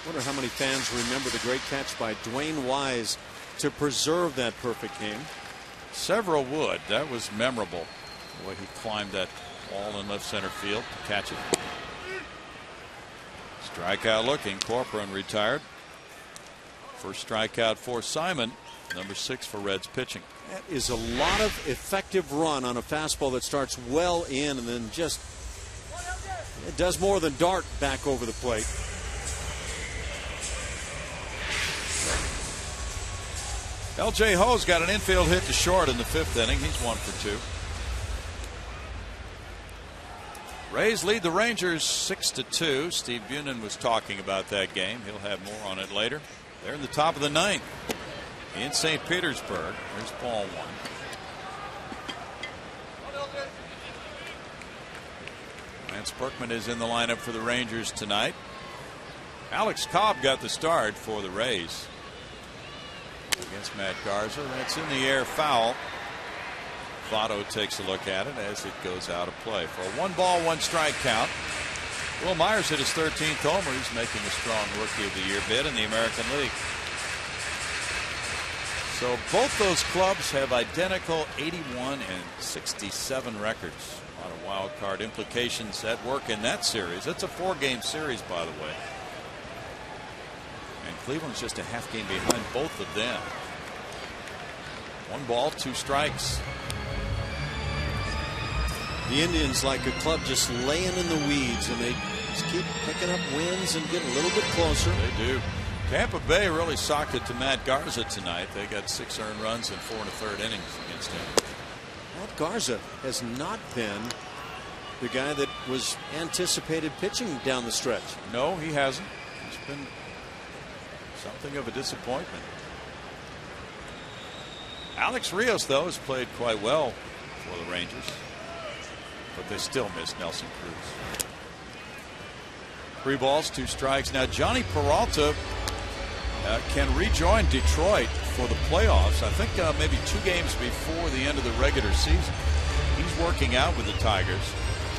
Wonder how many fans remember the great catch by Dwayne Wise to preserve that perfect game. Several would. That was memorable. The way he climbed that wall in left center field to catch it. Strikeout looking. Corcoran retired. First strikeout for Simon. Number 6 for Reds pitching. That is a lot of effective run on a fastball that starts well in and then just it does more than dart back over the plate. L.J. Ho's got an infield hit to short in the 5th inning. He's 1 for 2. Rays lead the Rangers 6-2. Steve Bunin was talking about that game. He'll have more on it later. They're in the top of the 9th in St. Petersburg. There's ball 1. Lance Berkman is in the lineup for the Rangers tonight. Alex Cobb got the start for the Rays against Matt Garza. That's in the air, foul. Votto takes a look at it as it goes out of play for a 1-ball, 1-strike count. Will Myers hit his 13th homer. He's making a strong Rookie of the Year bid in the American League. So both those clubs have identical 81 and 67 records. A lot of wild card implications at work in that series. It's a 4-game series, by the way. And Cleveland's just a half game behind both of them. 1 ball, 2 strikes. The Indians, like a club, just laying in the weeds, and they just keep picking up wins and get a little bit closer. They do. Tampa Bay really socked it to Matt Garza tonight. They got 6 earned runs in 4 1/3 innings against him. Matt Garza has not been the guy that was anticipated pitching down the stretch. No, he hasn't. He's been something of a disappointment. Alex Rios, though, has played quite well for the Rangers, but they still miss Nelson Cruz. 3 balls, 2 strikes. Now Johnny Peralta can rejoin Detroit for the playoffs. I think maybe 2 games before the end of the regular season. He's working out with the Tigers,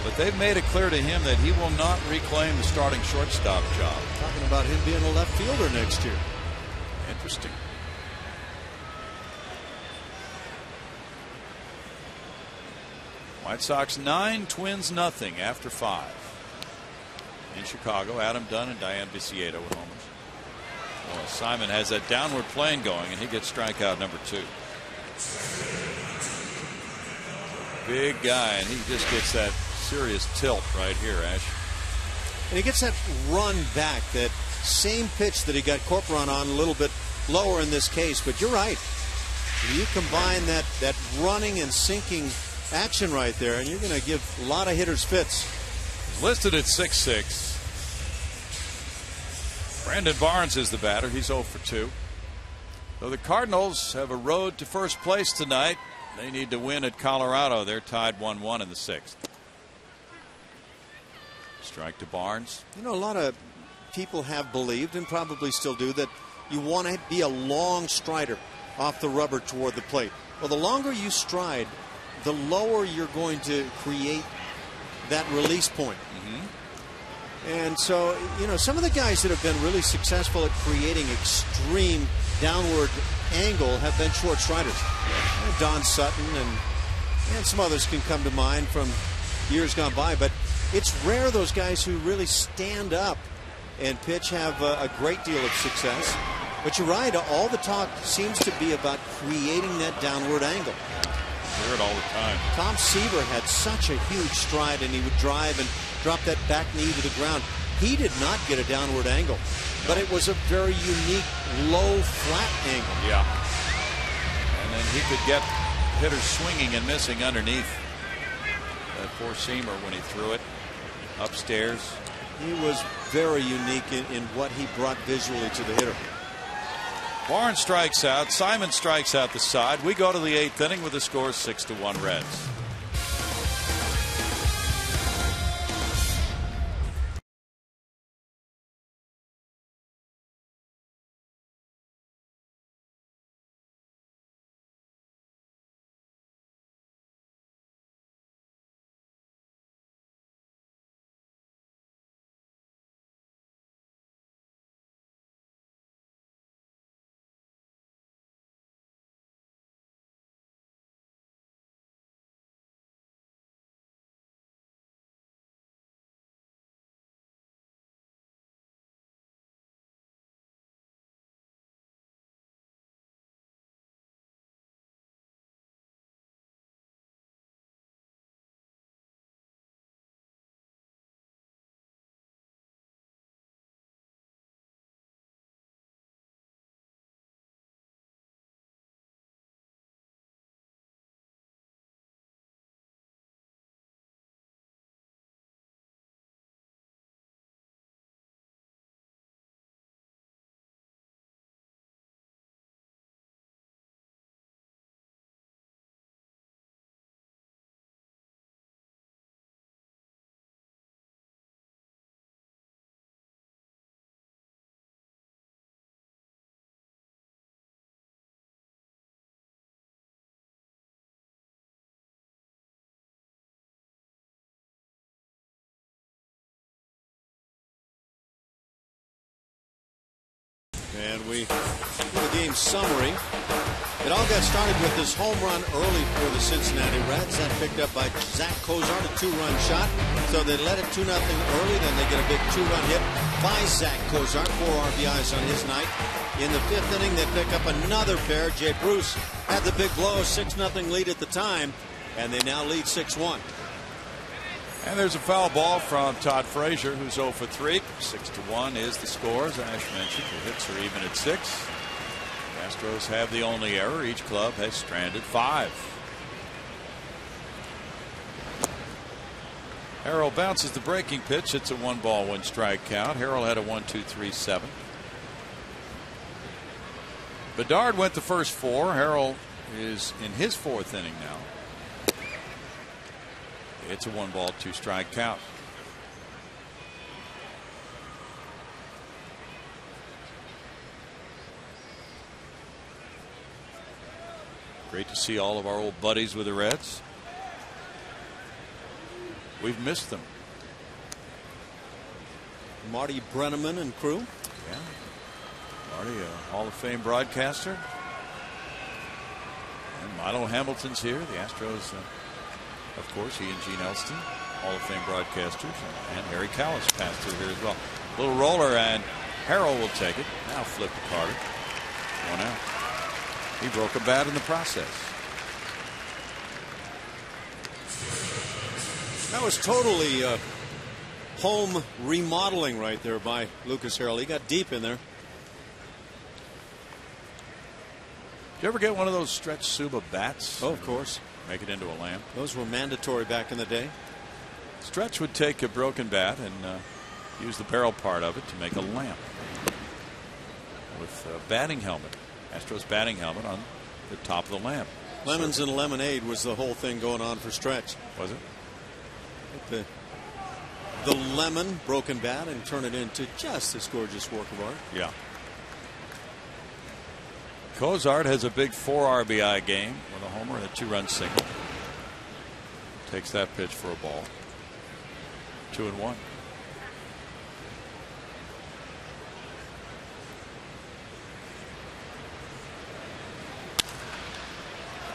but they've made it clear to him that he will not reclaim the starting shortstop job. Talking about him being a left fielder next year. Interesting. White Sox 9, Twins nothing after 5. In Chicago, Adam Dunn and Diane Viciedo with homers. Well, Simon has that downward plane going, and he gets strikeout number 2. Big guy, and he just gets that serious tilt right here, Ash. And he gets that run back, that same pitch that he got Corcoran on, a little bit lower in this case. But you're right. You combine that running and sinking action right there, and you're going to give a lot of hitters fits. Listed at 6'6". Brandon Barnes is the batter. He's 0 for 2. So the Cardinals have a road to first place tonight. They need to win at Colorado. They're tied 1-1 in the 6th. Strike to Barnes. You know, a lot of people have believed, and probably still do, that you want to be a long strider off the rubber toward the plate. Well, the longer you stride, the lower you're going to create that release point. And so, you know, some of the guys that have been really successful at creating extreme downward angle have been short striders. Don Sutton and some others can come to mind from years gone by, but it's rare those guys who really stand up and pitch have a great deal of success. But you're right, all the talk seems to be about creating that downward angle. I hear it all the time. Tom Seaver had such a huge stride, and he would drive and drop that back knee to the ground. He did not get a downward angle, but it was a very unique low flat angle. Yeah. And then he could get hitters swinging and missing underneath that four-seamer when he threw it upstairs. He was very unique in what he brought visually to the hitter. Barnes strikes out. Simon strikes out the side. We go to the 8th inning with the score 6-1 Reds. And we do the game summary. It all got started with this home run early for the Cincinnati Reds. That picked up by Zach Cozart, a 2-run shot. So they led it 2-0 early. Then they get a big 2-run hit by Zach Cozart. 4 RBIs on his night. In the 5th inning, they pick up another pair. Jay Bruce had the big blow, 6-0 lead at the time. And they now lead 6-1. And there's a foul ball from Todd Frazier, who's 0 for 3. 6-1 is the score, as Ash mentioned. The hits are even at 6. The Astros have the only error. Each club has stranded 5. Harrell bounces the breaking pitch. It's a 1-ball, 1-strike count. Harrell had a 1-2-3-7. Bedard went the first 4. Harrell is in his 4th inning now. It's a 1-ball, 2-strike count. Great to see all of our old buddies with the Reds. We've missed them. Marty Brenneman and crew. Yeah. Marty, a Hall of Fame broadcaster. And Milo Hamilton's here. The Astros, of course, he and Gene Elston, Hall of Fame broadcasters. And Harry Callis passed through here as well. Little roller, and Harrell will take it. Now flip to Carter. 1 out. He broke a bat in the process. That was totally home remodeling right there by Lucas Harrell. He got deep in there. Did you ever get one of those stretch Suba bats? Oh, of course. Make it into a lamp. Those were mandatory back in the day. Stretch would take a broken bat and use the barrel part of it to make a lamp with a batting helmet. Astros batting helmet on the top of the lamp. Lemons and lemonade was the whole thing going on for Stretch. Was it? The lemon broken bat and turn it into just this gorgeous work of art. Yeah. Cozart has a big 4 RBI game with a homer and a 2-run single. Takes that pitch for a ball. 2-1.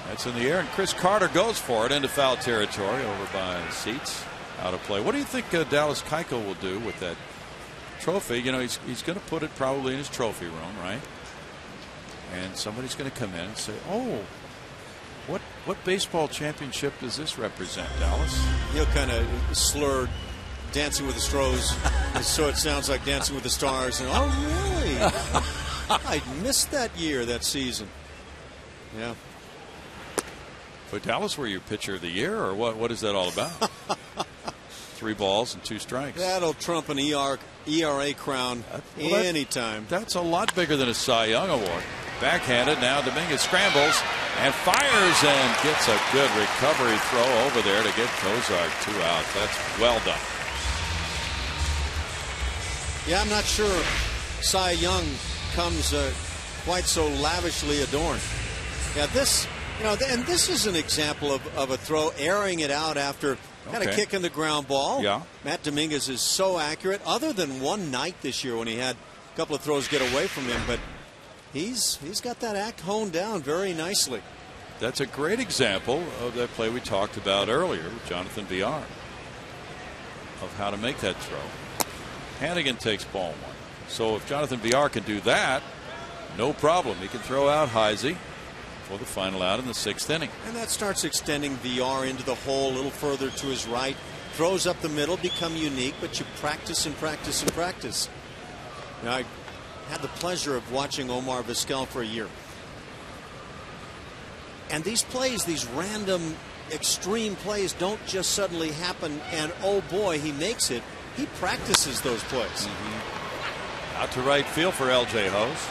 That's in the air, and Chris Carter goes for it into foul territory over by Seats. Out of play. What do you think Dallas Keuchel will do with that trophy? You know, he's going to put it probably in his trophy room, right? And somebody's going to come in and say, "Oh, what baseball championship does this represent, Dallas?" He'll kind of slur Dancing with the Stros, so it sounds like Dancing with the Stars. And oh, really? I missed that year, that season. Yeah. But Dallas, were you pitcher of the year, or what is that all about? 3 balls and 2 strikes. That'll trump an ERA crown anytime. That's a lot bigger than a Cy Young award. Backhanded, now Dominguez scrambles and fires and gets a good recovery throw over there to get Cozart 2 out. That's well done. Yeah, I'm not sure Cy Young comes quite so lavishly adorned. Yeah, this, and this is an example of a throw, airing it out after kind of kicking the ground ball. Yeah. Matt Dominguez is so accurate, other than one night this year when he had a couple of throws get away from him, but he's got that act honed down very nicely. That's a great example of that play we talked about earlier with Jonathan VR, of how to make that throw. Hannigan takes ball 1. So if Jonathan VR can do that, no problem. He can throw out Heisey for the final out in the 6th inning. And that starts extending VR into the hole a little further to his right. Throws up the middle, become unique, but you practice and practice and practice. Now, I had the pleasure of watching Omar Vizquel for a year. And these plays, these random extreme plays, don't just suddenly happen and, oh boy, he makes it. He practices those plays. Out to right field for LJ Hose.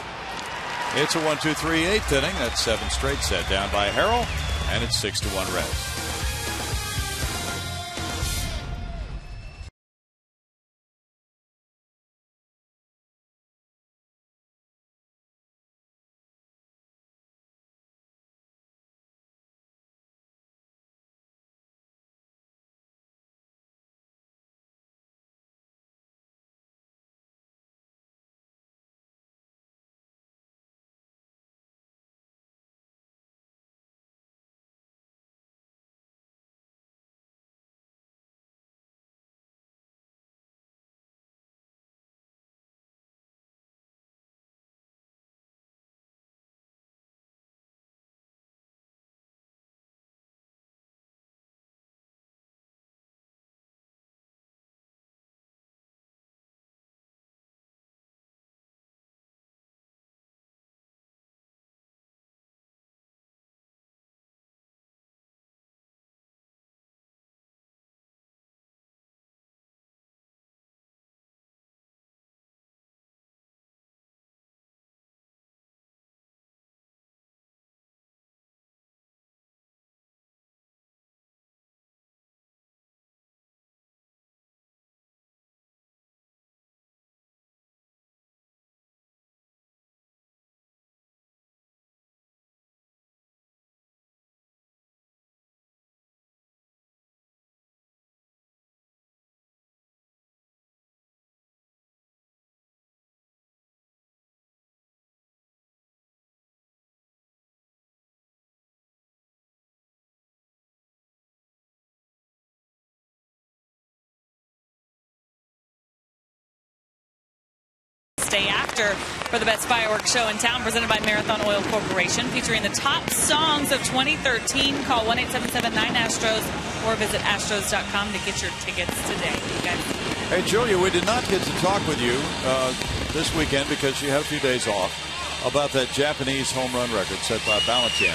It's a 1-2-3 8th inning. That's 7 straight set down by Harrell, and it's 6-1 Reds. day after for the best fireworks show in town, presented by Marathon Oil Corporation, featuring the top songs of 2013. Call 1-877-9-ASTROS or visit astros.com to get your tickets today. You guys. Hey, Julia, we did not get to talk with you this weekend because you had a few days off about that Japanese home run record set by Valentin.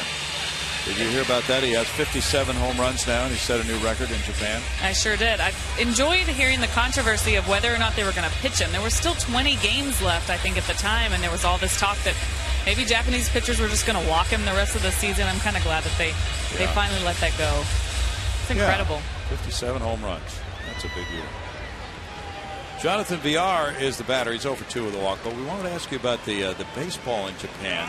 Did you hear about that? He has 57 home runs now, and he set a new record in Japan. I sure did. I enjoyed hearing the controversy of whether or not they were going to pitch him. There were still 20 games left, I think, at the time, and there was all this talk that maybe Japanese pitchers were just going to walk him the rest of the season. I'm kind of glad that they finally let that go. It's incredible. Yeah, 57 home runs. That's a big year. Jonathan VR is the batter. He's over 2 with a walk. But we wanted to ask you about the baseball in Japan,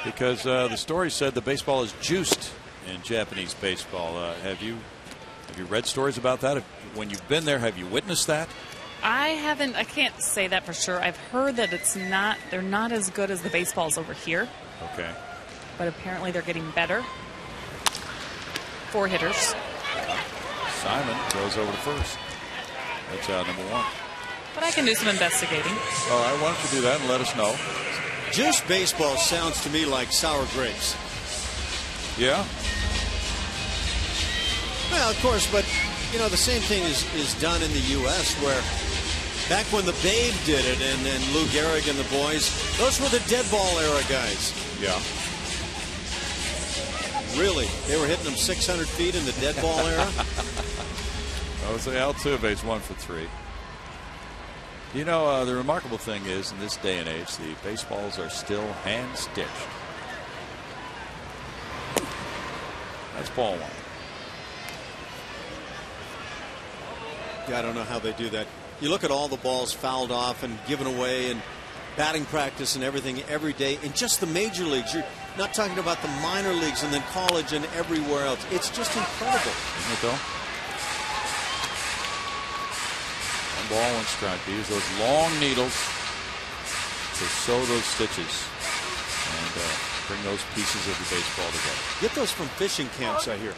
because the story said the baseball is juiced in Japanese baseball. Have you read stories about that? When you've been there, have you witnessed that? I haven't. I can't say that for sure. I've heard that they're not as good as the baseballs over here. Okay. But apparently they're getting better. 4 hitters. Simon goes over to first. That's number 1. But I can do some investigating. All right, why don't you do that and let us know? Juice baseball sounds to me like sour grapes. Yeah. Well, of course, but you know the same thing is done in the U.S. where back when the Babe did it and Lou Gehrig and the boys, those were the dead ball era guys. Yeah. Really, they were hitting them 600 feet in the dead ball era. Jose Altuve is 1 for 3. You know, the remarkable thing is, in this day and age, the baseballs are still hand-stitched. That's ball 1. Yeah, I don't know how they do that. You look at all the balls fouled off and given away and batting practice and everything every day in just the major leagues. You're not talking about the minor leagues and then college and everywhere else. It's just incredible. Isn't it, though? 1 ball, 1 strike. They use those long needles to sew those stitches and bring those pieces of the baseball together. Get those from fishing camps, I hear.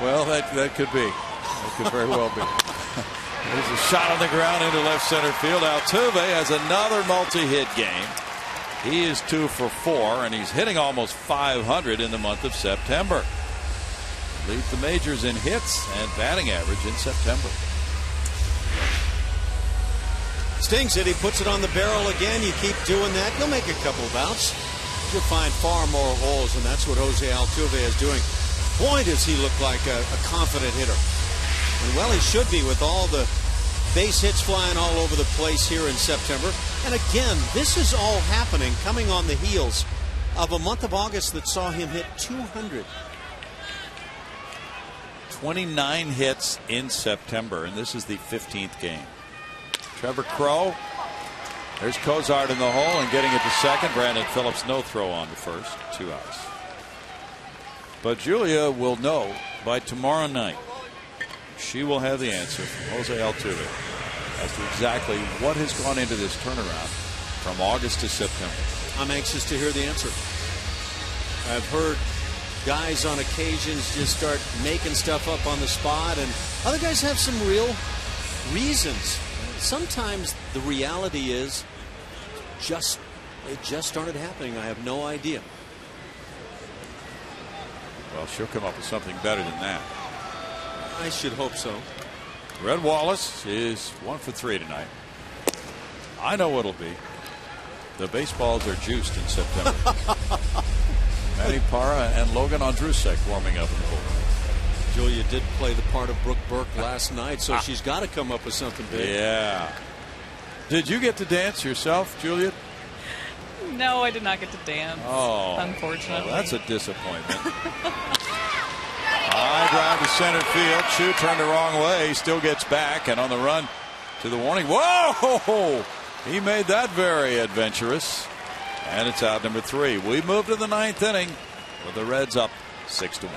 Well, that could be. That could very well be. There's a shot on the ground into left center field. Altuve has another multi-hit game. He is 2 for 4, and he's hitting almost 500 in the month of September. Leads the majors in hits and batting average in September. Stings it. He puts it on the barrel again. You keep doing that, you'll make a couple of outs. You'll find far more holes, and that's what Jose Altuve is doing. Boy, does he look like a confident hitter. And well, he should be with all the base hits flying all over the place here in September. And again, this is all happening coming on the heels of a month of August that saw him hit 200. 29 hits in September, and this is the 15th game. Trevor Crowe. There's Cozart in the hole and getting it to second. Brandon Phillips no throw on to first. 2 outs. But Julia will know by tomorrow night. She will have the answer from Jose Altuve as to exactly what has gone into this turnaround from August to September. I'm anxious to hear the answer. I've heard guys on occasions just start making stuff up on the spot, and other guys have some real reasons. Sometimes the reality is it just started happening. I have no idea. Well, she'll come up with something better than that. I should hope so. Red Wallace is 1 for 3 tonight. I know what'll be. The baseballs are juiced in September. Manny Parra and Logan Andrusek warming up in the bullpen. Julia did play the part of Brooke Burke last night, so she's got to come up with something big. Yeah. Did you get to dance yourself, Julia? No, I did not get to dance. Oh, unfortunately. Well, that's a disappointment. High drive to center field. Chu turned the wrong way. He still gets back and on the run to the warning. Whoa! He made that very adventurous. And it's out number 3. We move to the 9th inning with the Reds up 6-1.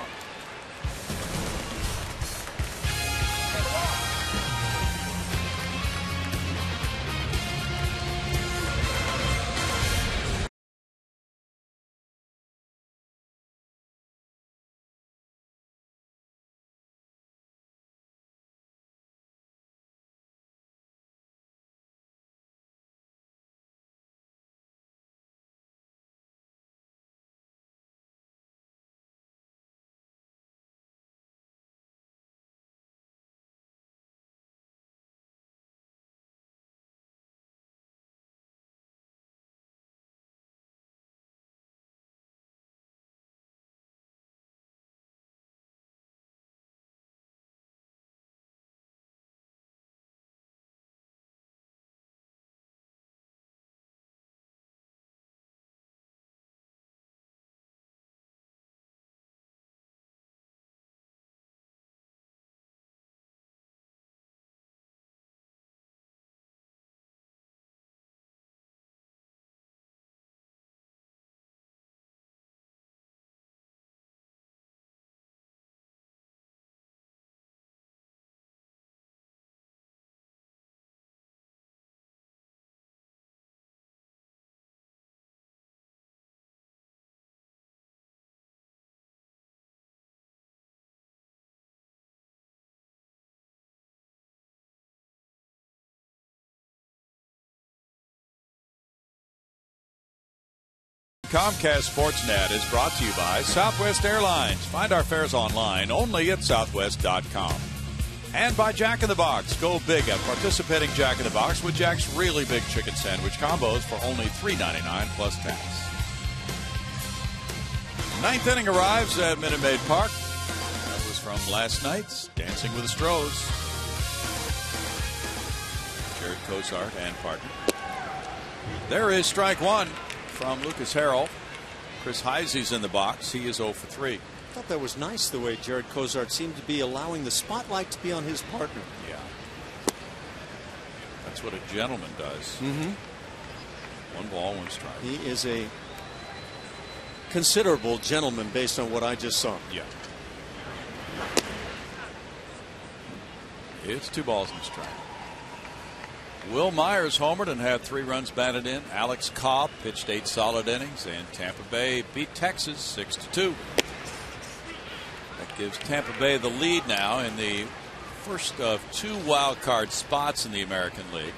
Comcast Sportsnet is brought to you by Southwest Airlines. Find our fares online only at southwest.com. And by Jack in the Box. Go big at participating Jack in the Box with Jack's really big chicken sandwich combos for only $3.99 plus tax. Ninth inning arrives at Minute Maid Park. That was from last night's Dancing with the Stros. Jared Cozart and partner. There is strike one from Lucas Harrell. Chris Heisey's in the box. He is 0 for 3. I thought that was nice the way Jared Cozart seemed to be allowing the spotlight to be on his partner. Yeah. That's what a gentleman does. Mm-hmm. 1 ball, 1 strike. He is a considerable gentleman based on what I just saw. Yeah. It's 2 balls and a strike. Will Myers homered and had 3 runs batted in. Alex Cobb pitched 8 solid innings, and Tampa Bay beat Texas 6-2. That gives Tampa Bay the lead now in the first of 2 wild card spots in the American League.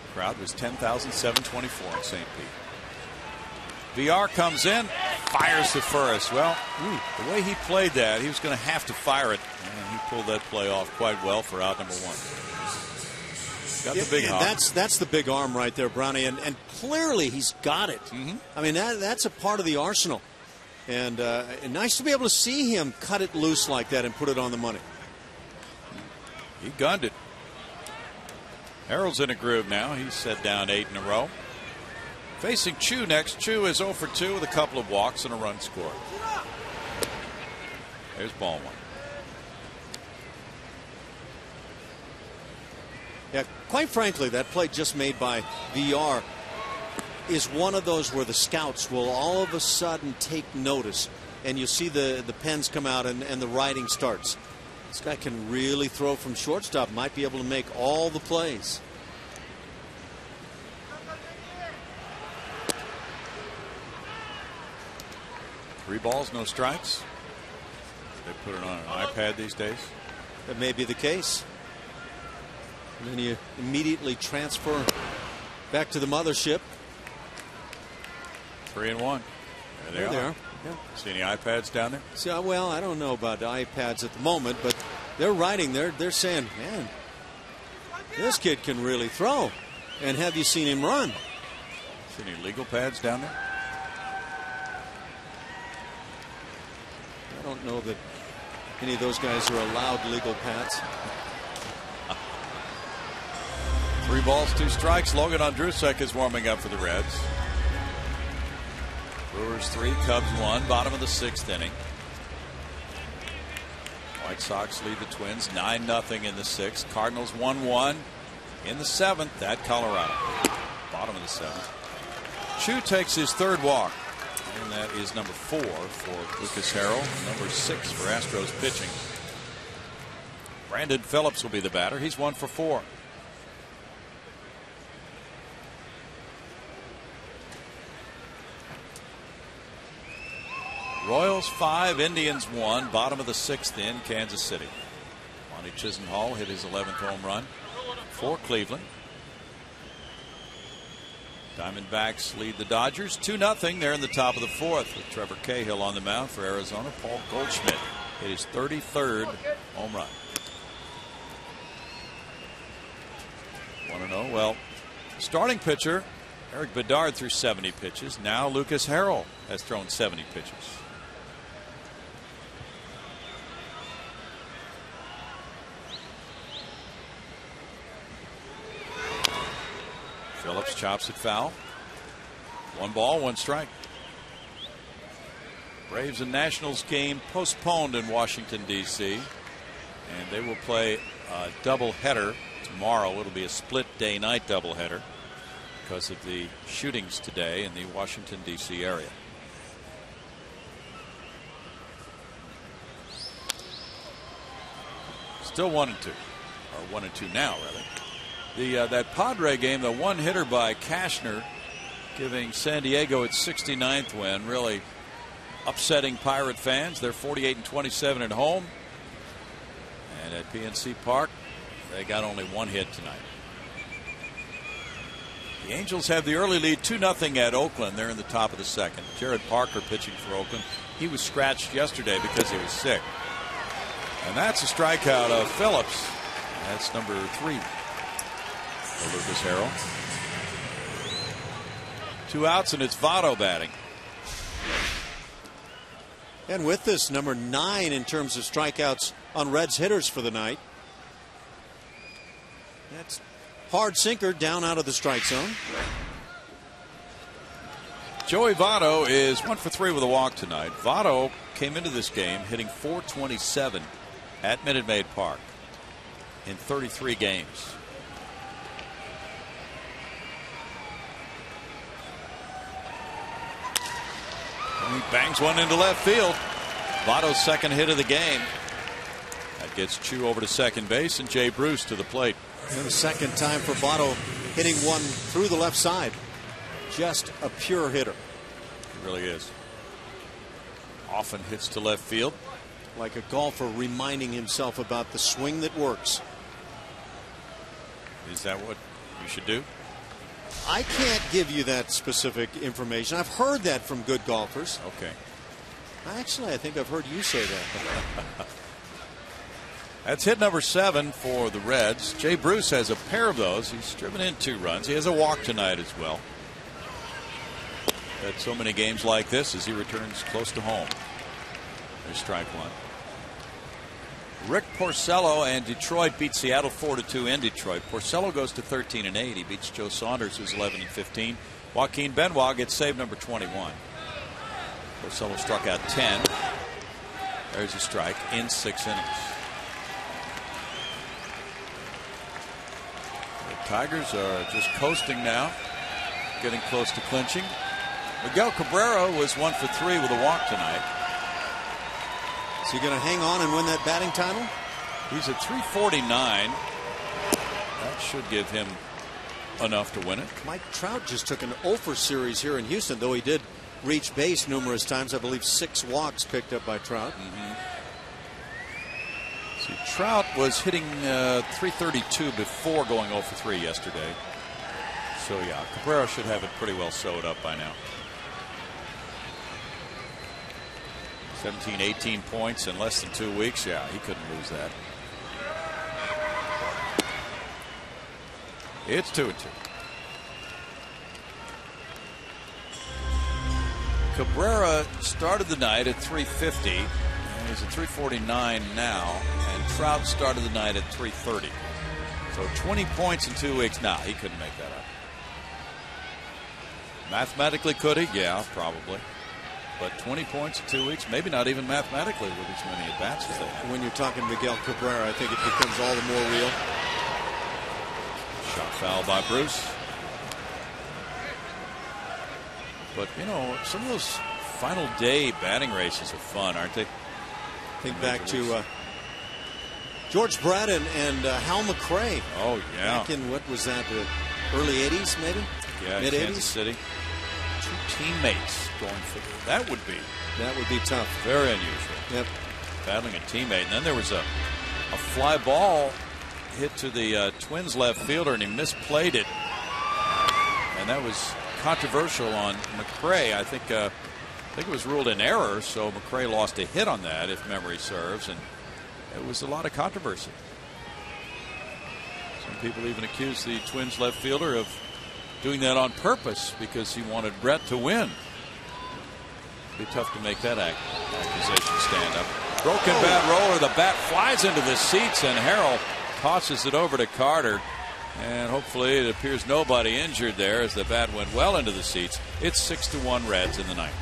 The crowd was 10,724 in St. Pete. VR comes in, fires to first. Well, the way he played that, he was going to have to fire it, and he pulled that play off quite well for out number 1. Got the big arm. That's the big arm right there, Brownie, and clearly he's got it. Mm-hmm. I mean, that's a part of the arsenal, and nice to be able to see him cut it loose like that and put it on the money. He gunned it. Harold's in a groove now. He's set down 8 in a row. Facing Chu next. Chu is 0 for 2 with a couple of walks and a run scored. There's ball 1. Yeah, quite frankly, that play just made by VR is one of those where the scouts will all of a sudden take notice, and you see the pens come out and the writing starts. This guy can really throw from shortstop, might be able to make all the plays. Three balls, no strikes. They put it on an iPad these days. That may be the case. And then you immediately transfer back to the mothership. 3-1. There they are. Yeah. See any iPads down there? See, well, I don't know about iPads at the moment, but they're writing. They're saying, man, this kid can really throw. And have you seen him run? See any legal pads down there? I don't know that any of those guys are allowed legal pads. 3 balls, 2 strikes. Logan Ondrusek is warming up for the Reds. Brewers 3, Cubs 1, bottom of the 6th inning. White Sox lead the Twins 9-0 in the 6th. Cardinals 1-1 in the 7th at Colorado. Bottom of the 7th. Chu takes his 3rd walk. And that is number 4 for Lucas Harrell, number 6 for Astros pitching. Brandon Phillips will be the batter. He's 1 for 4. Royals 5, Indians 1, bottom of the 6th in Kansas City. Monty Chisenhall hit his 11th home run for Cleveland. Diamondbacks lead the Dodgers 2-0. They're in the top of the 4th with Trevor Cahill on the mound for Arizona. Paul Goldschmidt hit his 33rd home run. 1-0. Well, starting pitcher Eric Bedard threw 70 pitches. Now Lucas Harrell has thrown 70 pitches. Phillips chops it foul. 1 ball, 1 strike. Braves and Nationals game postponed in Washington, D.C. And they will play a doubleheader tomorrow. It'll be a split day-night doubleheader because of the shootings today in the Washington, D.C. area. Still 1-2, or 1-2 now, rather. That Padre game, the 1-hitter by Cashner, giving San Diego its 69th win, really upsetting Pirate fans. They're 48-27 at home, and at PNC Park, they got only 1 hit tonight. The Angels have the early lead 2-0 at Oakland. They're in the top of the second. Jared Parker pitching for Oakland. He was scratched yesterday because he was sick. And that's a strikeout of Phillips. That's number 3 for Lucas Harrell. 2 outs, and it's Votto batting. And with this, number 9 in terms of strikeouts on Reds hitters for the night. That's hard sinker down out of the strike zone. Joey Votto is 1 for 3 with a walk tonight. Votto came into this game hitting .427 at Minute Maid Park in 33 games. And he bangs one into left field. Votto's second hit of the game. That gets Chu over to second base and Jay Bruce to the plate. And the second time for Votto hitting one through the left side. Just a pure hitter. He really is. Often hits to left field. Like a golfer reminding himself about the swing that works. Is that what you should do? I can't give you that specific information. I've heard that from good golfers. Okay. Actually, I think I've heard you say that. That's hit number 7 for the Reds. Jay Bruce has a pair of those. He's driven in 2 runs. He has a walk tonight as well. Had so many games like this as he returns close to home. There's strike 1. Rick Porcello and Detroit beat Seattle 4-2 in Detroit. Porcello goes to 13-8. He beats Joe Saunders, who's 11-15. Joaquin Benoit gets save number 21. Porcello struck out 10. There's a strike in 6 innings. The Tigers are just coasting now, getting close to clinching. Miguel Cabrera was 1 for 3 with a walk tonight. Is he going to hang on and win that batting title? He's at 349. That should give him enough to win it. Mike Trout just took an 0 series here in Houston, though he did reach base numerous times. I believe 6 walks picked up by Trout. See, Trout was hitting 332 before going 0 for 3 yesterday. So yeah, Cabrera should have it pretty well sewed up by now. 17, 18 points in less than 2 weeks. Yeah, he couldn't lose that. It's 2-2. Cabrera started the night at 350. And he's at 349 now. And Trout started the night at 330. So 20 points in 2 weeks. Nah, he couldn't make that up. Mathematically, could he? Yeah, probably. But 20 points in 2 weeks, maybe not even mathematically with as many at-bats as they have. When you're talking Miguel Cabrera, I think it becomes all the more real. Shot foul by Bruce. But, you know, some of those final day batting races are fun, aren't they? Think back to George Brett and Hal McRae. Oh, yeah. Back in, what was that, early 80s maybe? Yeah, mid-80s? Kansas City. 2 teammates going for that would be tough. Very unusual. Yep. Battling a teammate. And then there was a fly ball hit to the Twins left fielder, and he misplayed it. And that was controversial on McRae. I think it was ruled an error, so McRae lost a hit on that, if memory serves, and it was a lot of controversy. Some people even accused the Twins left fielder of doing that on purpose because he wanted Brett to win. It'd be tough to make that accusation stand up. Broken bat roller. The bat flies into the seats, and Harrell tosses it over to Carter. And hopefully it appears nobody injured there as the bat went well into the seats. It's 6-1 Reds in the ninth.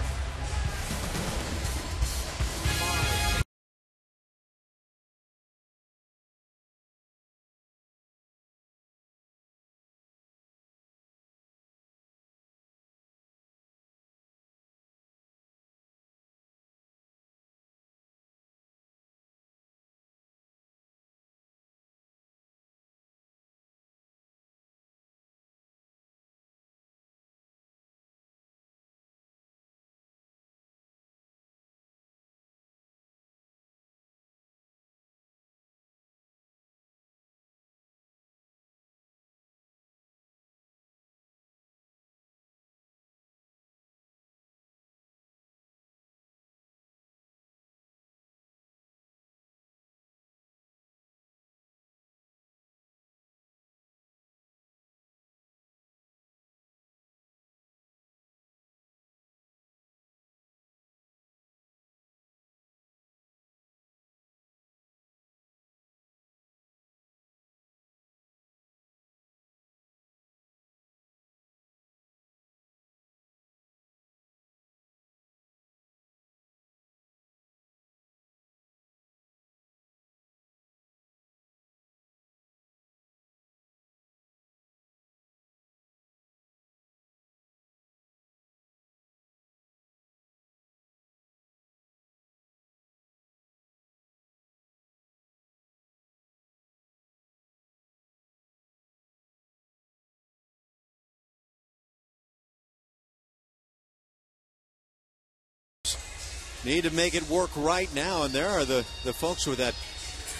Need to make it work right now, and there are the folks with that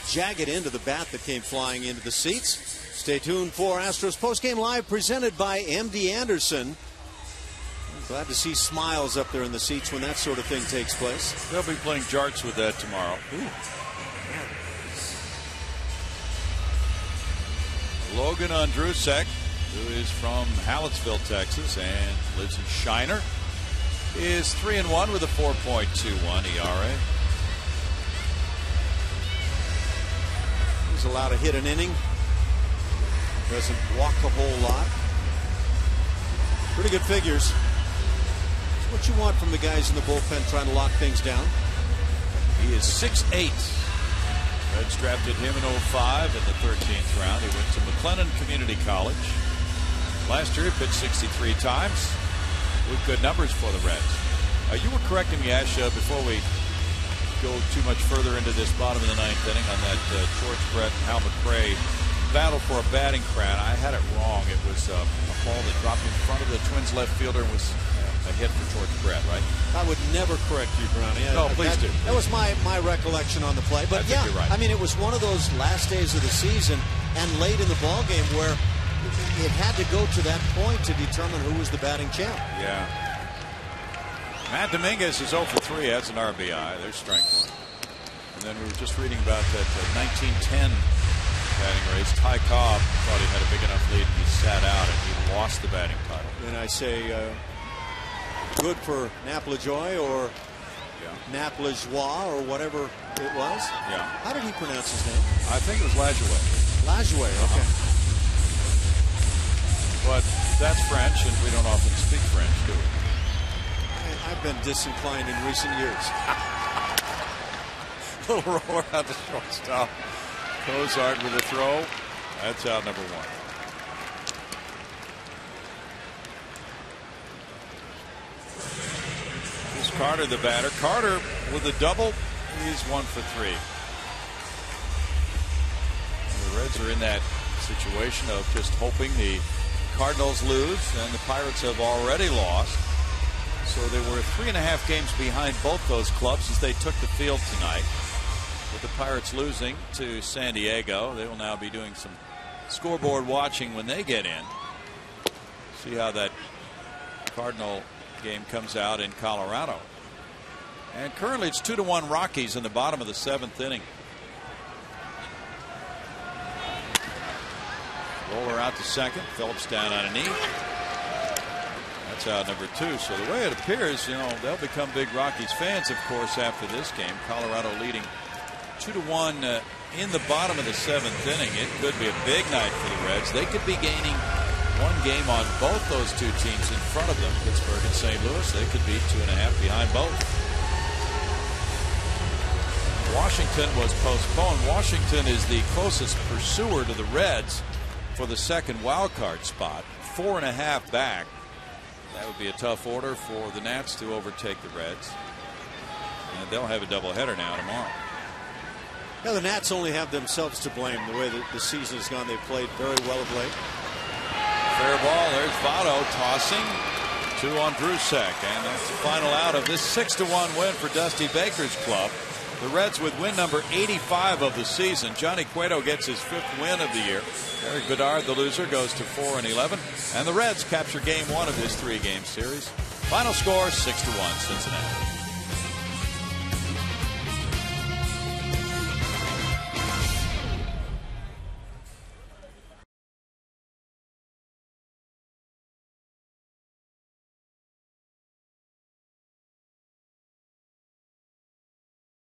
jagged end of the bat that came flying into the seats. Stay tuned for Astros Postgame Live presented by MD Anderson. I'm glad to see smiles up there in the seats when that sort of thing takes place. They'll be playing jarts with that tomorrow. Ooh. Logan Andrusek, who is from Hallettsville, Texas, and lives in Shiner, is 3-1 with a 4.21 ERA. He's allowed to hit an inning. Doesn't walk a whole lot. Pretty good figures. It's what you want from the guys in the bullpen trying to lock things down. He is 6'8". Reds drafted him in 05 in the 13th round. He went to McLennan Community College. Last year he pitched 63 times with good numbers for the Reds. You were correcting me, Ash, before we go too much further into this bottom of the ninth inning on that George Brett and Hal McRae battle for a batting crown. I had it wrong. It was a ball that dropped in front of the Twins left fielder and was a hit for George Brett, right? I would never correct you, Brownie. No, please do. That was my recollection on the play. But I think you're right. I mean, it was one of those last days of the season and late in the ball game where it had to go to that point to determine who was the batting champ. Yeah. Matt Dominguez is 0 for 3. That's an RBI. There's strike one. And then we were just reading about that 1910 batting race. Ty Cobb thought he had a big enough lead and he sat out and he lost the batting title. And I say good for Naplejoy or Naplejoie or whatever it was. Yeah. How did he pronounce his name? I think it was Lajoie. Lajoie, okay. But that's French, and we don't often speak French, do we? I've been disinclined in recent years. Little roller out the shortstop. Cozart with a throw. That's out number one. Here's Carter, the batter. Carter with a double. He's 1 for 3. The Reds are in that situation of just hoping the Cardinals lose, and the Pirates have already lost. So they were 3.5 games behind both those clubs as they took the field tonight. With the Pirates losing to San Diego, they will now be doing some scoreboard watching when they get in. See how that Cardinal game comes out in Colorado. And currently it's 2-1 Rockies in the bottom of the 7th inning. Roller out to second. Phillips down on a knee. That's out number 2. So the way it appears, they'll become big Rockies fans, of course, after this game. Colorado leading 2-1 in the bottom of the 7th inning. It could be a big night for the Reds. They could be gaining 1 game on both those 2 teams in front of them, Pittsburgh and St. Louis. They could be 2.5 behind both. Washington was postponed. Washington is the closest pursuer to the Reds for the second wild card spot. 4.5 back. That would be a tough order for the Nats to overtake the Reds. And they'll have a doubleheader now tomorrow. Yeah, the Nats only have themselves to blame the way that the season has gone. They've played very well of late. Fair ball. There's Votto tossing. 2 on Drusek. And that's the final out of this 6-1 win for Dusty Baker's club. The Reds with win number 85 of the season. Johnny Cueto gets his 5th win of the year. Eric Bedard, the loser, goes to 4-11. And the Reds capture game 1 of this 3-game series. Final score 6-1 Cincinnati.